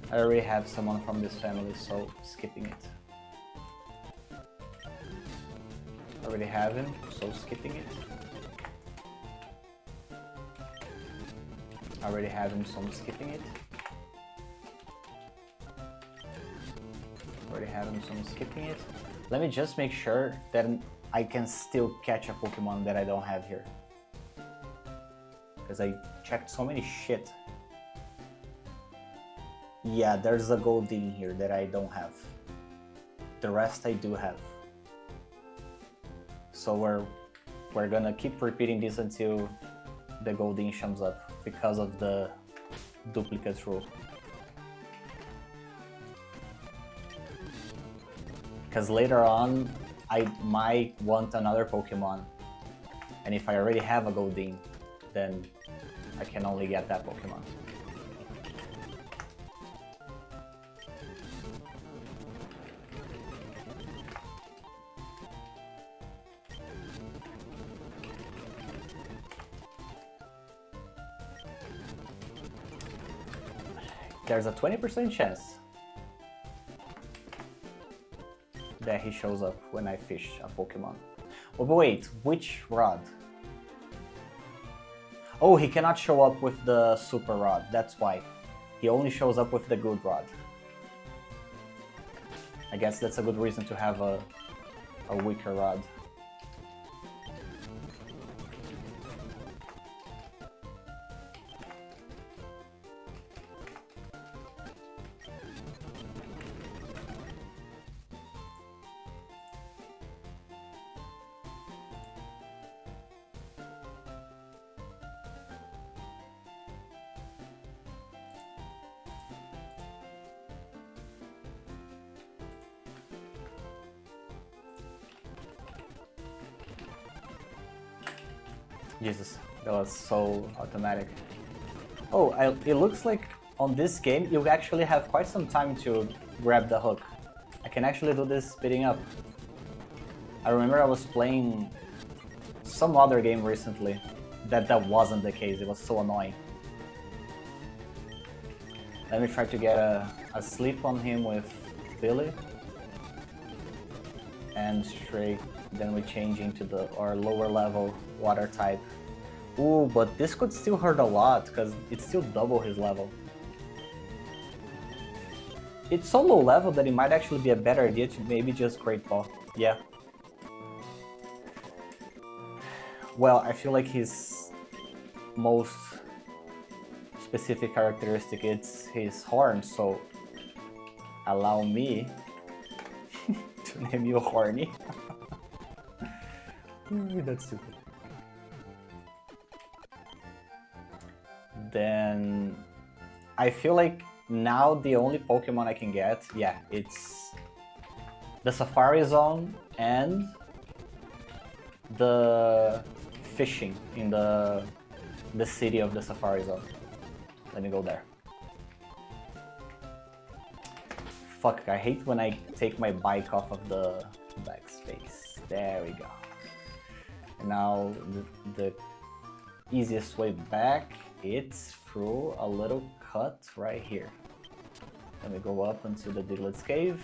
I already have someone from this family, so skipping it. I already have him, so skipping it. I already have him, so I'm skipping it. I already have him, so I'm skipping it. Let me just make sure that I can still catch a Pokemon that I don't have here. Because I checked so many shit. Yeah, there's a Goldeen here that I don't have. The rest I do have. So we're gonna keep repeating this until the Goldeen shows up because of the duplicates rule. Because later on, I might want another Pokemon. And if I already have a Goldeen, then I can only get that Pokemon. There's a 20% chance that he shows up when I fish a Pokemon. Oh, but wait, which rod? Oh, he cannot show up with the super rod, that's why. He only shows up with the good rod. I guess that's a good reason to have a weaker rod. Jesus, that was so automatic. Oh, it looks like on this game you actually have quite some time to grab the hook. I can actually do this speeding up. I remember I was playing some other game recently that wasn't the case. It was so annoying. Let me try to get a sleep on him with Billy. And straight, then we change into our lower level water type. Ooh, but this could still hurt a lot because it's still double his level. It's so low level that it might actually be a better idea to maybe just Great Ball. Yeah. Well, I feel like his most specific characteristic is his horn, so allow me to name you Horny. That's stupid. Then I feel like now the only Pokemon I can get, yeah, it's the Safari Zone and the fishing in the city of the Safari Zone. Let me go there. Fuck, I hate when I take my bike off of the backspace. There we go. And now the easiest way back, it's through a little cut right here. Let me go up into the Diglett's cave.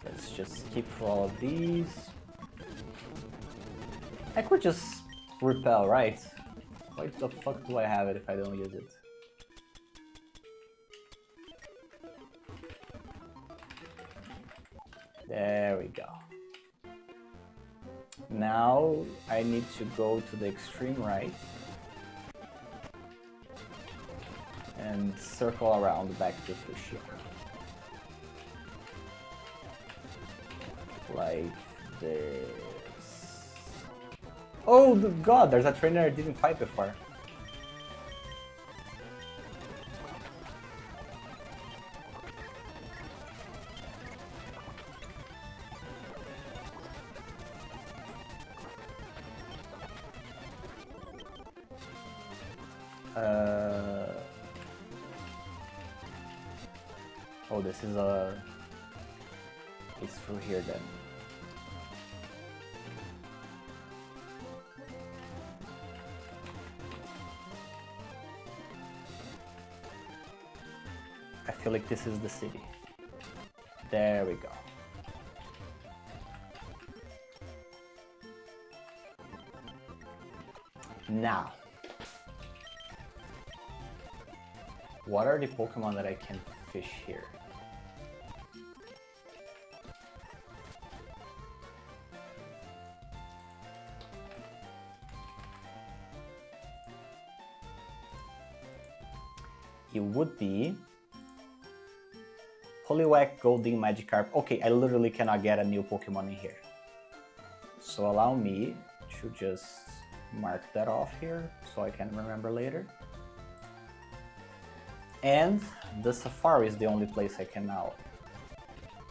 Let's just keep for all of these. I could just repel, right? Why the fuck do I have it if I don't use it? There we go. Now I need to go to the extreme right and circle around back to Fushia. Like this. Oh god, there's a trainer I didn't fight before. Oh, this is it's through here then. I feel like this is the city. There we go. Now, what are the Pokemon that I can fish here? it would be Poliwag, Goldeen, Magikarp. Okay, I literally cannot get a new Pokemon in here. So allow me to just mark that off here so I can remember later. And the Safari is the only place I can now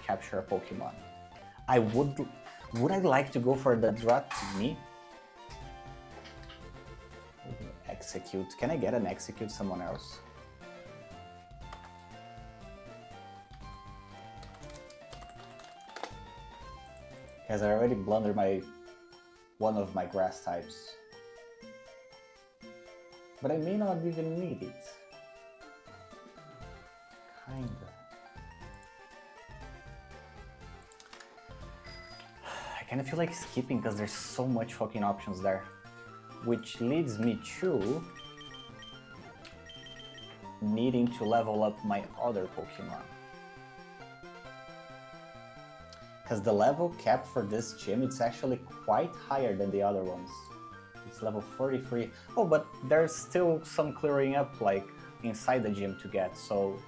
capture a Pokemon. Would I like to go for the Dratini? Execute. Can I get an execute someone else? Because I already blundered one of my grass types. But I may not even need it. Kinda. I kinda feel like skipping because there's so much fucking options there. Which leads me to needing to level up my other Pokemon. Because the level cap for this gym, it's actually quite higher than the other ones. It's level 43. Oh, but there's still some clearing up like inside the gym to get, so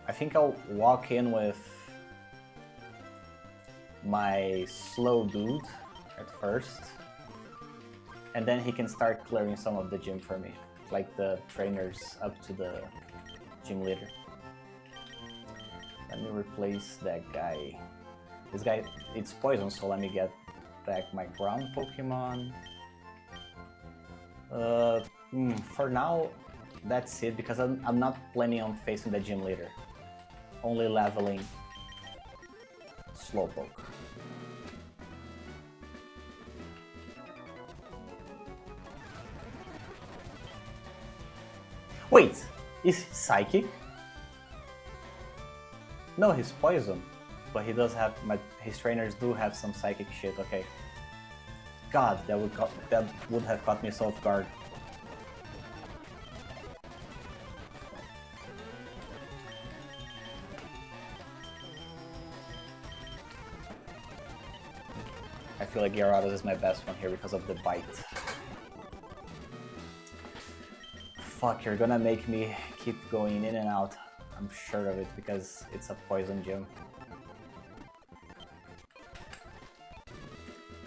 I think I'll walk in with my slow dude at first, and then he can start clearing some of the gym for me, like the trainers up to the gym leader. Let me replace that guy. This guy, it's poison, so let me get back my ground Pokemon. For now, that's it, because I'm not planning on facing the gym leader. Only leveling Slowpoke. Wait, is he psychic? No, he's poison, but he does have his trainers do have some psychic shit. Okay. God, that would have caught me so off guard. I feel like Gyarados is my best one here because of the bite. Fuck, you're gonna make me keep going in and out. I'm sure of it because it's a poison gym.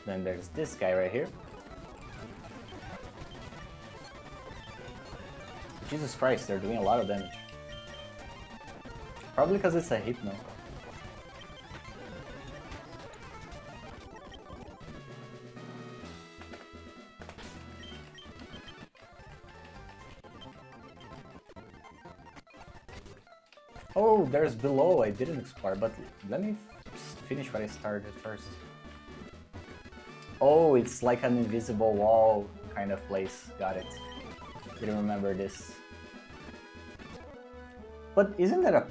Then there's this guy right here. Jesus Christ, they're doing a lot of damage. Probably because it's a Hypno. Oh, there's below. I didn't explore, but let me finish what I started first. Oh, it's like an invisible wall kind of place. Got it. Didn't remember this. But isn't that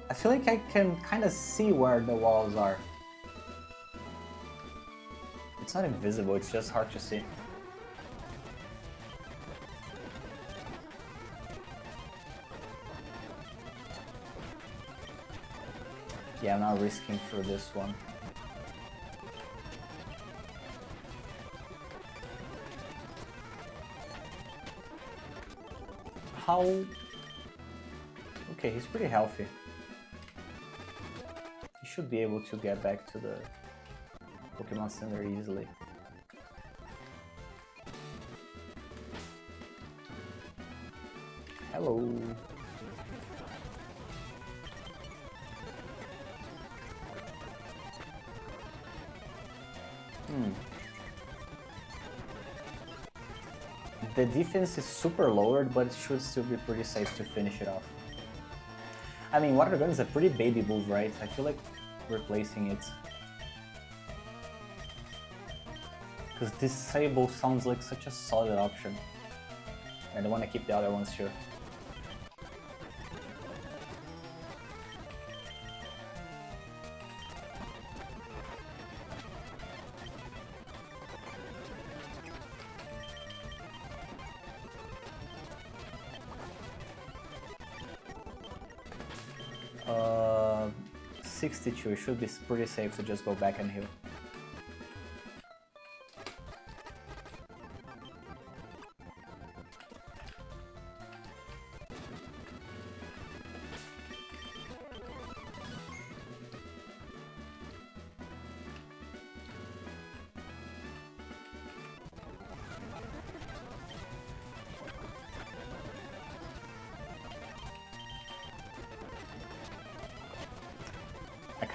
I feel like I can kind of see where the walls are. It's not invisible, it's just hard to see. Yeah, I'm not risking through this one. How... Okay, he's pretty healthy. He should be able to get back to the Pokemon Center easily. Hello. The defense is super lowered, but it should still be pretty safe to finish it off. I mean, Water Gun is a pretty baby move, right? I feel like replacing it. Because Disable sounds like such a solid option. And I want to keep the other ones too. Uh, 62, it should be pretty safe to just go back and heal.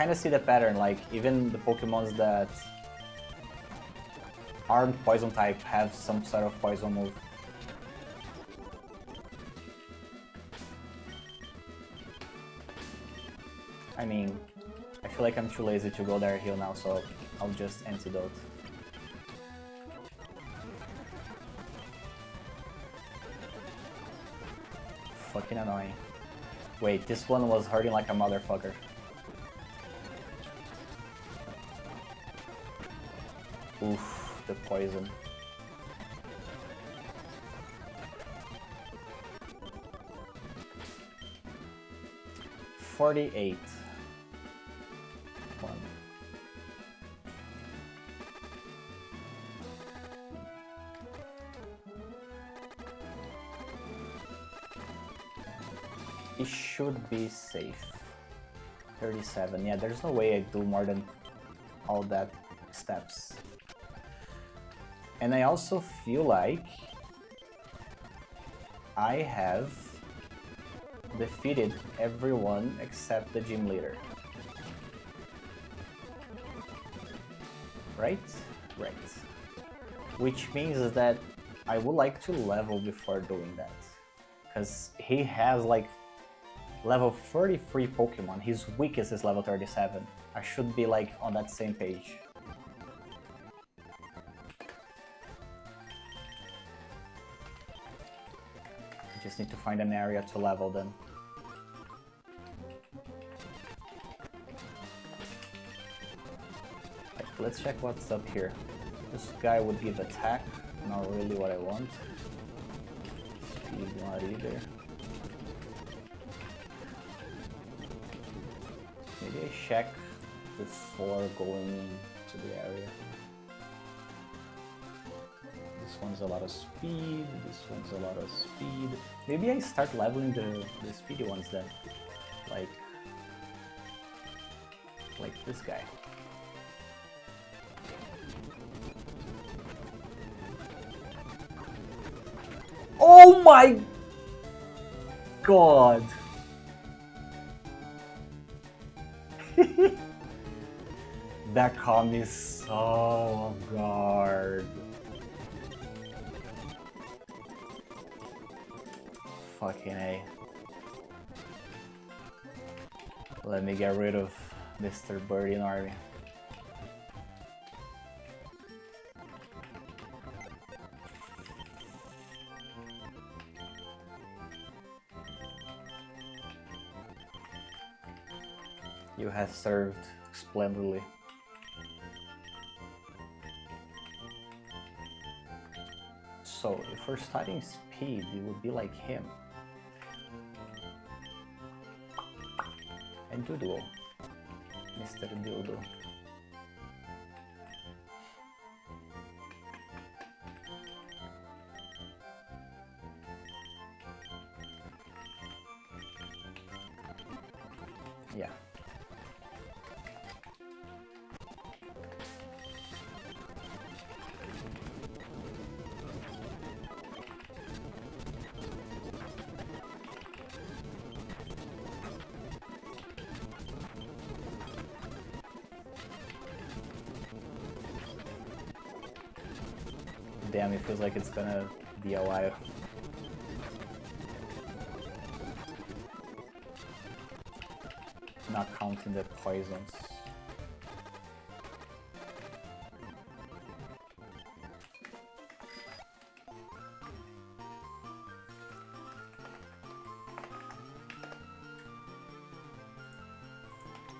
kind of see the pattern, like even the Pokemons that aren't poison type have some sort of poison move. I mean, I feel like I'm too lazy to go there heal now, so I'll just antidote. Fucking annoying. Wait, this one was hurting like a motherfucker. Oof, the poison. $48. One. It should be safe. 37. Yeah, there's no way I do more than all that steps. And I also feel like I have defeated everyone except the gym leader. Right? Right. Which means that I would like to level before doing that. Because he has like level 33 Pokemon. His weakest is level 37. I should be like on that same page. I just need to find an area to level them. Let's check what's up here. This guy would give attack, not really what I want. Speed, not either. Maybe I check before going to the area. This one's a lot of speed, this one's a lot of speed. Maybe I start leveling the speedy ones then. Like this guy. Oh my god! That caught me so off guard. Fucking A. Let me get rid of Mr. Birdie and Army. You have served splendidly. So, if we're studying speed, it would be like him. And Doodle. Mr. Doodle. Yeah. Damn, it feels like it's gonna be a while. Not counting the poisons.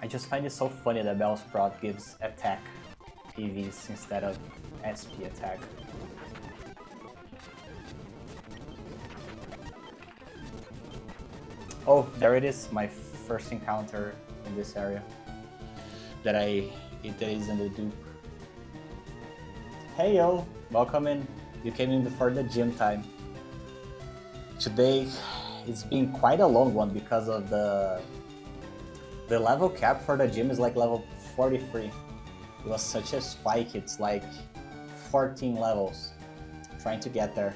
I just find it so funny that Bellsprout gives attack PVs instead of SP attack. Oh, there it is, my first encounter in this area. That is in the dupe. Hey yo, welcome in. You came in before the gym time. Today, it's been quite a long one because of the level cap for the gym is like level 43. It was such a spike, it's like 14 levels. Trying to get there.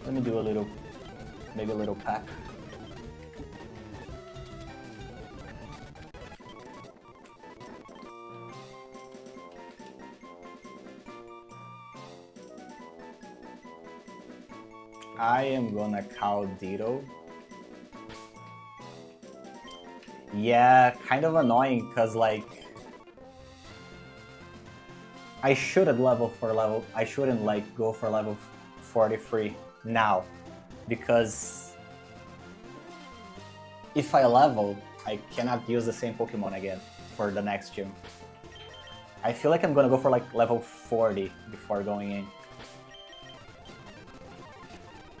Let me do a little, maybe a little pack. I am gonna call Ditto. Yeah, kind of annoying, because like I shouldn't I shouldn't like go for level 43 now, because if I level, I cannot use the same Pokemon again for the next gym. I feel like I'm gonna go for like level 40 before going in.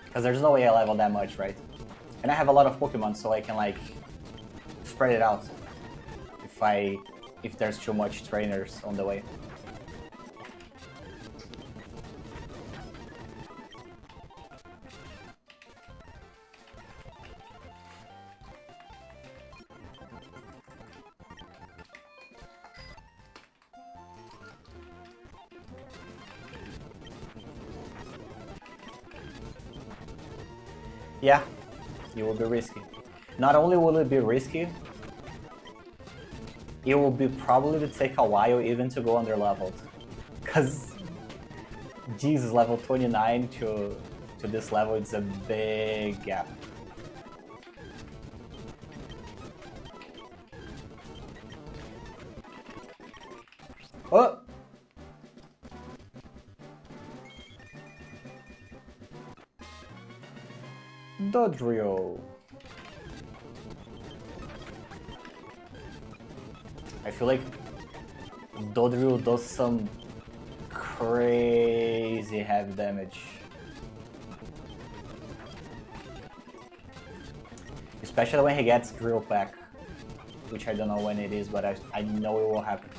Because there's no way I level that much, right? And I have a lot of Pokemon, so I can like spread it out if there's too much trainers on the way. Yeah, it will be risky. Not only will it be risky, it will be probably to take a while even to go under leveled. Cause Jesus, level 29 to this level, it's a big gap. Oh! Dodrio. I feel like Dodrio does some crazy heavy damage. Especially when he gets Drill Pack, which I don't know when it is, but I know it will happen.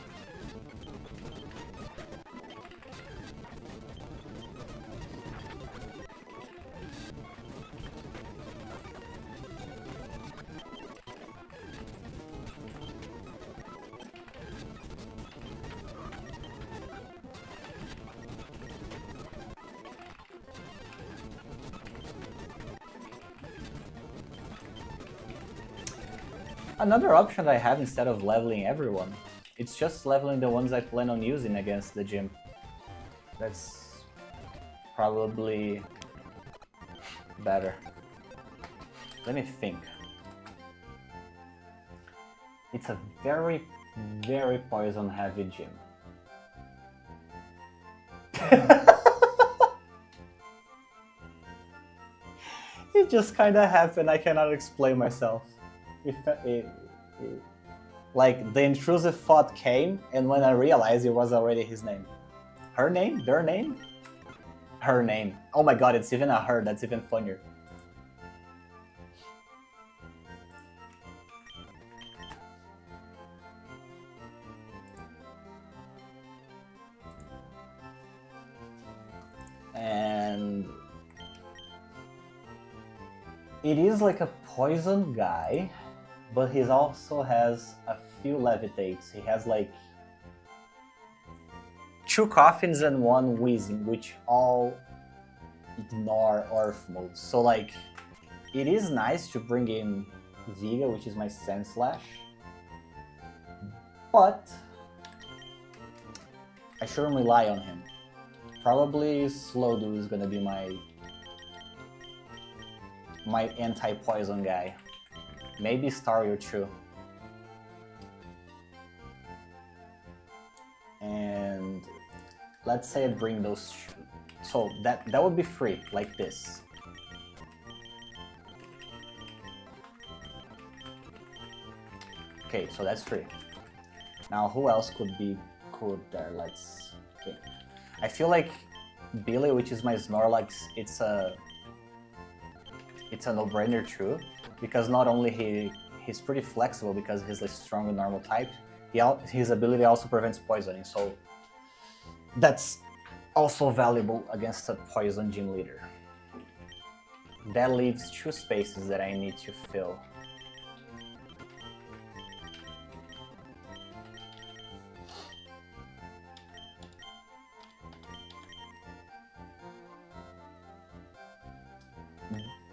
Another option I have instead of leveling everyone, it's just leveling the ones I plan on using against the gym. That's probably better. Let me think. It's a very, very poison heavy gym. It just kinda happened, I cannot explain myself. Like, the intrusive thought came, and when I realized it was already his name. Her name? Their name? Her name. Oh my god, it's even a her, that's even funnier. And it is like a poison guy, but he also has a few levitates. He has like 2 coffins and 1 wheezing, which all ignore Earth moves. So like, it is nice to bring in Viga, which is my Sandslash, but I shouldn't rely on him. Probably Slowdo is gonna be my anti-poison guy. Maybe Staryu too. And let's say I bring those two. So that would be free, like this. Okay, so that's free. Now who else could be good there? Okay. I feel like Billy, which is my Snorlax, it's a no-brainer too, because not only he's pretty flexible because he's a strong normal type, his ability also prevents poisoning, so that's also valuable against a poison gym leader. That leaves 2 spaces that I need to fill.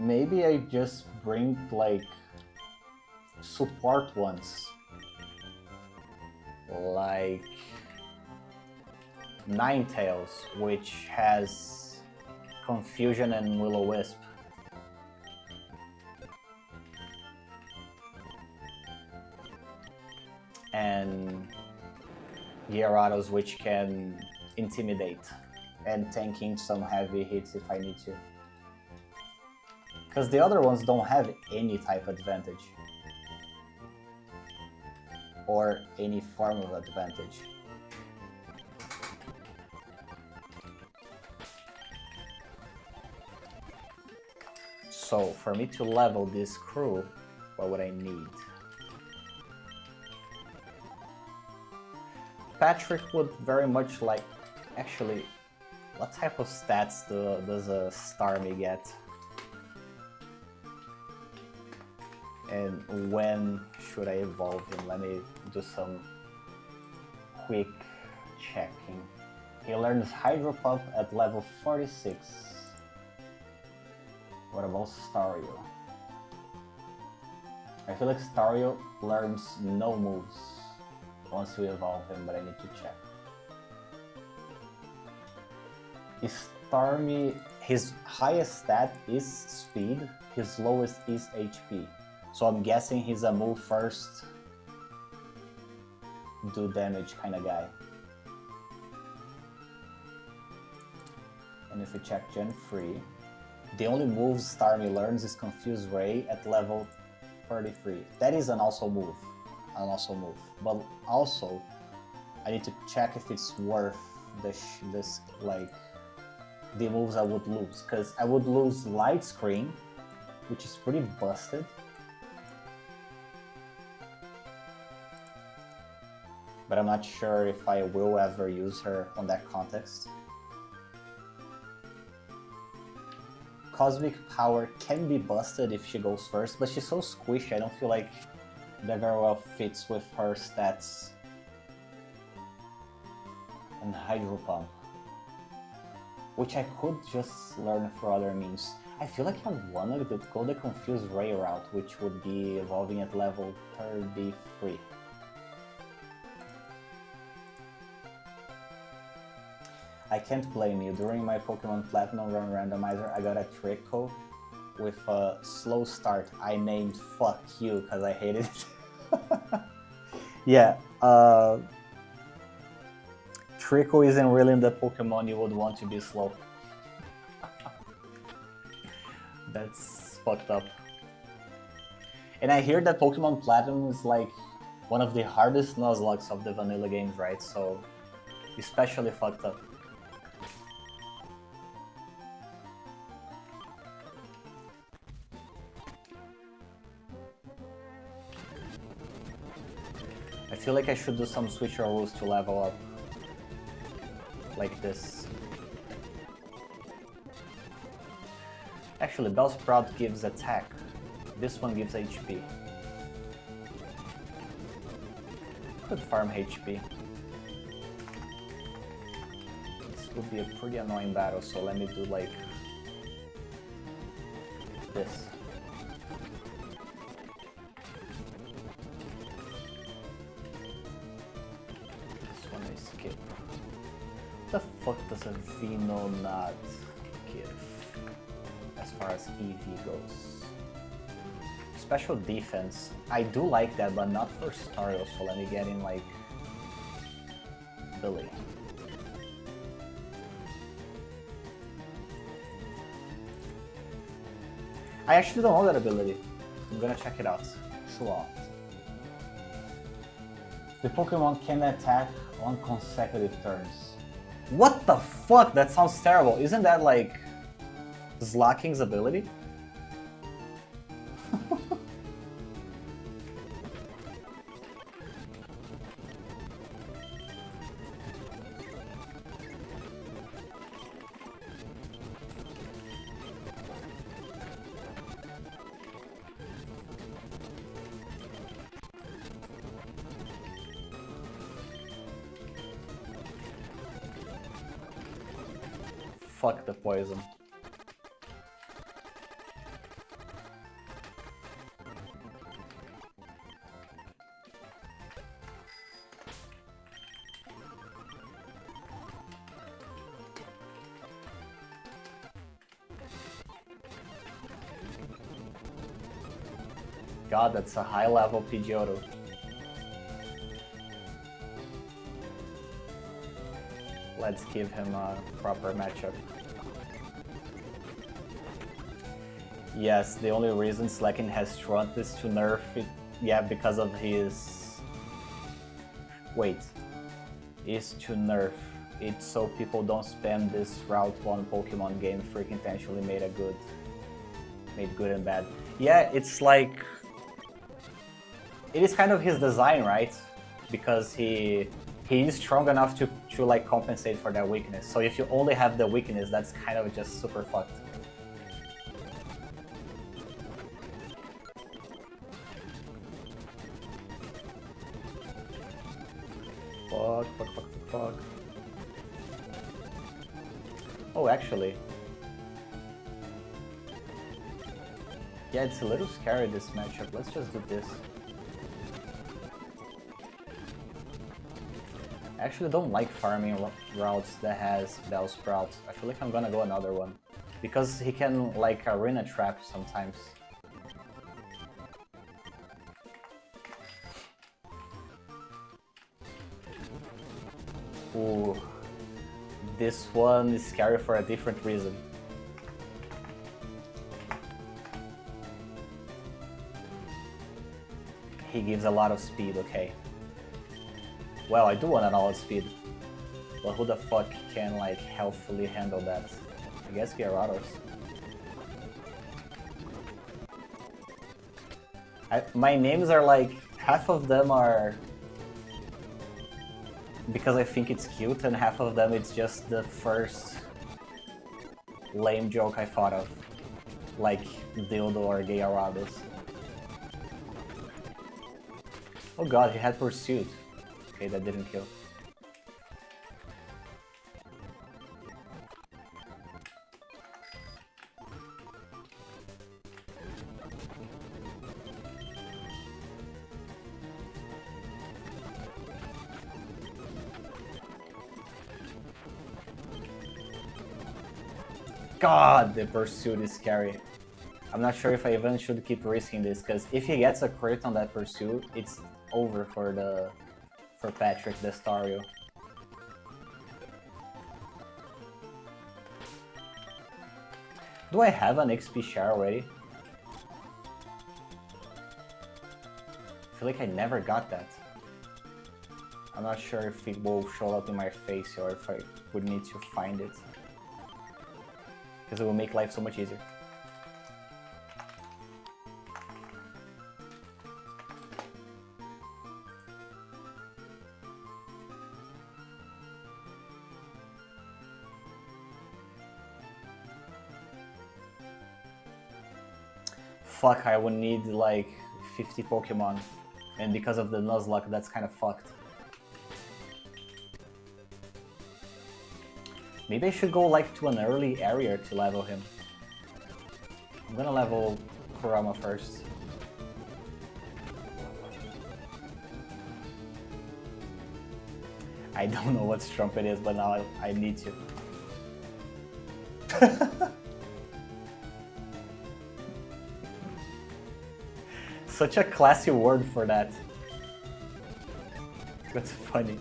Maybe I just bring like support ones, like Ninetales, which has Confusion and Will-O-Wisp. And Gyarados, which can Intimidate and tanking some heavy hits if I need to. Because the other ones don't have any type advantage. Or any form of advantage. So, for me to level this crew, what would I need? Patrick would very much like... Actually, what type of stats does a Starmie get? And when should I evolve him? Let me do some quick checking. He learns Hydro Pump at level 46. What about Stario? I feel like Stario learns no moves once we evolve him, but I need to check. Starmie, his highest stat is speed, his lowest is HP. So I'm guessing he's a move first, do damage kind of guy. And if we check Gen 3, the only moves Starmie learns is Confuse Ray at level 33. That is an also move. But also, I need to check if it's worth this like the moves I would lose, because I would lose Light Screen, which is pretty busted. But I'm not sure if I will ever use her on that context. Cosmic Power can be busted if she goes first, but she's so squishy, I don't feel like that very well fits with her stats. And Hydro Pump, which I could just learn for other means. I feel like I wanna go the Confuse Ray route, which would be evolving at level 33. I can't blame you. During my Pokemon Platinum Run Randomizer, I got a Trico with a slow start. I named Fuck You because I hated it. Yeah, Trico isn't really the Pokemon you would want to be slow. That's fucked up. And I hear that Pokemon Platinum is like one of the hardest Nuzlockes of the vanilla games, right? So, especially fucked up. I feel like I should do some switcher rules to level up. Like this. Actually, Bellsprout gives attack. This one gives HP. Could farm HP. This would be a pretty annoying battle, so let me do like this. What the fuck does a Vino not give as far as EV goes? Special defense. I do like that, but not for Stario, so let me get in like Billy. I actually don't know that ability. I'm gonna check it out. Slot. The Pokemon can attack on consecutive turns. What the fuck? That sounds terrible. Isn't that like Slacking's ability? Fuck the poison. God, that's a high level Pidgeotto. Let's give him a proper matchup. Yes, the only reason Slacken has Trump is to nerf it. Yeah, because of his... Wait. Is to nerf it so people don't spam this Route 1 Pokemon game freaking intentionally made good and bad. Yeah, it's like... It is kind of his design, right? Because he is strong enough to like compensate for that weakness. So if you only have the weakness, that's kind of just super fucked. Fuck. Oh, actually. Yeah, it's a little scary, this matchup. Let's just do this. I actually don't like farming routes that has Bellsprout. I feel like I'm gonna go another one. Because he can, like, arena trap sometimes. Ooh. This one is scary for a different reason. He gives a lot of speed, okay. Well, I do want an all speed. But who the fuck can, like, healthfully handle that? I guess Gyarados. My names are like, half of them are because I think it's cute, and half of them it's just the first lame joke I thought of. Like Dildo or Gyarados. Oh god, he had Pursuit. Okay, that didn't kill. God, the Pursuit is scary. I'm not sure if I even should keep risking this, because if he gets a crit on that Pursuit, it's over for Patrick Destario. Do I have an XP share already? I feel like I never got that. I'm not sure if it will show up in my face or if I would need to find it. Because it will make life so much easier. Fuck, I would need like 50 Pokemon. And because of the Nuzlocke, that's kind of fucked. Maybe I should go like to an early area to level him. I'm gonna level Kurama first. I don't know what Strumpet is, but now I need to. Such a classy word for that. That's funny.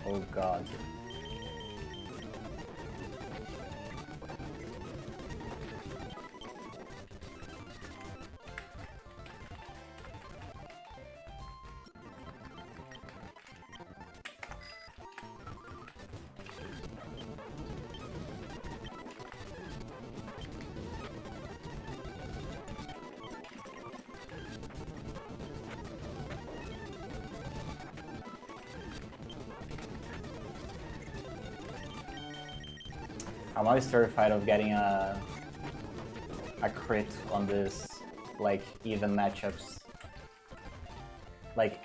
Oh god. I'm always terrified of getting a crit on this, like, even matchups. Like,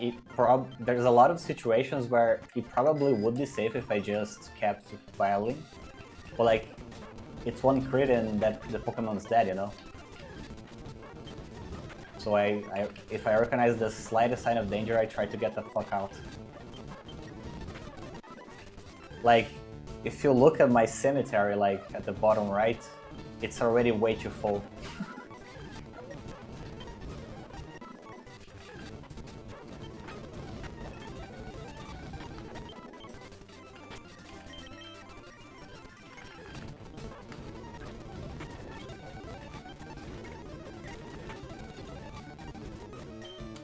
there's a lot of situations where it probably would be safe if I just kept battling. But like, it's one crit and that the Pokemon's dead, you know? So if I recognize the slightest sign of danger, I try to get the fuck out. Like, if you look at my cemetery, like at the bottom right, it's already way too full.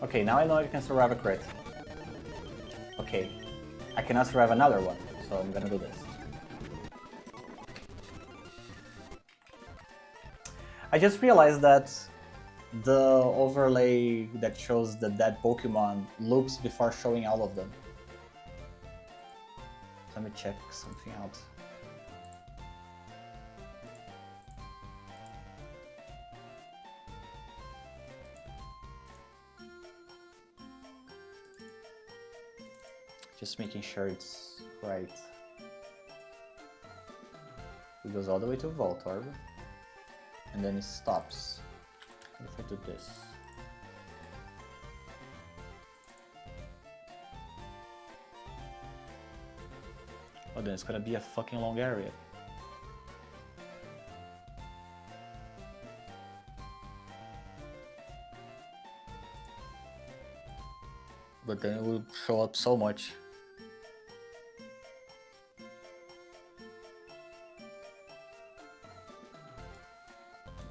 Okay, now I know I can survive a crit. Okay, I cannot survive another one, so I'm gonna do this. I just realized that the overlay that shows the dead Pokemon loops before showing all of them. Let me check something out. Just making sure it's right. It goes all the way to Voltorb, and then it stops. What if I do this? Oh, then it's gonna be a fucking long area. But then it will show up so much.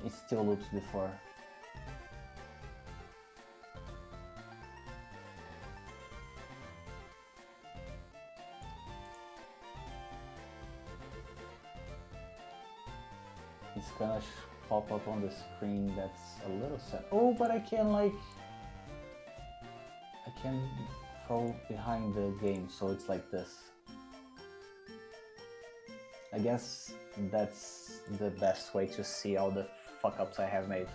It still loops before. It's gonna pop up on the screen. That's a little sad. Oh, but I can I can throw behind the game, so it's like this. I guess that's the best way to see all the fuck-ups I have made.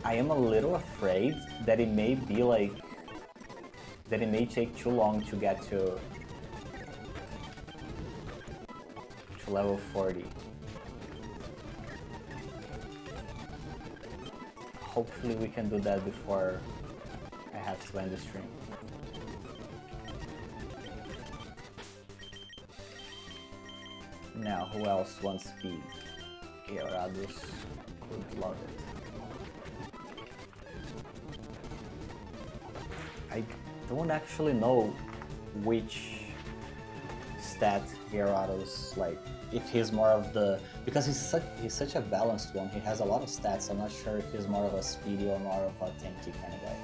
I am a little afraid that it may be like, that it may take too long to get to level 40. Hopefully we can do that before I have to end the stream. Now, who else wants speed? Gyarados would love it. I don't actually know which stat Gyarados, like, if he's more of the, because he's such a balanced one, he has a lot of stats. I'm not sure if he's more of a speedy or more of a tanky kind of guy.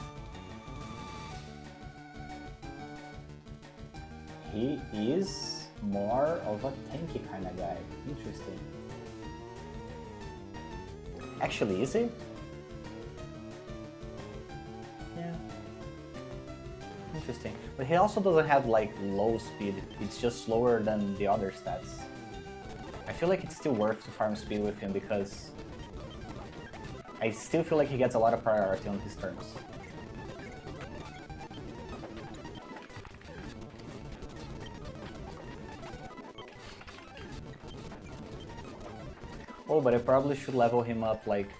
He is more of a tanky kind of guy. Interesting. Actually, is he? Yeah. Interesting. But he also doesn't have like low speed. It's just slower than the other stats. I feel like it's still worth to farm speed with him because I still feel like he gets a lot of priority on his turns. Oh, but I probably should level him up like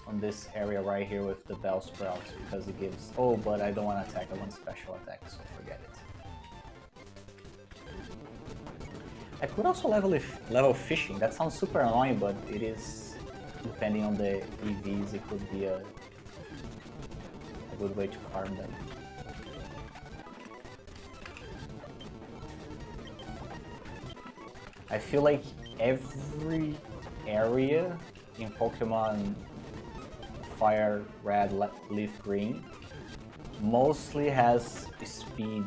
on this area right here with the Bell Sprout because it gives... Oh, but I don't want to attack, I want special attack, so forget it. I could also level fishing. That sounds super annoying, but it is, depending on the EVs, it could be a good way to farm them. I feel like every area in Pokemon Fire Red, Leaf Green mostly has speed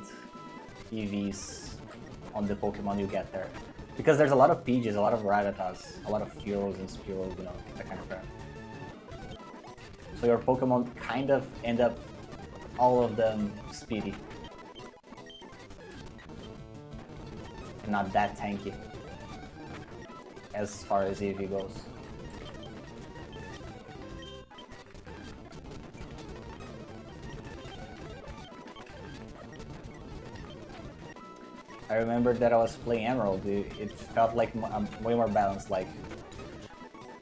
EVs on the Pokemon you get there. Because there's a lot of Pidgeys, a lot of Rattatas, a lot of Fearos and Spearows, you know, that kind of crap. So your Pokemon kind of end up all of them speedy. And not that tanky as far as EV goes. I remember that I was playing Emerald, it felt like way more balanced, like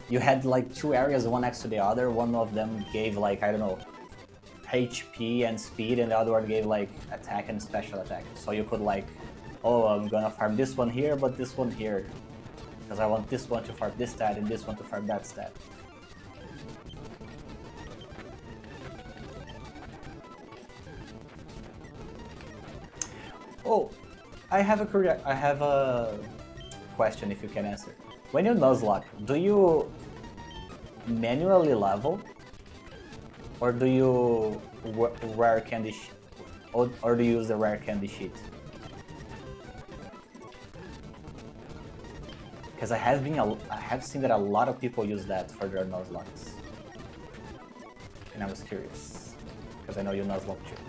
you had like two areas, one next to the other, one of them gave like, I don't know, HP and speed, and the other one gave like attack and special attack. So you could like, oh, I'm gonna farm this one here, but this one here, because I want this one to farm this stat and this one to farm that stat. Oh, I have a question if you can answer. When you Nuzlocke, do you manually level, or do you rare candy or do you use the rare candy sheet? Because I have seen that a lot of people use that for their Nuzlockes, and I was curious because I know you Nuzlocke too.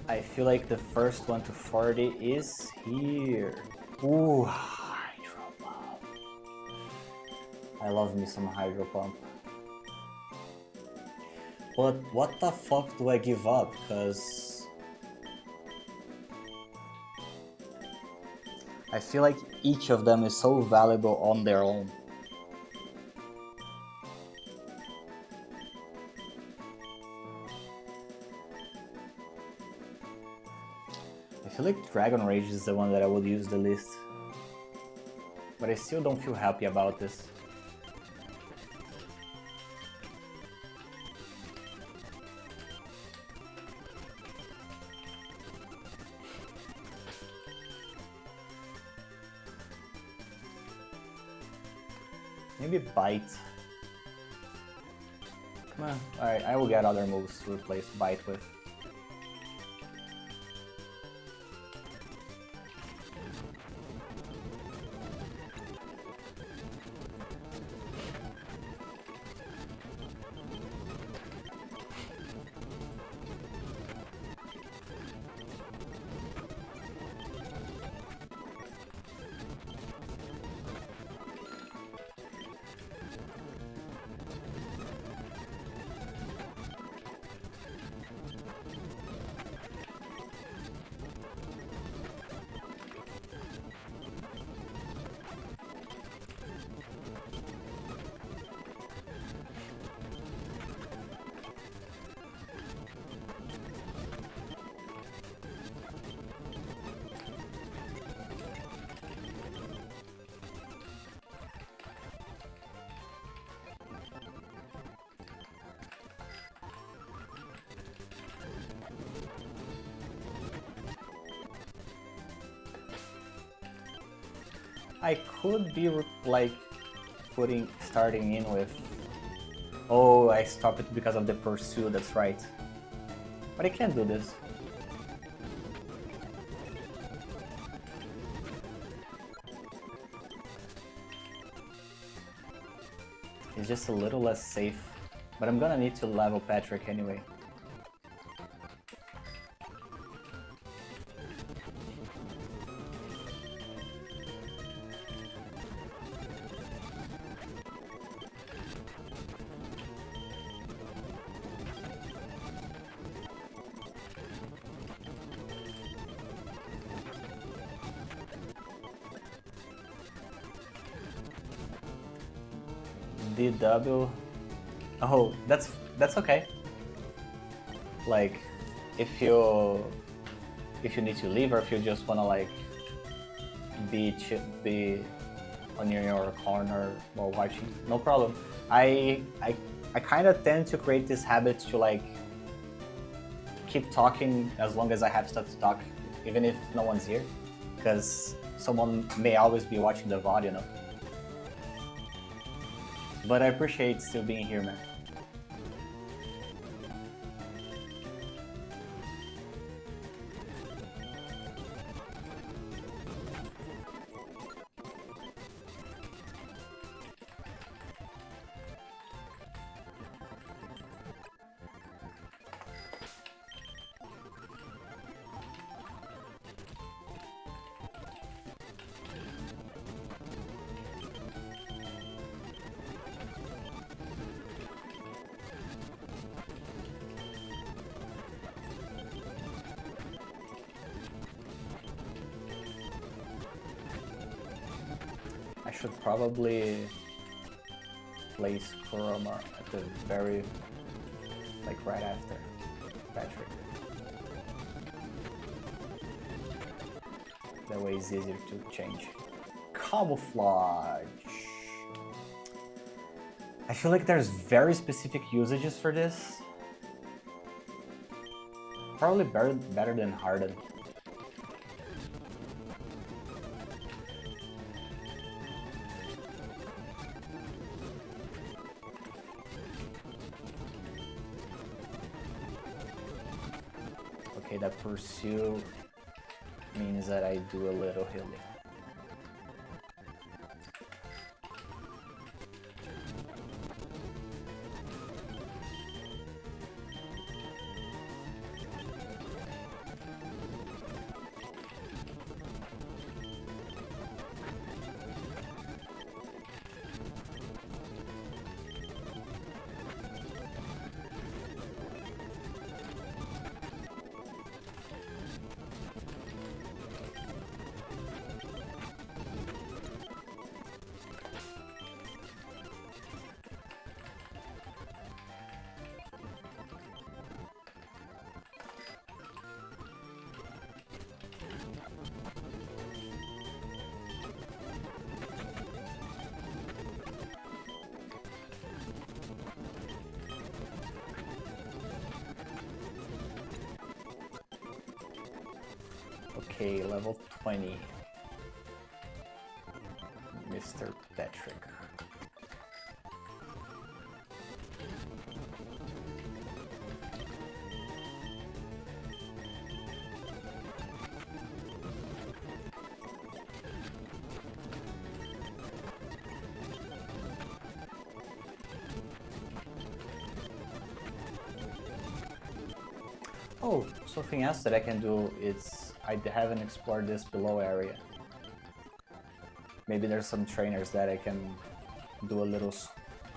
I feel like the first one to 40 is here. Ooh, Hydro Pump. I love me some Hydro Pump. But what the fuck do I give up? Because I feel like each of them is so valuable on their own. I feel like Dragon Rage is the one that I would use the least. But I still don't feel happy about this. Maybe Bite. Come on. Alright, I will get other moves to replace Bite with. I could be like starting in with, oh, I stopped it because of the pursuit, that's right. But I can't do this. It's just a little less safe, but I'm gonna need to level Patrick anyway. DW. Oh, that's okay. Like, if you need to leave, or if you just wanna like be on your corner while watching, no problem. I kind of tend to create this habit to like keep talking as long as I have stuff to talk, even if no one's here, because someone may always be watching the VOD, you know. But I appreciate still being here, man. I should probably place Kurama at the very, like right after Patrick. That way it's easier to change. Camouflage. I feel like there's very specific usages for this. Probably better than Harden. Okay, that pursue means that I do a little healing. Okay, level 20. Mr. Patrick. Oh, something else that I can do is I haven't explored this below area. Maybe there's some trainers that I can do a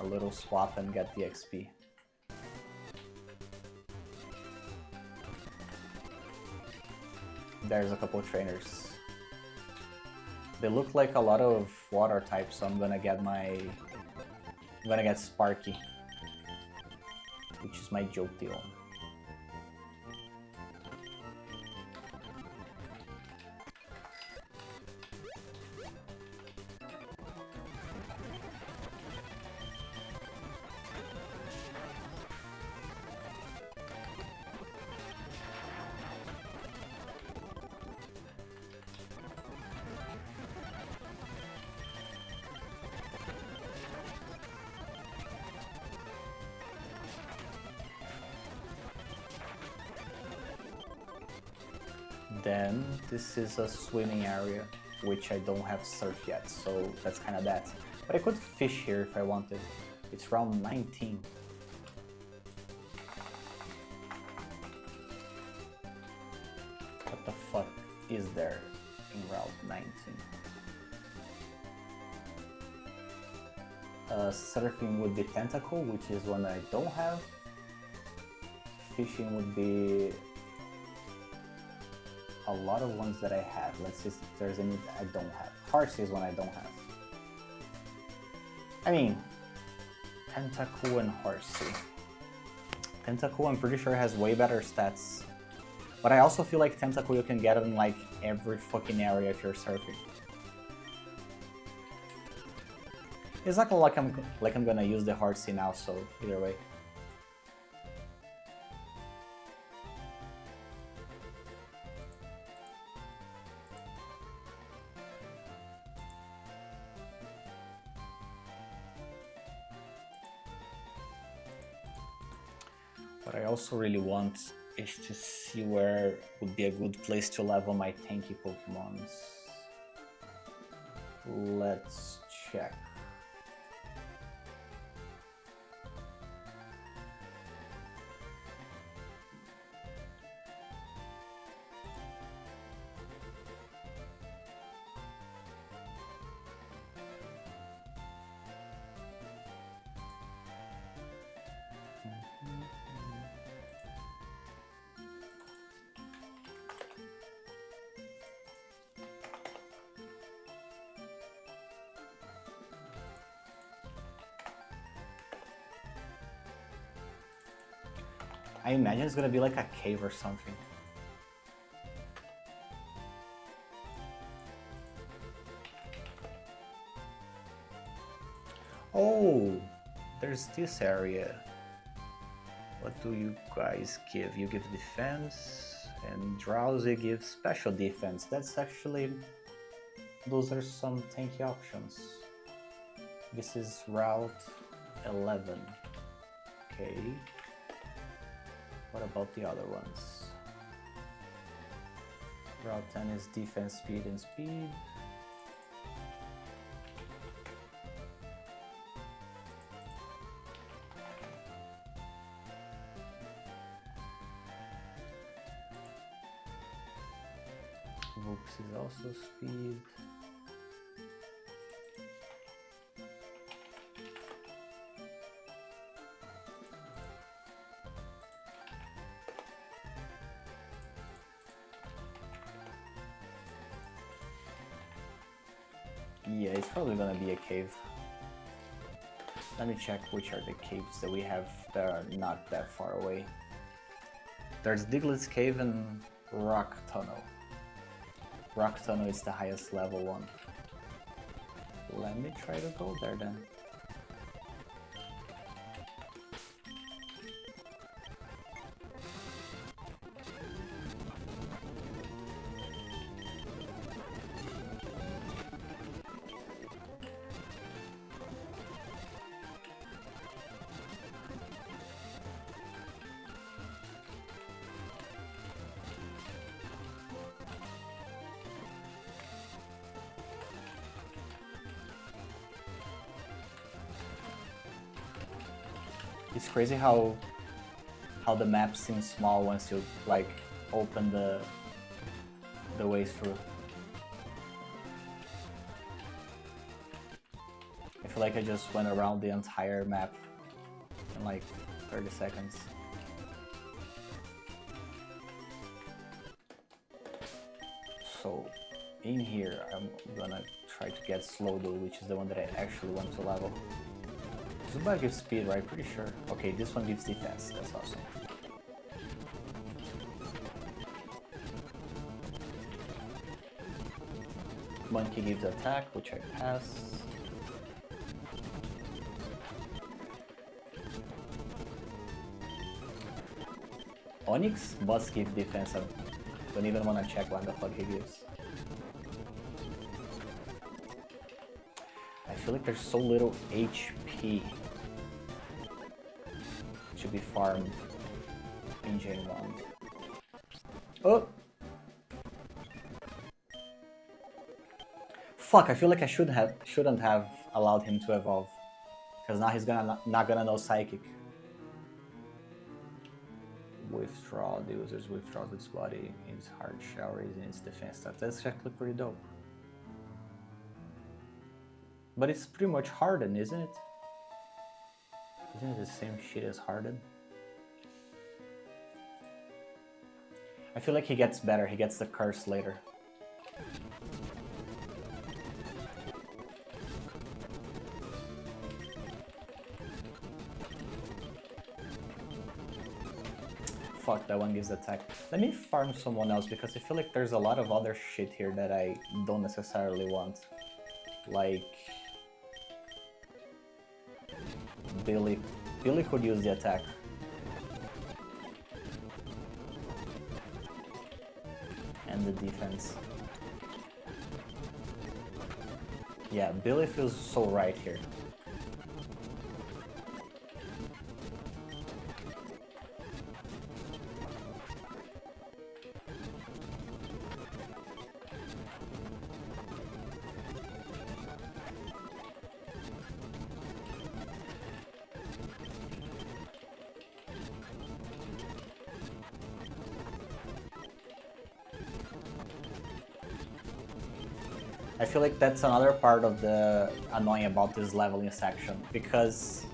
little swap and get the XP. There's a couple of trainers. They look like a lot of water types, so I'm gonna get Sparky, which is my Jolteon. Then this is a swimming area, which I don't have surf yet, so that's kind of that. But I could fish here if I wanted. It's round 19. What the fuck is there in route 19? Surfing would be Tentacle, which is one I don't have. Fishing would be a lot of ones that I have. Let's see if there's any that I don't have. Horsey is one I don't have. I mean, Tentacle and Horsey. Tentacle, I'm pretty sure, has way better stats. But I also feel like Tentacle you can get in like every fucking area if you're surfing. It's not like I'm gonna use the Horsey now, so either way. What I also really want is to see where would be a good place to level my tanky Pokemons. Let's check. I imagine it's gonna be like a cave or something. Oh, there's this area. What do you guys give? You give defense, and Drowsy gives special defense. That's actually, those are some tanky options. This is Route 11. Okay. What about the other ones? Route 10 is defense, speed, and speed. Voops is also speed. Yeah, it's probably gonna be a cave. Let me check which are the caves that we have that are not that far away. There's Diglett's Cave and Rock Tunnel. Rock Tunnel is the highest level one. Let me try to go there then. It's crazy how the map seems small once you like open the ways through. I feel like I just went around the entire map in like 30 seconds. So in here I'm gonna try to get Slowdo, which is the one that I actually want to level. Zubat gives speed, right? Pretty sure. Okay, this one gives defense. That's awesome. Monkey gives attack, which I pass. Onyx must give defense. I don't even want to check what the fuck he gives. I feel like there's so little HP to be farmed in Gen 1. Oh! Fuck, I feel like I shouldn't have allowed him to evolve. Because now he's not gonna know Psychic. Withdraw, the user's withdraws its body, its hard shell, raising its defense stat. That's actually pretty dope. But it's pretty much Harden, isn't it? Isn't it the same shit as Harden? I feel like he gets better, he gets the curse later. Fuck, that one gives attack. Let me farm someone else because I feel like there's a lot of other shit here that I don't necessarily want. Like... Billy. Billy could use the attack. And the defense. Yeah, Billy feels so right here. I feel like that's another part of the annoying about this leveling section, because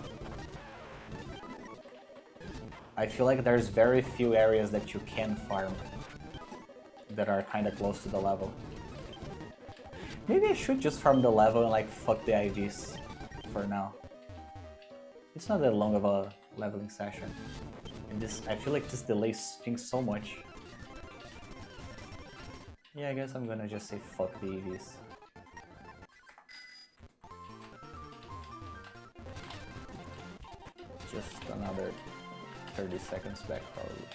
I feel like there's very few areas that you can farm that are kind of close to the level. Maybe I should just farm the level and like fuck the IVs for now. It's not that long of a leveling session. And this, I feel like this delays things so much. Yeah, I guess I'm gonna just say fuck the EVs. Just another 30 seconds back probably.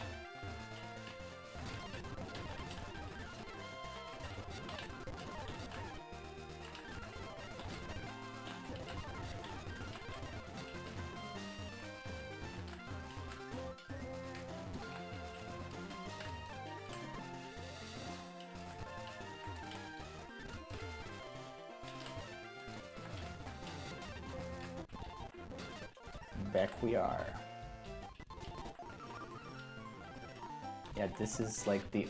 Back we are. Yeah, this is like the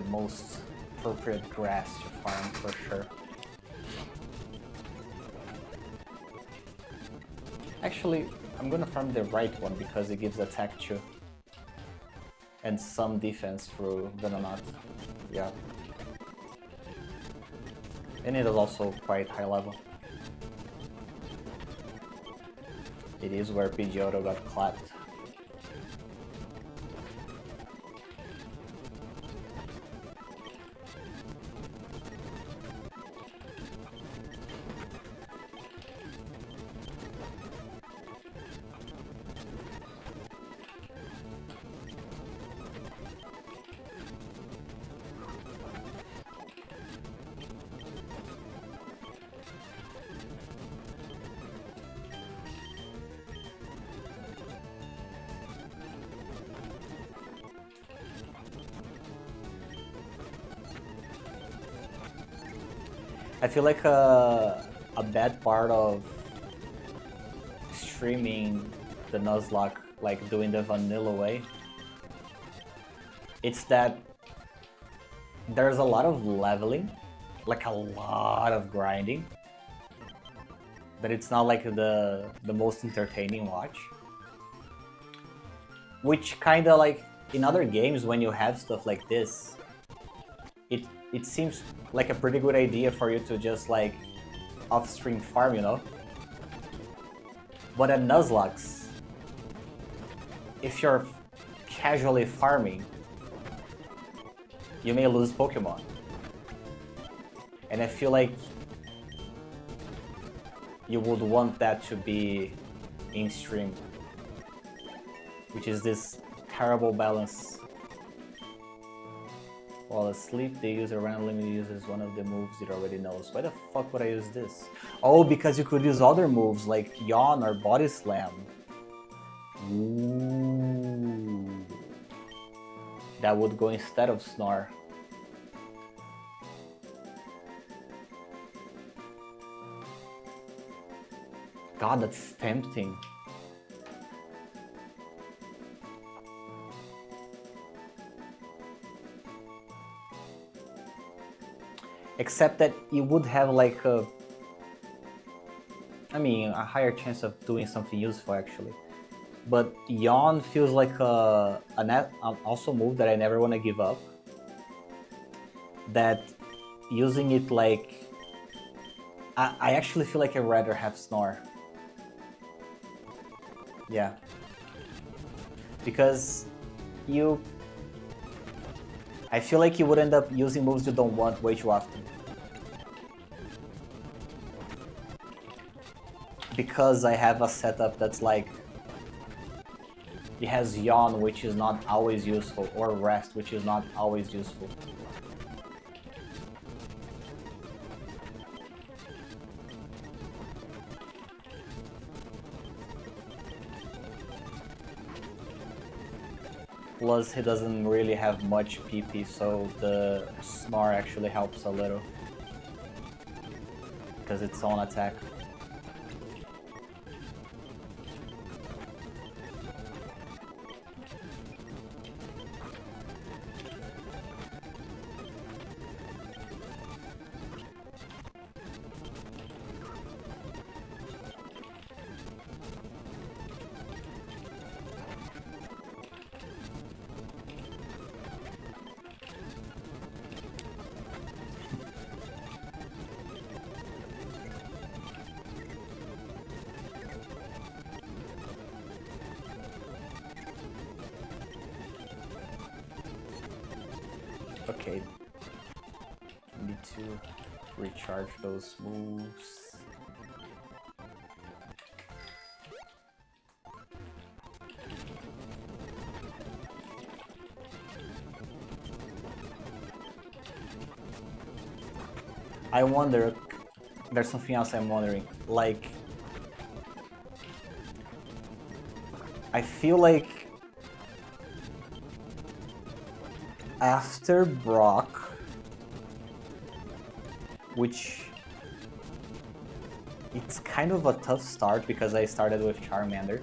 most appropriate grass to farm for sure. Actually, I'm gonna farm the right one because it gives attack too. And some defense through Venonat. Yeah. And it is also quite high level. It is where Pidgeotto got clapped. I feel like a bad part of streaming the Nuzlocke, like doing the vanilla way, it's that there's a lot of leveling, like a lot of grinding, but it's not like the most entertaining watch. Which kinda like, in other games when you have stuff like this, it seems like a pretty good idea for you to just like off-stream farm, you know? But at Nuzlocke, if you're casually farming, you may lose Pokemon. And I feel like you would want that to be in stream, which is this terrible balance. While asleep, the user randomly uses one of the moves it already knows. Why the fuck would I use this? Oh, because you could use other moves like Yawn or Body Slam. Ooh. That would go instead of Snore. God, that's tempting. Except that you would have like a higher chance of doing something useful actually. But Yawn feels like also move that I never want to give up. That using it like... I actually feel like I'd rather have Snore. Yeah. Because I feel like you would end up using moves you don't want way too often. Because I have a setup that's like... It has Yawn, which is not always useful, or Rest, which is not always useful. Plus, he doesn't really have much PP, so the Snore actually helps a little. Because it's on attack. Okay, need to recharge those moves. I wonder, there's something else I'm wondering, like, I feel like after Brock, which it's kind of a tough start because I started with Charmander,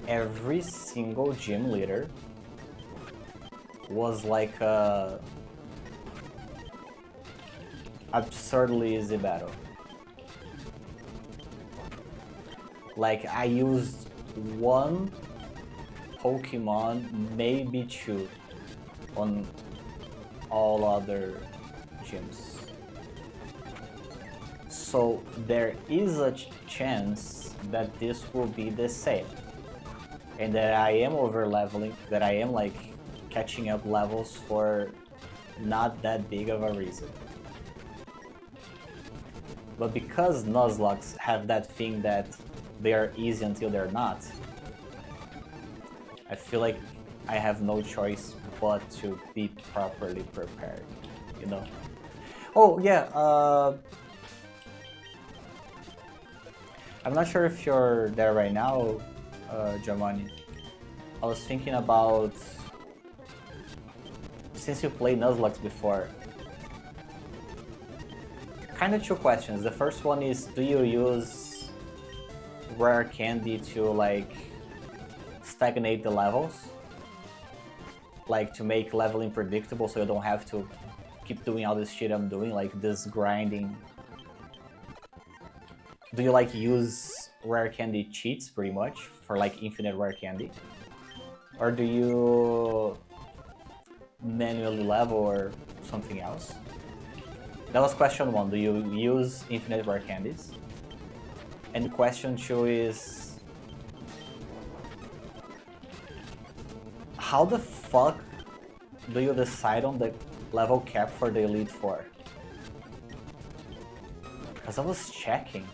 every single gym leader was like a absurdly easy battle. Like, I used one Pokemon, maybe two, on all other gyms. So there is a chance that this will be the same. And that I am over leveling, that I am like catching up levels for not that big of a reason. But because Nuzlocke have that thing that they are easy until they're not, I feel like I have no choice but to be properly prepared, you know? Oh, yeah, I'm not sure if you're there right now, Giovanni. I was thinking about, since you played Nuzlocke before, kind of two questions. The first one is, do you use rare candy to like stagnate the levels? Like to make leveling predictable so you don't have to keep doing all this shit I'm doing, like this grinding. Do you like use rare candy cheats pretty much for like infinite rare candy? Or do you manually level or something else? That was question one. Do you use infinite rare candies? And question two is, how the fuck do you decide on the level cap for the Elite Four? Because I was checking.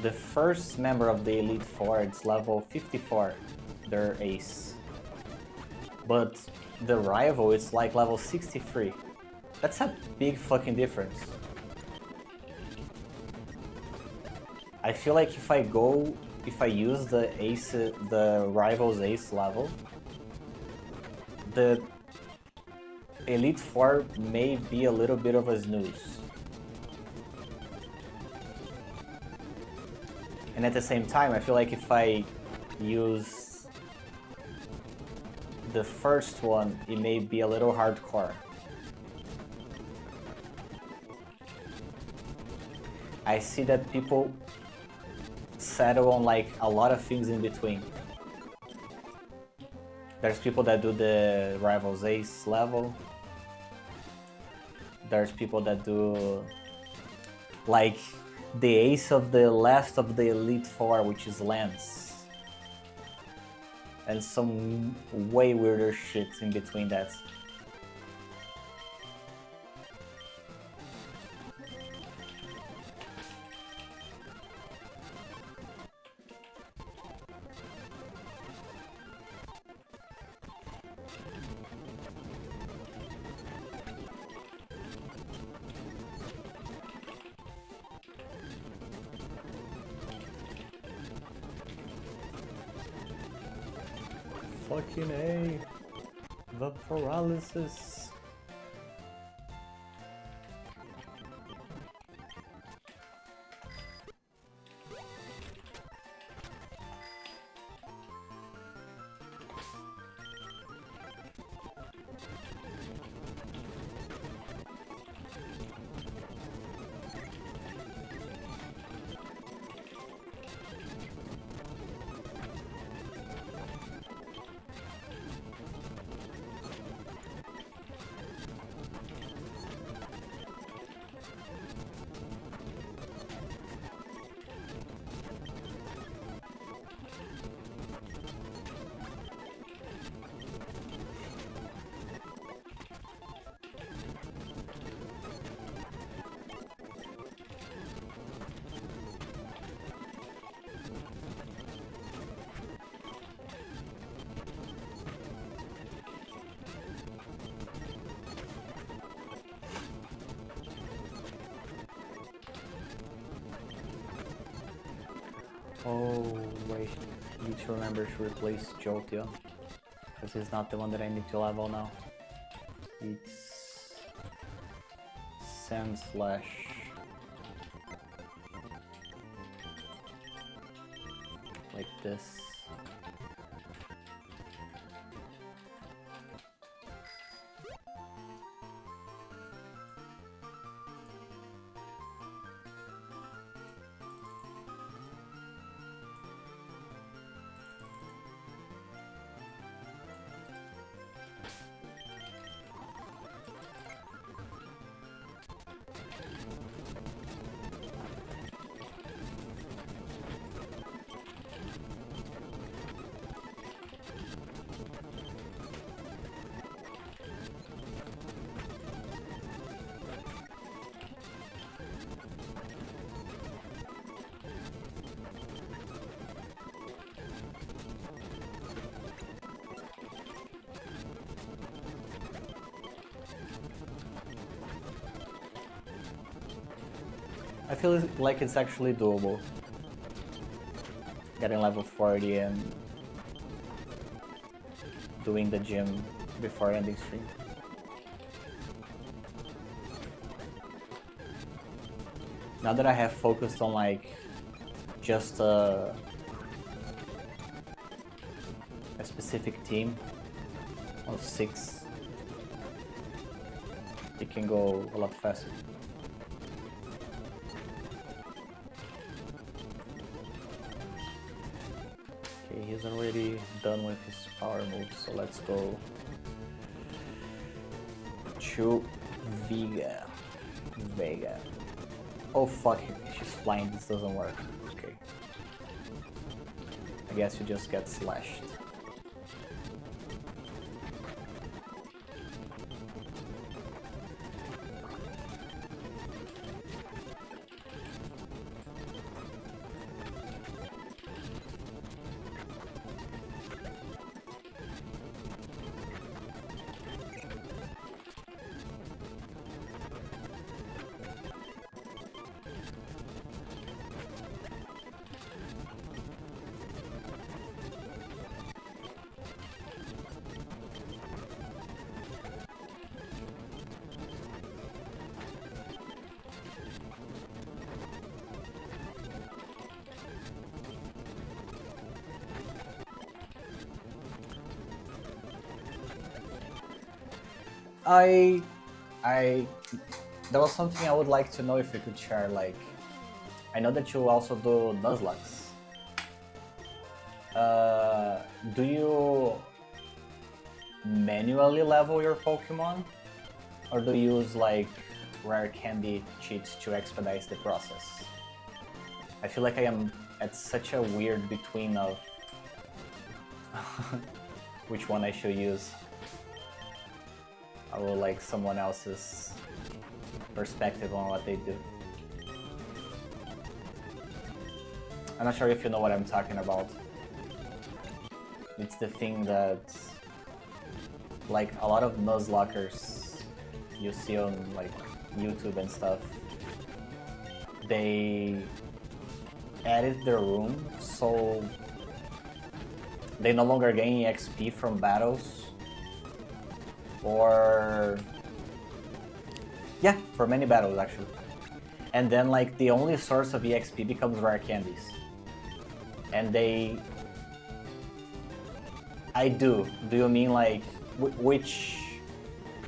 The first member of the Elite Four, it's level 54, their ace. But the rival is like level 63. That's a big fucking difference. I feel like if I use the rival's ace level, the Elite Four may be a little bit of a snooze. And at the same time, I feel like if I use the first one, it may be a little hardcore. I see that people settle on like a lot of things in between. There's people that do the Rivals Ace level. There's people that do like the ace of the last of the Elite Four, which is Lance. And some way weirder shit in between that. Fucking A. The paralysis. Oh, wait. I need to remember to replace Jolteon. Because he's not the one that I need to level now. It's Sand Slash. Like this. I feel like it's actually doable. Getting level 40 and doing the gym before ending stream. Now that I have focused on like just a specific team of 6, it can go a lot faster. Okay, he's already done with his power moves, so let's go to Vega. Oh fuck, she's flying, this doesn't work. Okay. I guess you just get slashed. I there was something I would like to know if you could share. Like, I know that you also do Nuzlocke. Do you manually level your Pokemon, or do you use like rare candy cheats to expedite the process? I feel like I am at such a weird between of which one I should use. I would like someone else's perspective on what they do. I'm not sure if you know what I'm talking about. It's the thing that like a lot of Nuzlockers you see on like YouTube and stuff, they edit their room so they no longer gain XP from battles, or yeah, for many battles actually. And then like the only source of EXP becomes rare candies. And they... Do you mean like, which...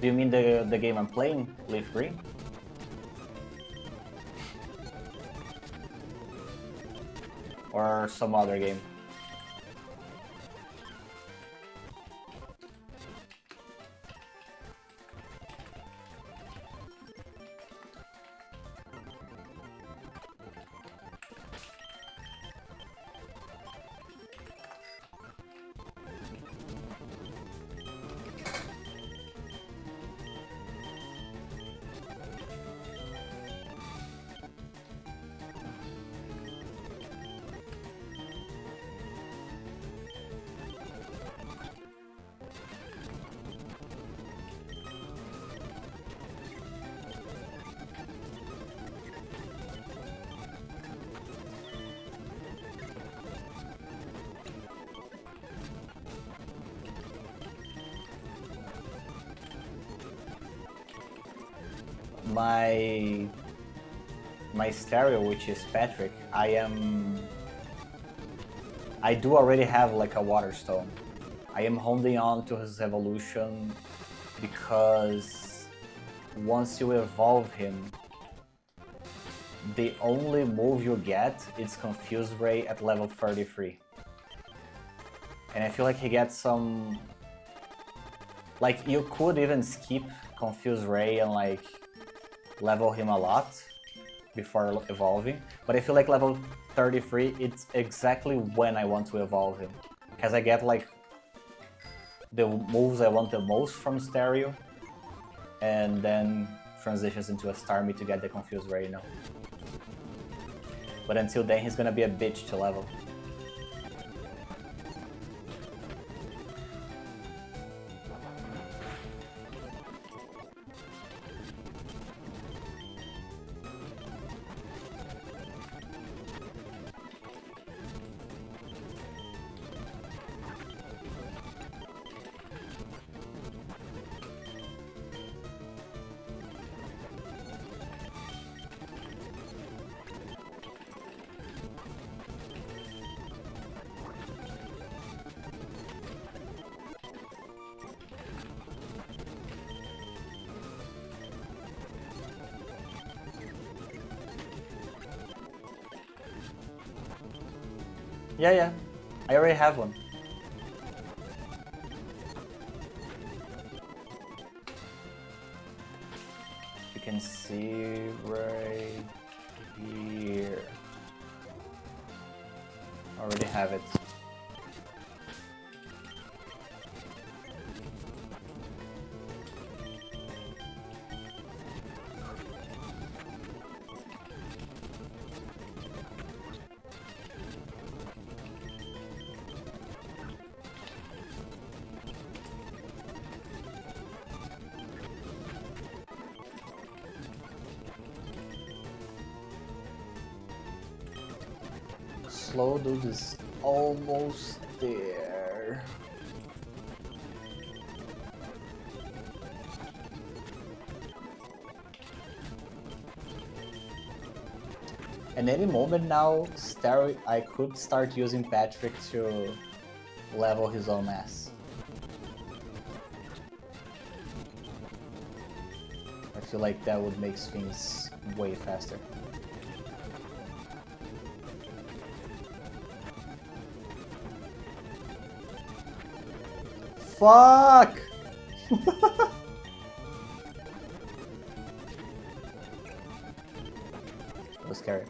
Do you mean the game I'm playing, LeafGreen? Or some other game? My stereo, which is Patrick, I do already have like a water stone. I am holding on to his evolution because once you evolve him, the only move you get is Confuse Ray at level 33. And I feel like he gets some... Like, you could even skip Confuse Ray and like level him a lot before evolving, but I feel like level 33, it's exactly when I want to evolve him, because I get like the moves I want the most from Stereo, and then transitions into a Starmie to get the Confused Ray, you know. But until then, he's gonna be a bitch to level. Yeah, I already have one. You can see right here. I already have it. Slow dude is almost there. And any moment now, I could start using Patrick to level his own ass. feel like that would make things way faster. Fuck! That was scary.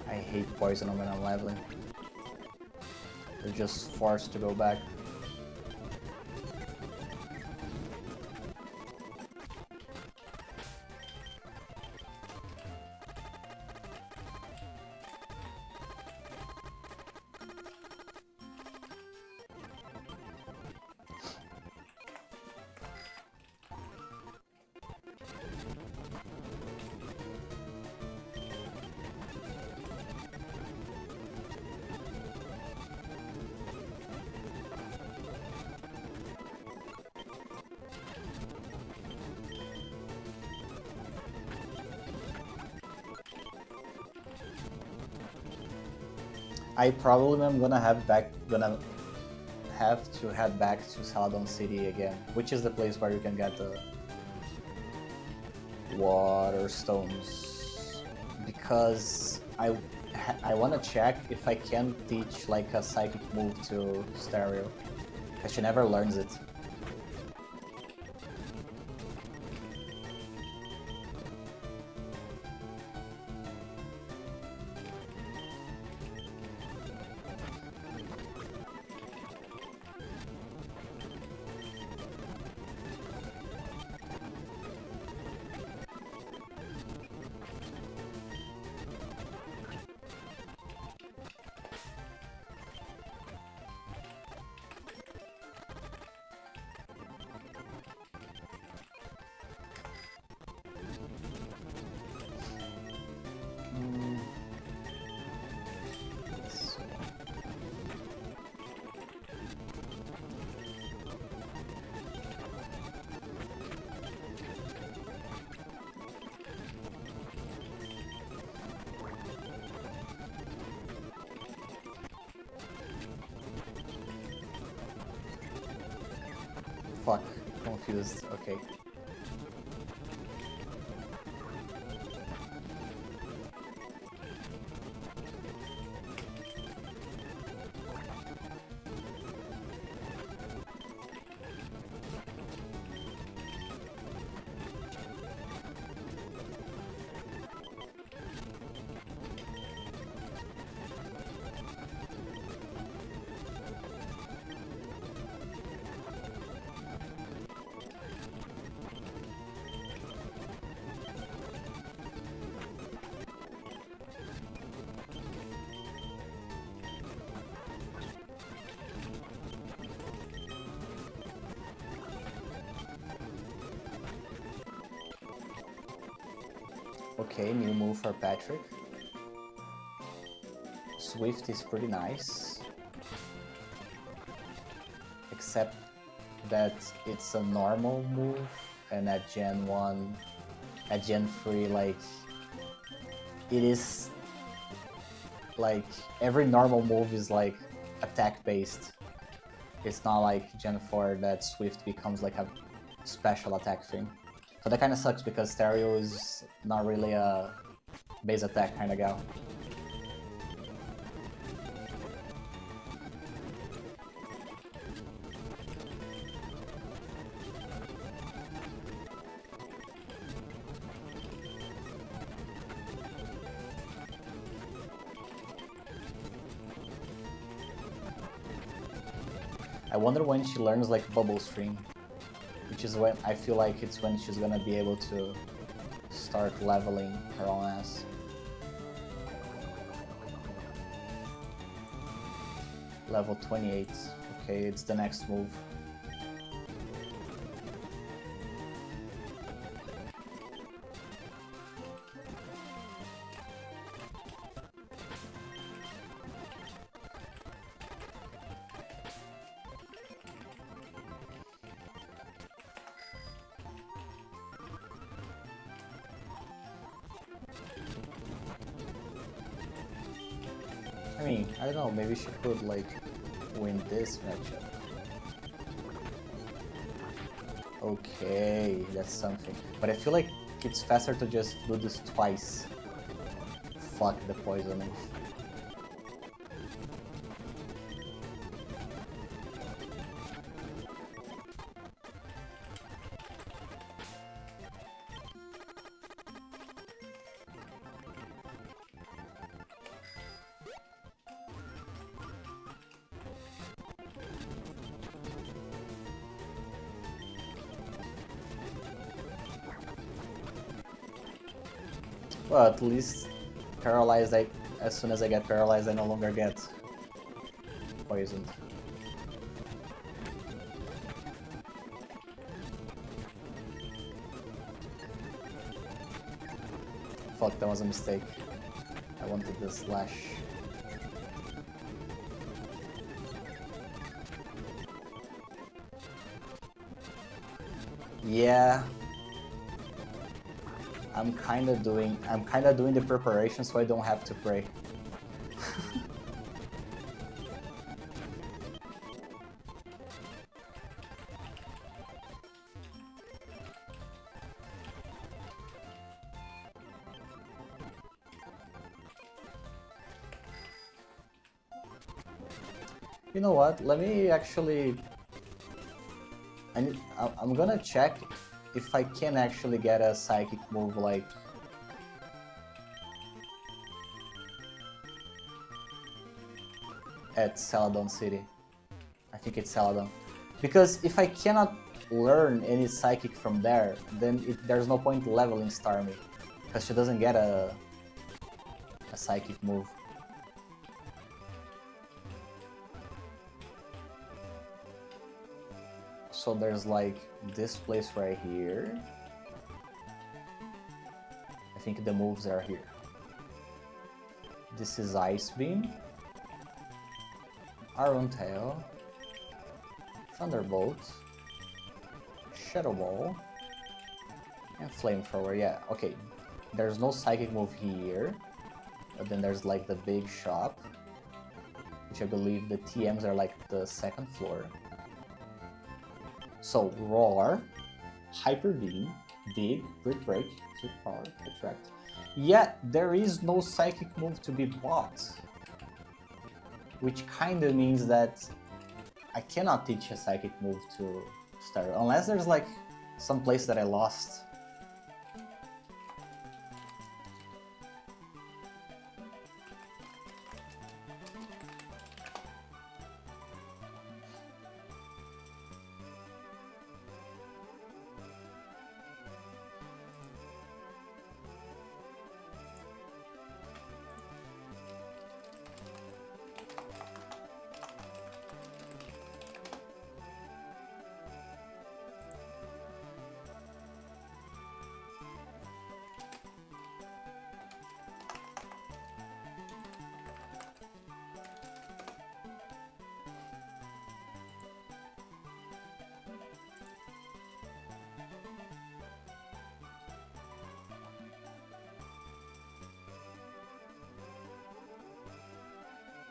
I hate poison when I'm leveling. You're just forced to go back. I probably am gonna have to head back to Saladon City again, which is the place where you can get the water stones, because I want to check if I can teach like a psychic move to Stereo, because she never learns it. Fuck, confused, okay. Okay, new move for Patrick. Swift is pretty nice. Except that it's a normal move, and at Gen 1, at Gen 3, like, it is, like, every normal move is, like, attack-based. It's not like Gen 4 that Swift becomes, like, a special attack thing. So that kind of sucks because Stereo is not really a base attack kind of gal. I wonder when she learns like Bubble Stream, which is when I feel like it's when she's gonna be able to start leveling her own ass. Level 28. Okay, it's the next move. mean, I don't know, maybe she could like win this matchup. Okay, that's something. But I feel like it's faster to just do this twice. Fuck the poisoning. Well, at least paralyzed, as soon as I get paralyzed, I no longer get poisoned. Fuck, that was a mistake. I wanted the slash. Yeah. I'm kinda doing the preparation so I don't have to pray. You know what? Let me actually. I'm gonna check if I can actually get a psychic move like at Celadon City. I think it's Celadon. Because if I cannot learn any psychic from there, then there's no point leveling Starmie. Because she doesn't get a psychic move. So there's like this place right here. I think the moves are here. This is Ice Beam, Iron Tail, Thunderbolt, Shadow Ball, and Flamethrower. Yeah, okay. There's no psychic move here, but then there's like the big shop, which I believe the TMs are like the second floor. So Roar, Hyper Beam, Dig, Brick Break, Sweet Power, Attract. Yet there is no psychic move to be bought, which kinda means that I cannot teach a psychic move to Star, unless there's like some place that I lost.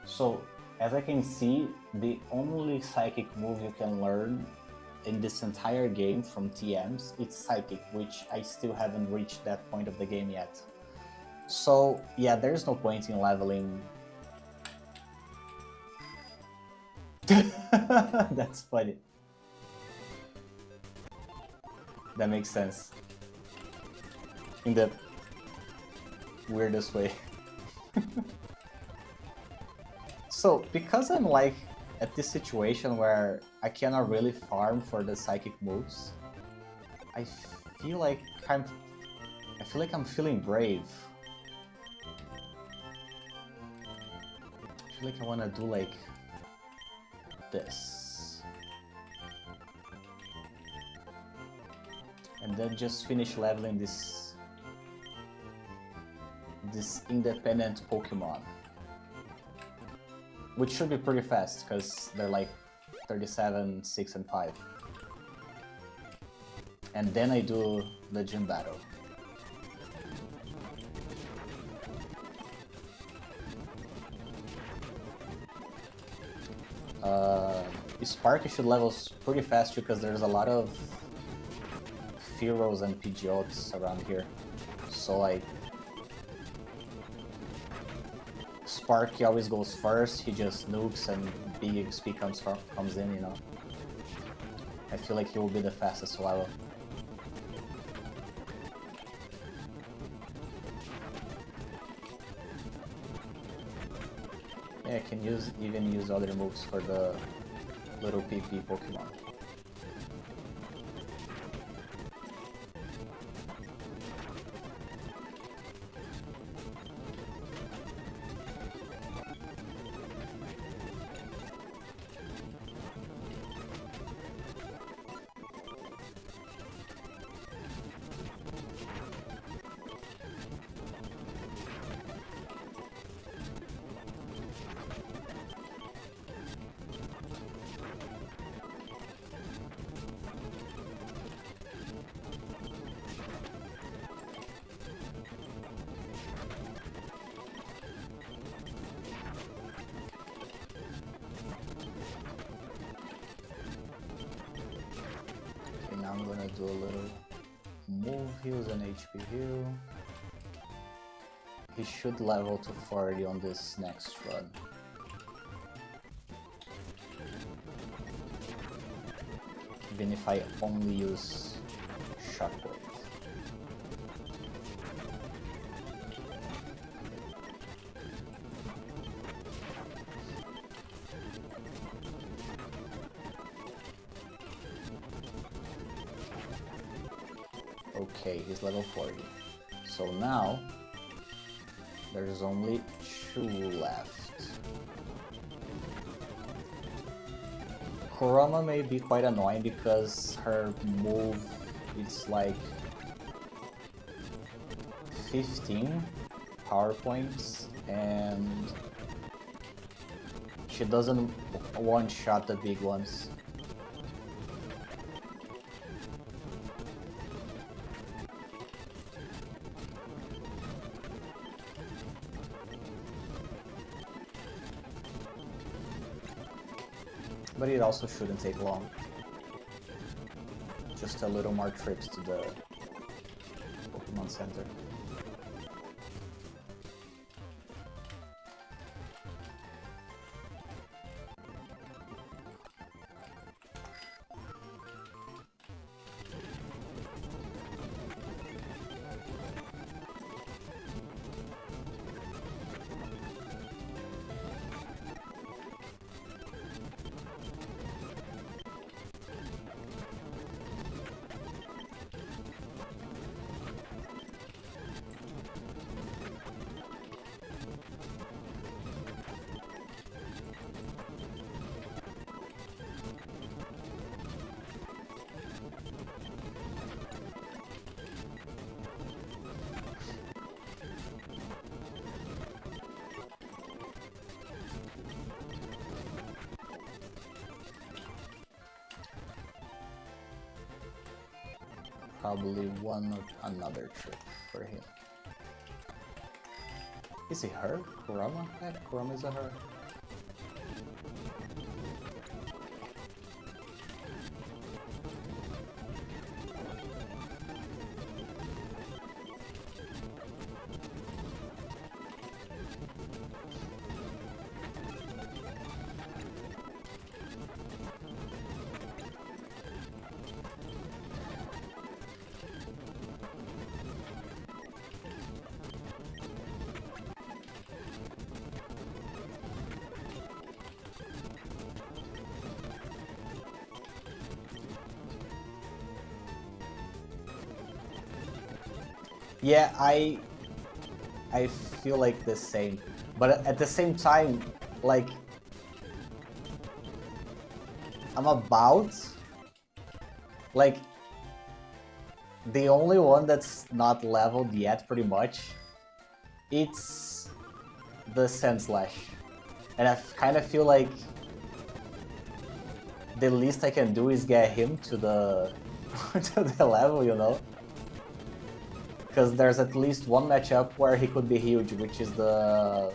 So, as I can see, the only psychic move you can learn in this entire game from TMs, it's Psychic, which I still haven't reached that point of the game yet. So, yeah, there's no point in leveling. That's funny. That makes sense. In the weirdest way. So, because I'm like at this situation where I cannot really farm for the psychic moves, I feel like I'm feeling brave. I feel like I wanna do like this. And then just finish leveling this independent Pokemon. Which should be pretty fast, because they're like 37, 6, and 5. And then I do the gym battle. Sparky should level pretty fast because there's a lot of Fearos and Pidgeots around here. So like Sparky always goes first, he just nukes and big XP comes in, you know. I feel like he will be the fastest level. Yeah, I can even use other moves for the little PP Pokemon. I'm gonna do a little move heals and HP heal. He should level to 40 on this next run. Even if I only use Shockwave. Okay, he's level 40. So now, there's only 2 left. Kurama may be quite annoying because her move is like 15 power points and she doesn't one-shot the big ones. But it also shouldn't take long. Just a little more trips to the Pokemon Center. Probably one or another trip for him. Is it her? Kurama? Yeah, Kurama is a her. Yeah, I feel like the same, but at the same time, like I'm about like the only one that's not leveled yet, pretty much. It's the Sandslash, and I kind of feel like the least I can do is get him to the to the level, you know. Because there's at least one matchup where he could be huge, which is the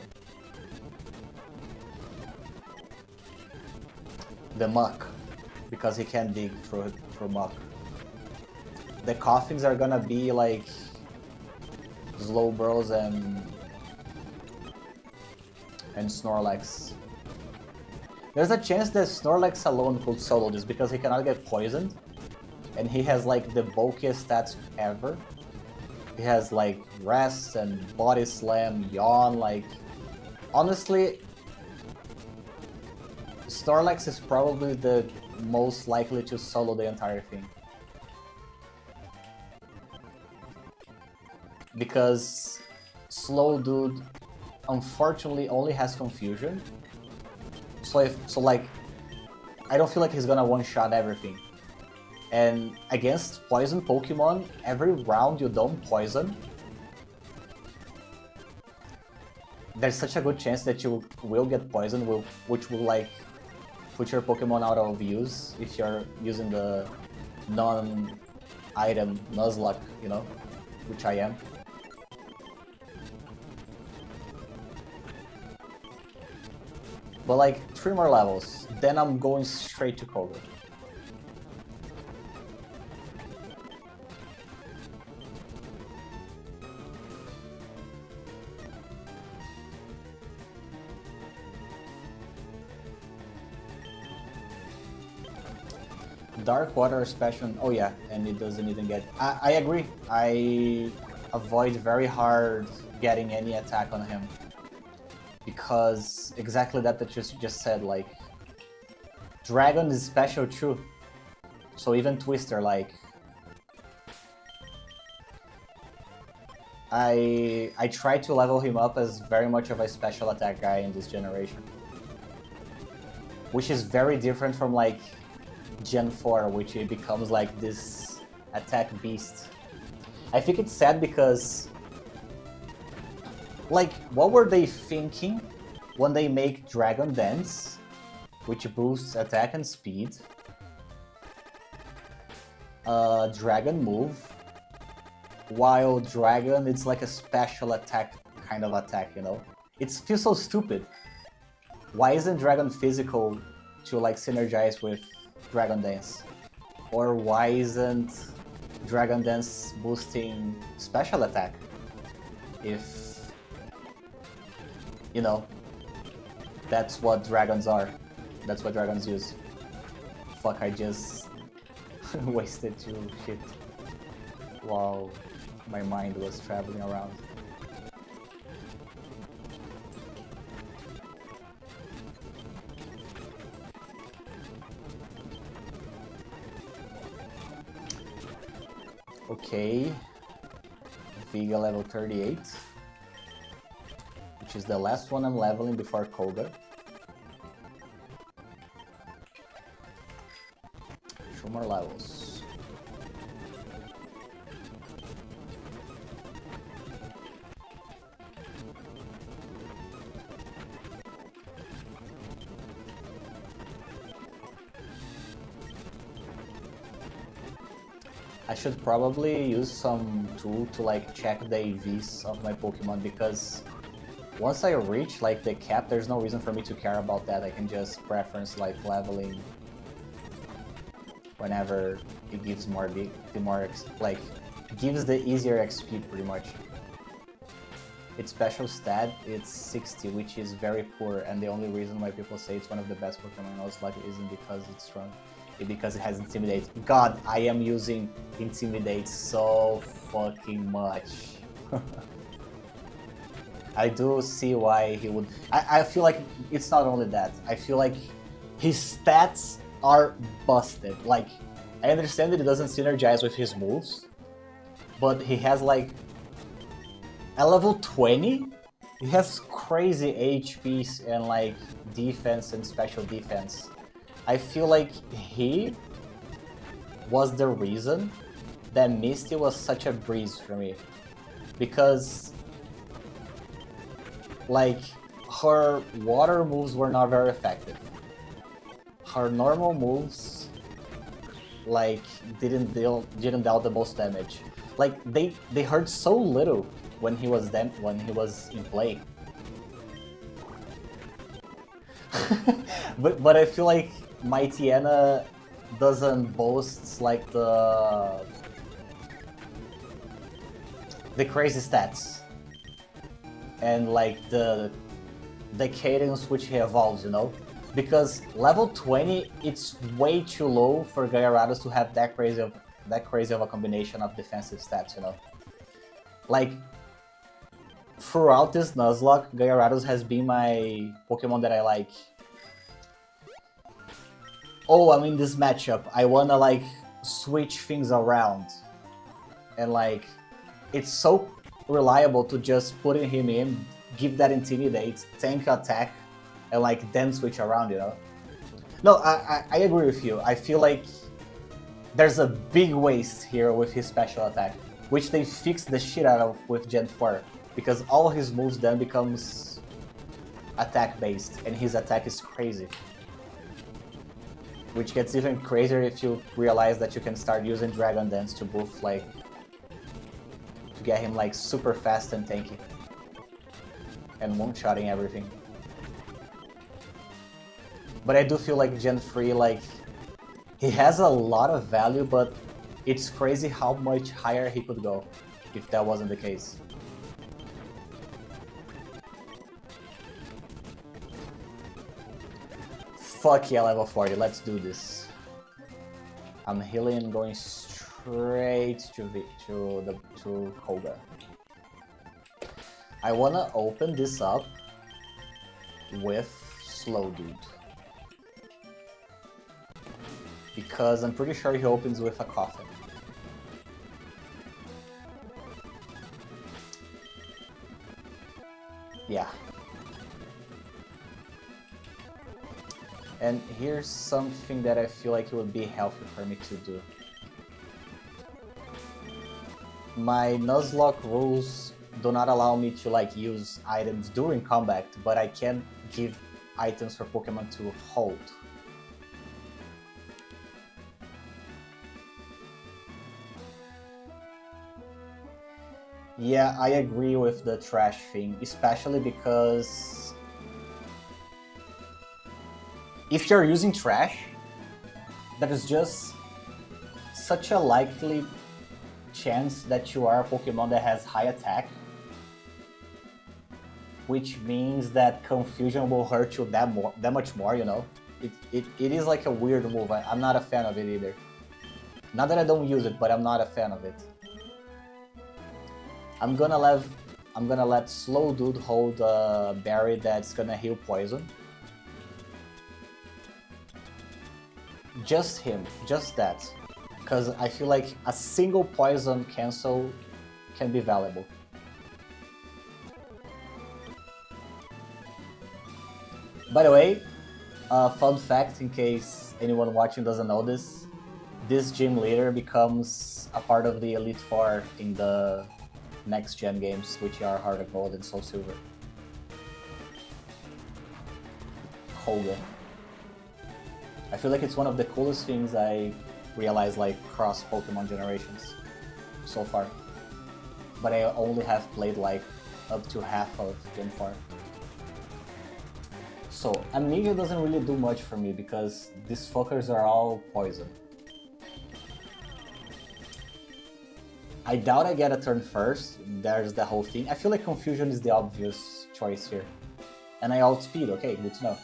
the muck, because he can't dig through muck. The coffins are gonna be like Slowbros and Snorlax. There's a chance that Snorlax alone could solo this because he cannot get poisoned, and he has like the bulkiest stats ever. He has like Rest and Body Slam, Yawn, like... Honestly, Snorlax is probably the most likely to solo the entire thing. Because Slow Dude unfortunately only has Confusion. So like, I don't feel like he's gonna one-shot everything. And against poison Pokemon, every round you don't poison, there's such a good chance that you will get poisoned, which will like put your Pokemon out of use if you're using the non-item Nuzlocke, you know, which I am. But like 3 more levels, then I'm going straight to Koga. Dark Water Special, oh yeah, and it doesn't even get... I agree, I avoid very hard getting any attack on him. Because exactly that you just said, like... Dragon is special too. So even Twister, like... I try to level him up as very much of a special attack guy in this generation. Which is very different from like... Gen 4, which it becomes like this attack beast. I think it's sad because, like, what were they thinking when they make Dragon Dance, which boosts attack and speed, Dragon Move, while Dragon it's like a special attack kind of attack, you know? It feels so stupid. Why isn't Dragon physical to like synergize with Dragon Dance? Or why isn't Dragon Dance boosting special attack? If, you know, that's what dragons are. That's what dragons use. Fuck, I just wasted 2 shit while my mind was traveling around. Okay, Vega level 38, which is the last one I'm leveling before Koga. 2 more levels. I should probably use some tool to like check the AVs of my Pokemon, because once I reach like the cap, there's no reason for me to care about that. I can just preference like leveling whenever it gives more like gives the easier XP pretty much. Its special stat, it's 60, which is very poor, and the only reason why people say it's one of the best Pokemon in Nuzlocke isn't because it's strong. Because it has Intimidate. God, I am using Intimidate so fucking much. I do see why he would... I feel like it's not only that. I feel like his stats are busted. Like, I understand that it doesn't synergize with his moves, but he has like... At level 20, he has crazy HPs and like defense and special defense. I feel like he was the reason that Misty was such a breeze for me. Because, like, her water moves were not very effective. Her normal moves, like, didn't deal the most damage. Like, they hurt so little when he was in play. But I feel like my Tiana doesn't boast like the crazy stats and like the cadence which he evolves, you know? Because level 20, it's way too low for Gyarados to have that crazy of a combination of defensive stats, you know? Like, throughout this Nuzlocke, Gyarados has been my Pokemon that I like. Oh, I'm in this matchup. I wanna like switch things around. And like, it's so reliable to just put him in, give that Intimidate, tank attack, and like then switch around, you know? No, I agree with you. I feel like there's a big waste here with his special attack, which they fixed the shit out of with Gen 4, because all his moves then becomes attack based, and his attack is crazy. Which gets even crazier if you realize that you can start using Dragon Dance to boost like to get him like super fast and tanky. And one-shotting everything. But I do feel like Gen 3, like, he has a lot of value, but it's crazy how much higher he could go if that wasn't the case. Fuck yeah, level 40, let's do this. I'm healing and going straight to Koga. I wanna open this up with Slow Dude. Because I'm pretty sure he opens with a Coffin. Yeah. And here's something that I feel like it would be healthy for me to do. My Nuzlocke rules do not allow me to like use items during combat, but I can give items for Pokemon to hold. Yeah, I agree with the trash thing, especially because if you're using trash, that is just such a likely chance that you are a Pokemon that has high attack, which means that Confusion will hurt you that much more, you know? It is like a weird move. I'm not a fan of it either. Not that I don't use it, but I'm not a fan of it. I'm gonna let Slow Dude hold a berry that's gonna heal poison. Just him, just that. Because I feel like a single poison cancel can be valuable. By the way, fun fact in case anyone watching doesn't know this gym leader becomes a part of the Elite Four in the next gen games, which are Heart of Gold and Soul Silver. Koga. I feel like it's one of the coolest things I realized like cross Pokemon generations so far. But I only have played like up to half of Gen 4. So Amnesia doesn't really do much for me because these fuckers are all poison. I doubt I get a turn first, there's the whole thing. I feel like Confusion is the obvious choice here. And I outspeed, okay, good to know.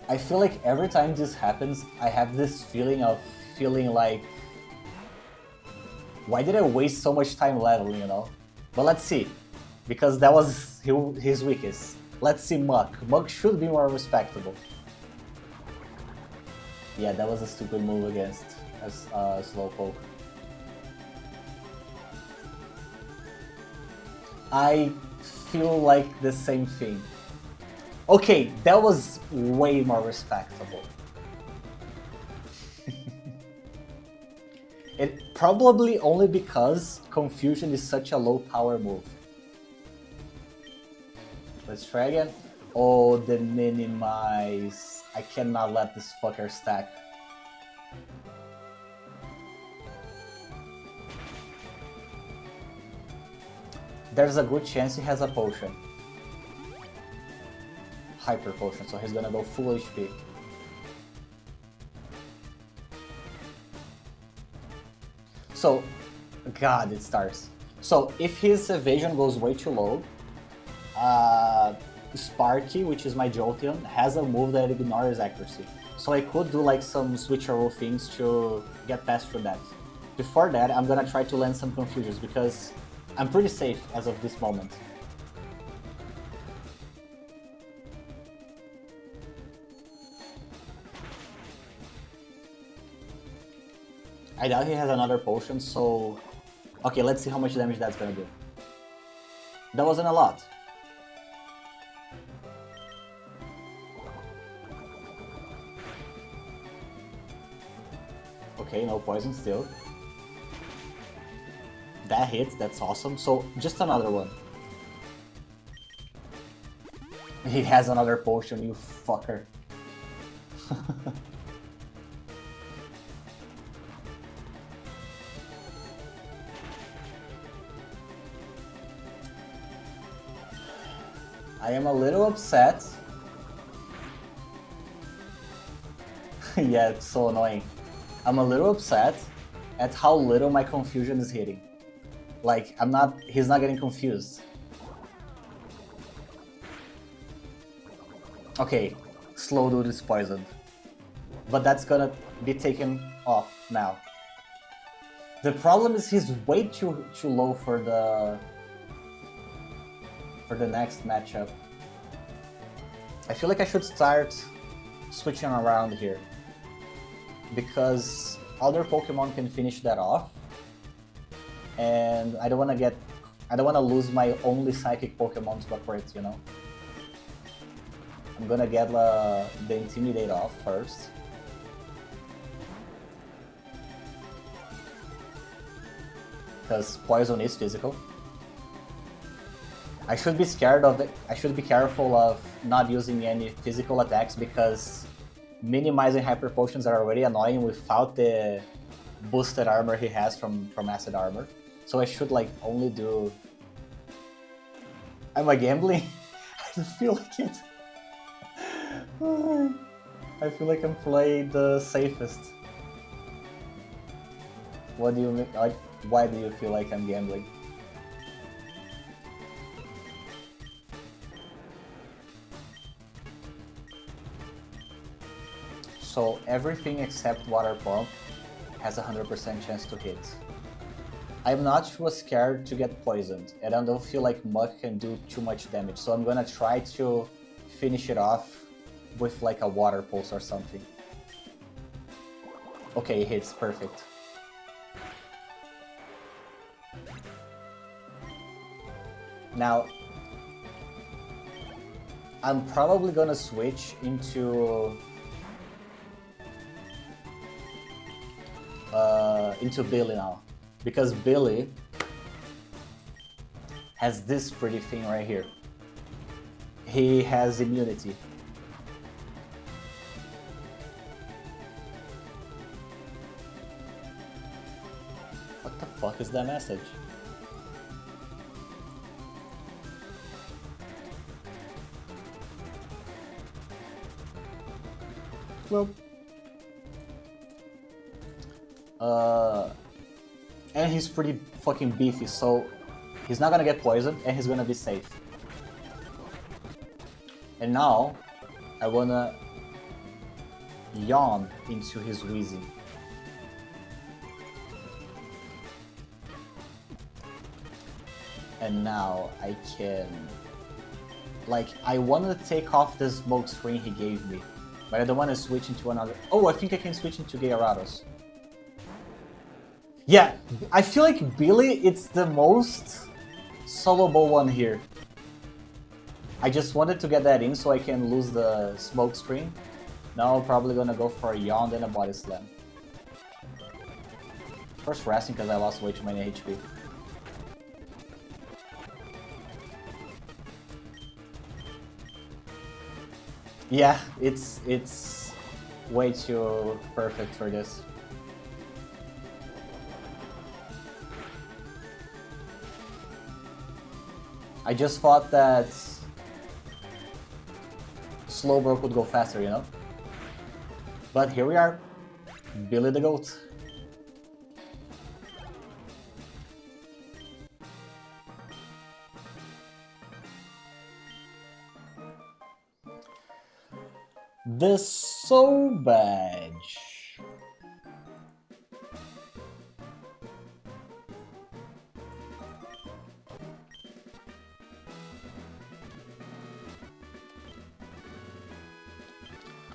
I feel like every time this happens, I have this feeling of feeling like, why did I waste so much time leveling, you know? But let's see, because that was his weakest. Let's see Muk. Muk should be more respectable. Yeah, that was a stupid move against Slowpoke. I feel like the same thing. Okay, that was way more respectable. It probably only because Confusion is such a low power move. Let's try again. Oh, the minimize. I cannot let this fucker stack. there's a good chance he has a potion. Hyper potion, so he's gonna go full HP. So, God, it starts. So, if his evasion goes way too low, Sparky, which is my Jolteon, has a move that ignores accuracy. So I could do like some switcheroo things to get past through that. Before that, I'm gonna try to land some confusions because I'm pretty safe as of this moment. I doubt he has another potion, so... Okay, let's see how much damage that's gonna do. That wasn't a lot. Okay, no poison still. That hits, that's awesome. So, just another one. He has another potion, you fucker. I am a little upset. Yeah, it's so annoying. I'm a little upset at how little my confusion is hitting. Like, he's not getting confused. Okay, Slow Dude is poisoned. But that's gonna be taken off now. The problem is he's way too low for the next matchup. I feel like I should start switching around here. Because other Pokemon can finish that off. And I don't wanna lose my only psychic Pokemon to a crit, you know? I'm gonna get the Intimidate off first. Because Poison is physical. I should be scared of it. I should be careful of not using any physical attacks because minimizing Hyper Potions are already annoying without the boosted armor he has from Acid Armor. So I should like only do... Am I gambling? I feel like it. I feel like I'm playing the safest. What do you mean? Like, why do you feel like I'm gambling? So everything except Water Pump has a 100% chance to hit. I'm not too scared to get poisoned, and I don't feel like Muck can do too much damage, so I'm gonna try to finish it off with like a Water Pulse or something. Okay, it hits, perfect. Now, I'm probably gonna switch into Billy now, because Billy has this pretty thing right here. He has immunity. What the fuck is that message? Well, and he's pretty fucking beefy, so he's not gonna get poisoned and he's gonna be safe. And now, I wanna yawn into his wheezing. And now I can... Like, I wanna take off the smoke screen he gave me, but I don't wanna switch into another... Oh, I think I can switch into Gyarados. Yeah, I feel like Billy, it's the most soloable one here. I just wanted to get that in so I can lose the smoke screen. Now I'm probably gonna go for a yawn and a body slam. First resting because I lost way too many HP. Yeah, it's way too perfect for this. I just thought that Slowbro could go faster, you know? But here we are, Billy the Goat. The Soul Badge.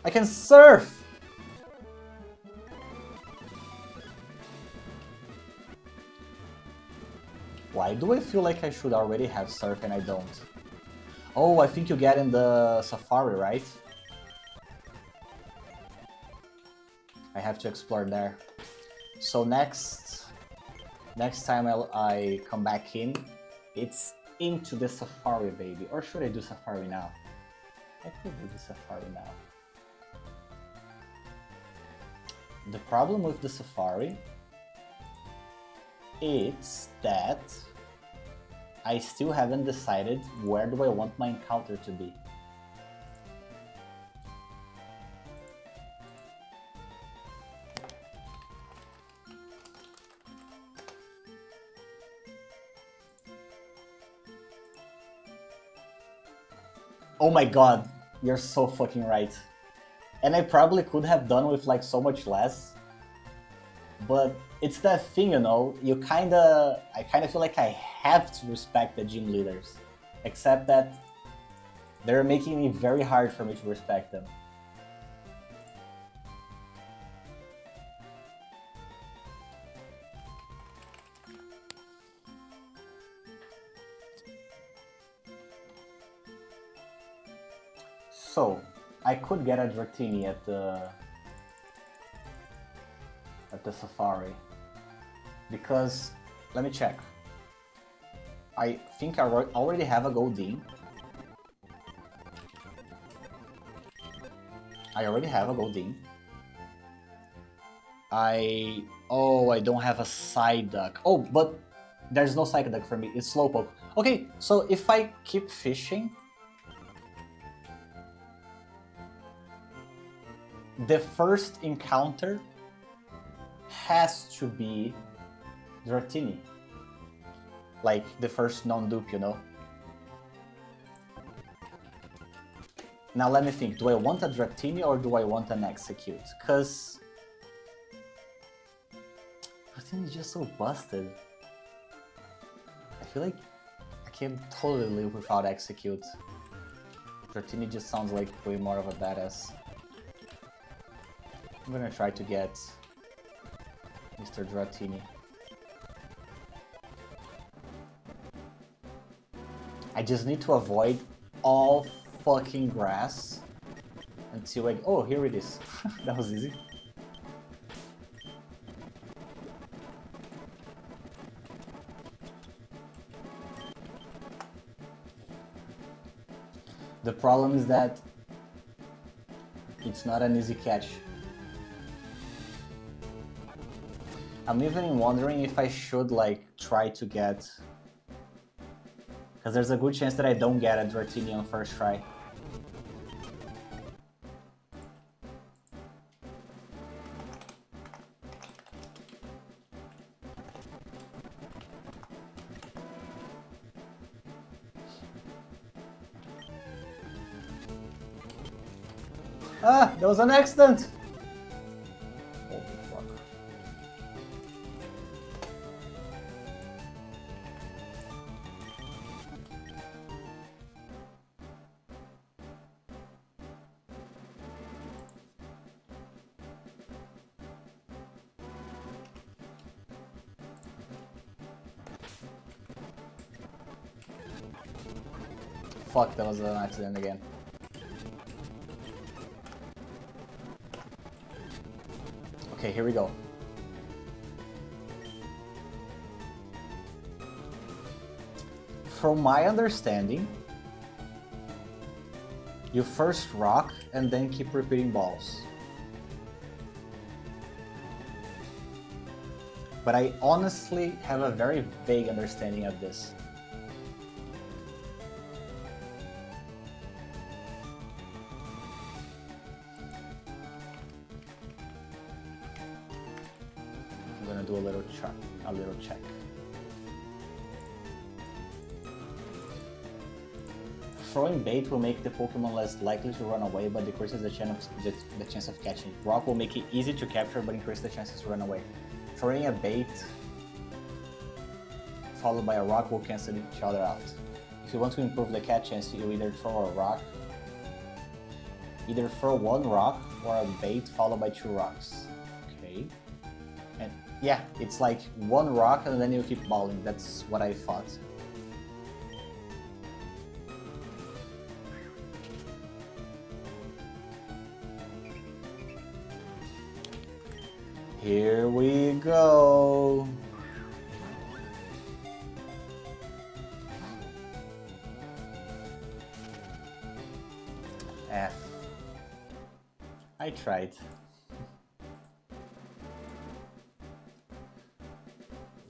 I can surf! Why do I feel like I should already have surf and I don't? Oh, I think you get in the safari, right? I have to explore there. So next time I come back in, it's into the safari, baby. Or should I do safari now? I could do the safari now. The problem with the safari is that I still haven't decided where do I want my encounter to be. Oh my god, you're so fucking right. And I probably could have done with like so much less. But it's that thing, you know, I kinda feel like I have to respect the gym leaders. Except that they're making it very hard for me to respect them. So, I could get a Dratini at the safari. Because, let me check. I think I already have a Goldeen. I already have a Goldeen. I don't have a Psyduck. Oh, but there's no Psyduck for me, it's Slowpoke. Okay, so if I keep fishing, the first encounter has to be Dratini. Like the first non-dupe, you know? Now let me think, do I want a Dratini or do I want an Execute? Cause Dratini is just so busted. I feel like I can totally live without Execute. Dratini just sounds like way more of a badass. I'm gonna try to get Mr. Dratini. I just need to avoid all fucking grass until I... Oh, here it is. That was easy. The problem is that it's not an easy catch. I'm even wondering if I should like try to get... Because there's a good chance that I don't get a Dratini on first try. Ah, that was an accident! Holy fuck. Fuck, that was an accident again. Okay, here we go. From my understanding, you first rock and then keep repeating balls. But I honestly have a very vague understanding of this. gonna do a little check. Throwing bait will make the Pokemon less likely to run away, but decreases the chance of catching. Rock will make it easy to capture, but increase the chances to run away. Throwing a bait followed by a rock will cancel each other out. If you want to improve the catch chance, you either throw one rock or a bait followed by 2 rocks. Okay. And yeah, it's like 1 rock and then you keep balling. That's what I thought. Here we go. F. I tried.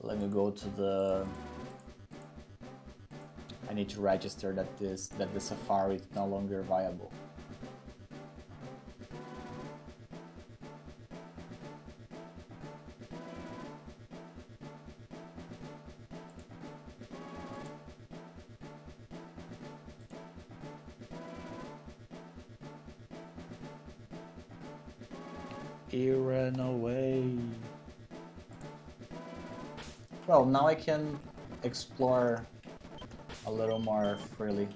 Let me go to the... I need to register that the Safari is no longer viable. He ran away. Well, now I can explore a little more freely.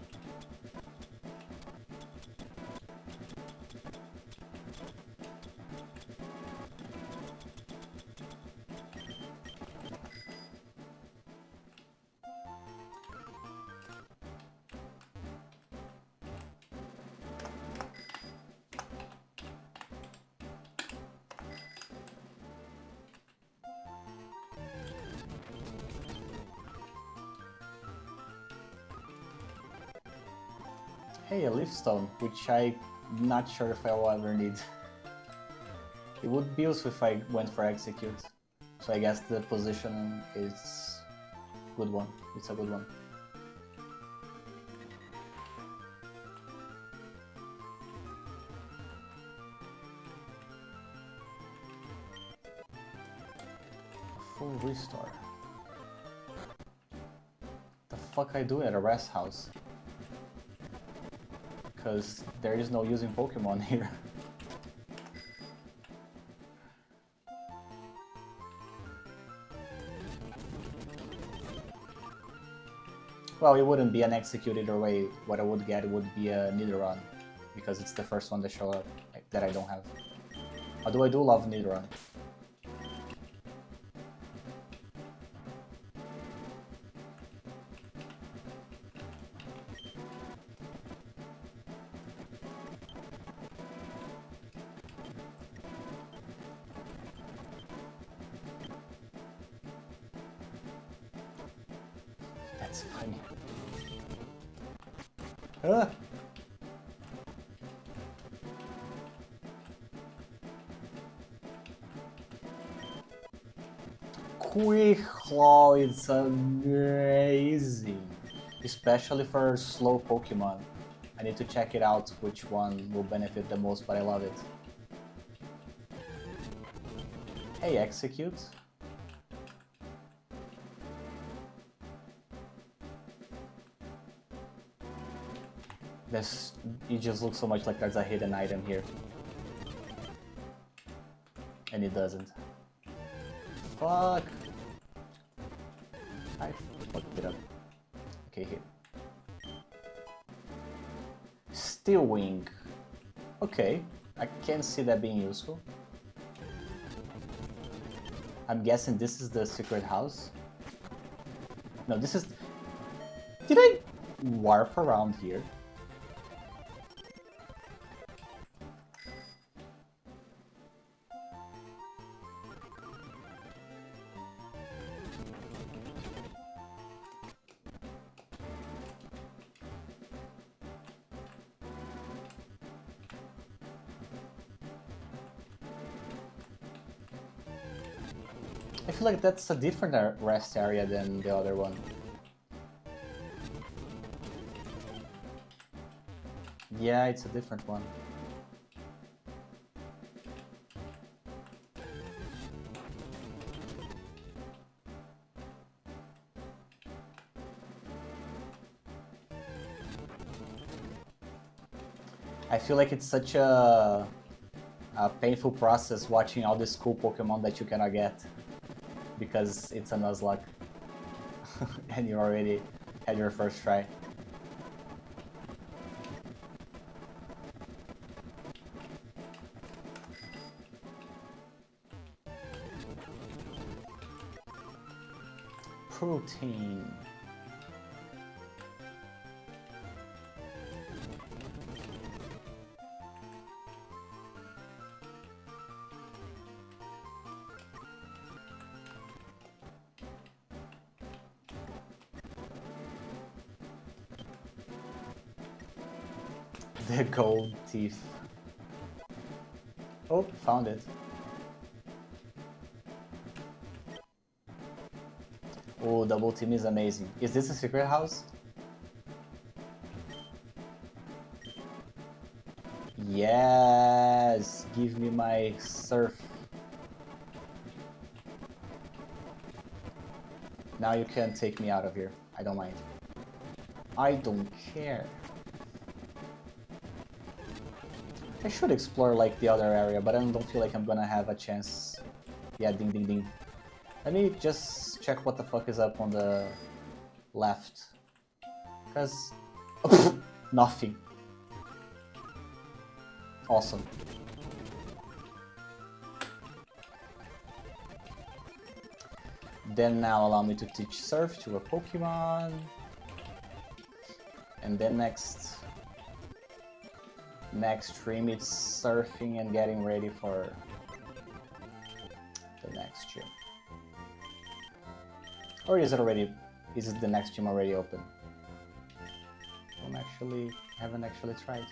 Hey, a leaf stone, which I'm not sure if I will ever need. It would be useful if I went for execute. So I guess the position is good one. It's a good one. Full restore. The fuck I do at a rest house? Because there is no using Pokemon here. Well, it wouldn't be an execute either way. What I would get would be a Nidoran, because it's the first one to show up that I don't have. Although I do love Nidoran. That's funny. Ah. Quick Claw is amazing, especially for slow Pokemon. I need to check it out which one will benefit the most, but I love it. Hey, execute. It just looks so much like there's a hidden item here. And it doesn't. Fuck! I fucked it up. Okay, here. Steel Wing. Okay, I can see that being useful. I'm guessing this is the secret house. No, this is... Did I warp around here? I feel like that's a different rest area than the other one. Yeah, it's a different one. I feel like it's such a painful process watching all these cool Pokemon that you cannot get because it's a Nuzlocke and you already had your first try. Protein. The gold teeth. Oh, found it. Oh, double team is amazing. Is this a secret house? Yes, give me my surf. Now you can take me out of here. I don't mind. I don't care. I should explore like the other area, but I don't feel like I'm gonna have a chance. Yeah, ding ding ding. Let me just check what the fuck is up on the left. Cause nothing. Awesome. Then now allow me to teach Surf to a Pokemon. And then next stream it's surfing and getting ready for the next gym. Or is the next gym already open? Haven't actually tried.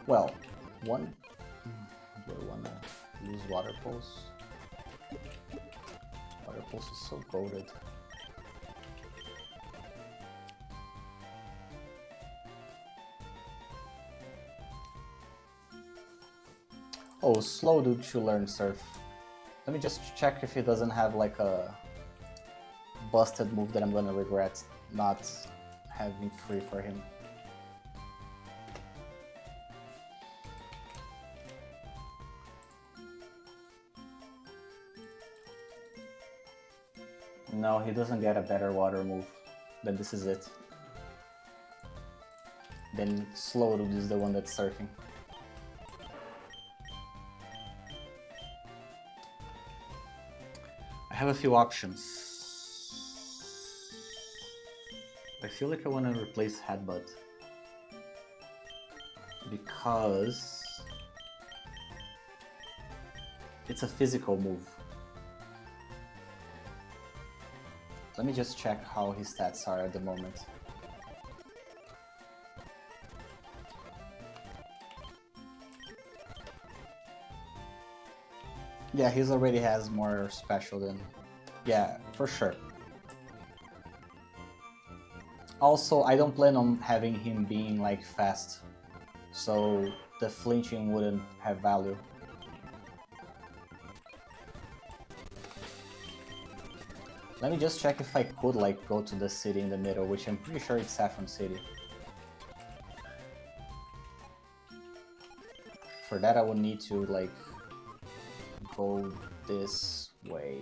Well, do I wanna use Water Pulse? Water Pulse is so goated. Oh, slow dude to learn Surf. Let me just check if he doesn't have like a busted move that I'm gonna regret not having free for him. No, he doesn't get a better water move. Then this is it. Then slow dude is the one that's surfing. I have a few options. I feel like I want to replace Headbutt because it's a physical move. Let me just check how his stats are at the moment. Yeah, he already has more special than... Yeah, for sure. Also, I don't plan on having him being like fast, so the flinching wouldn't have value. Let me just check if I could like go to the city in the middle, which I'm pretty sure it's Saffron City. For that I would need to like go this way.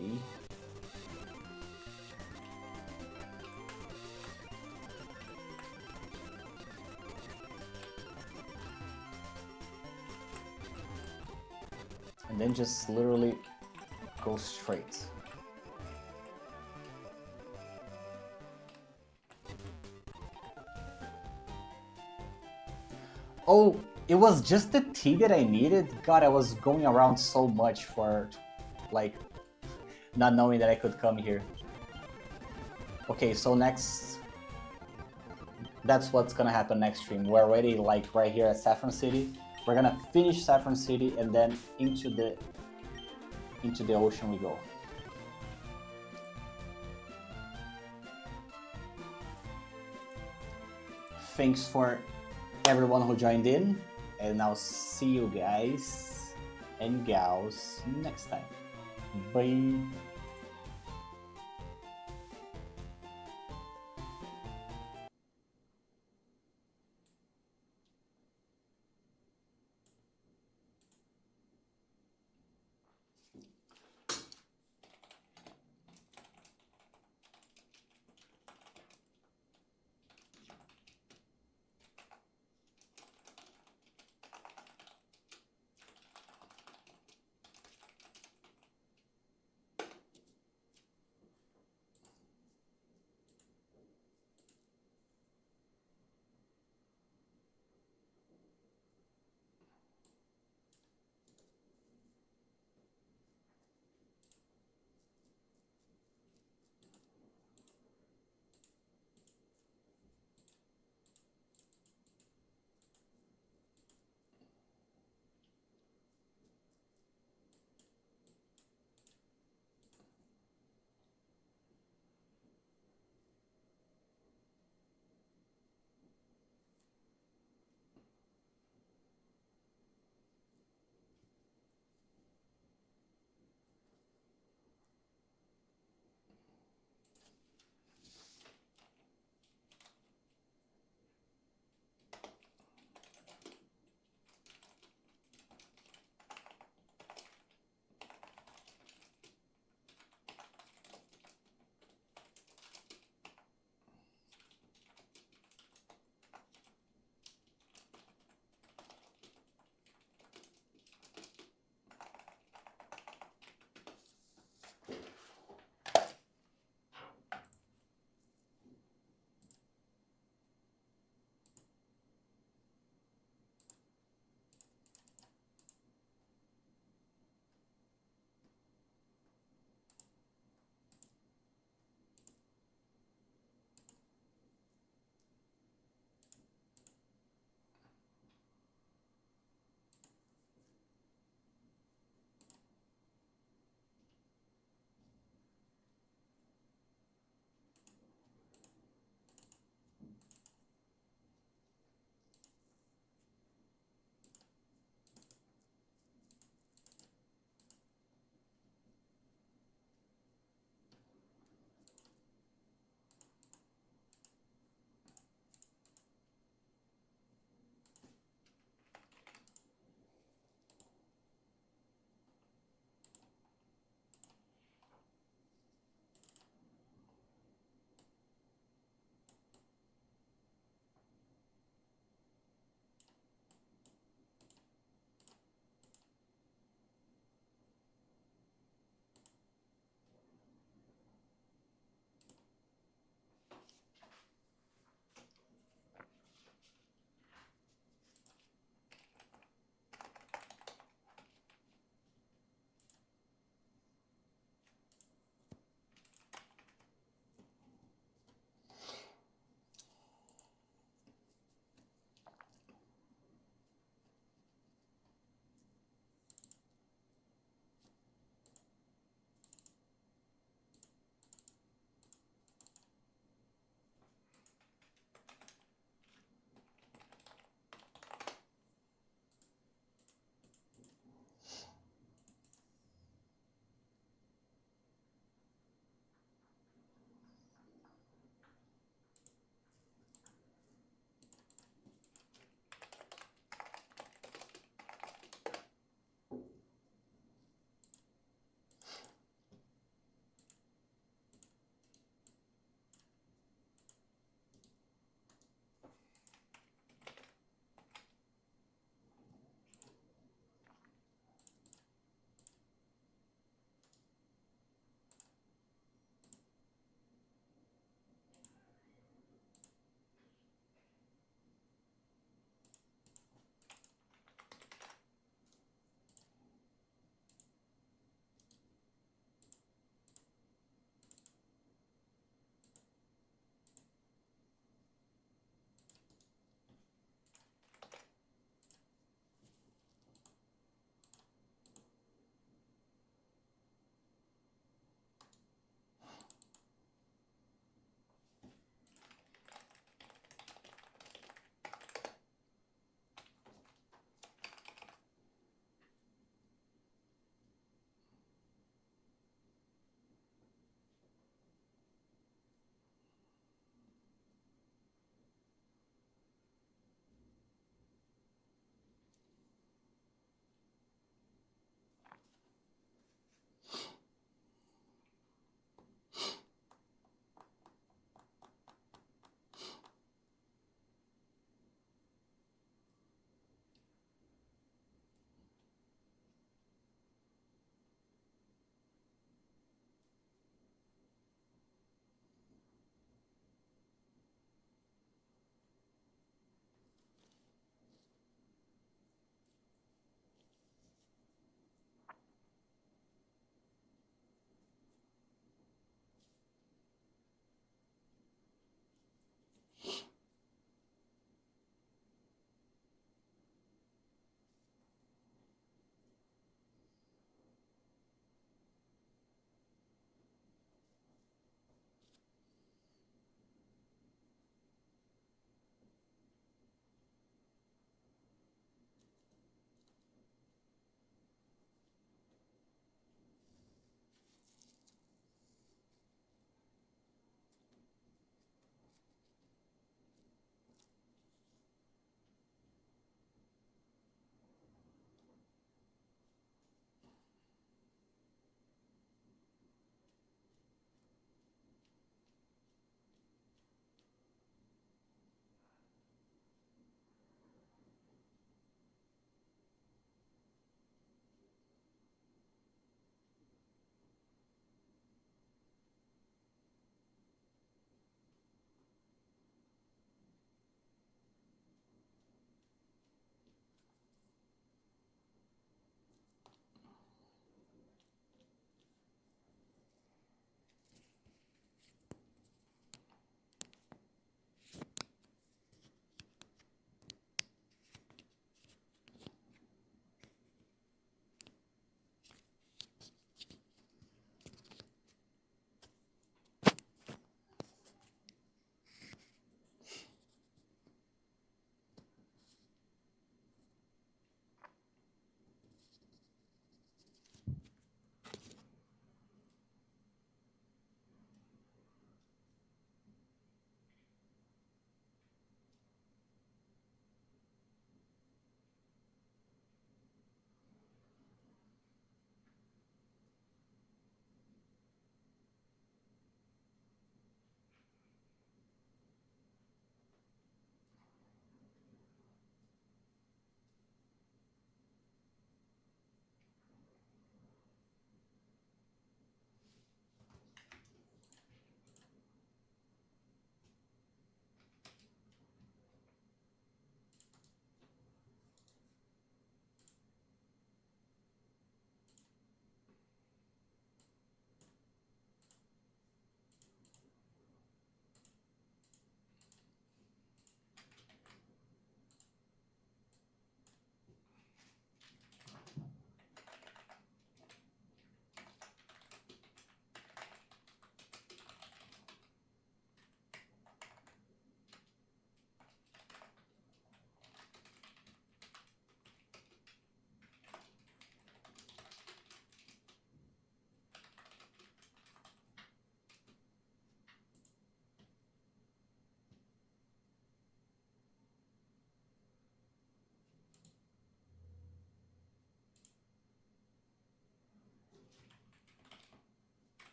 And then just literally go straight. Oh, it was just the tea that I needed? God, I was going around so much for, like, not knowing that I could come here. Okay, so next... That's what's gonna happen next stream. We're already, like, right here at Saffron City. We're gonna finish Saffron City and then into the ocean we go. Thanks for everyone who joined in, and I'll see you guys and gals next time. Bye.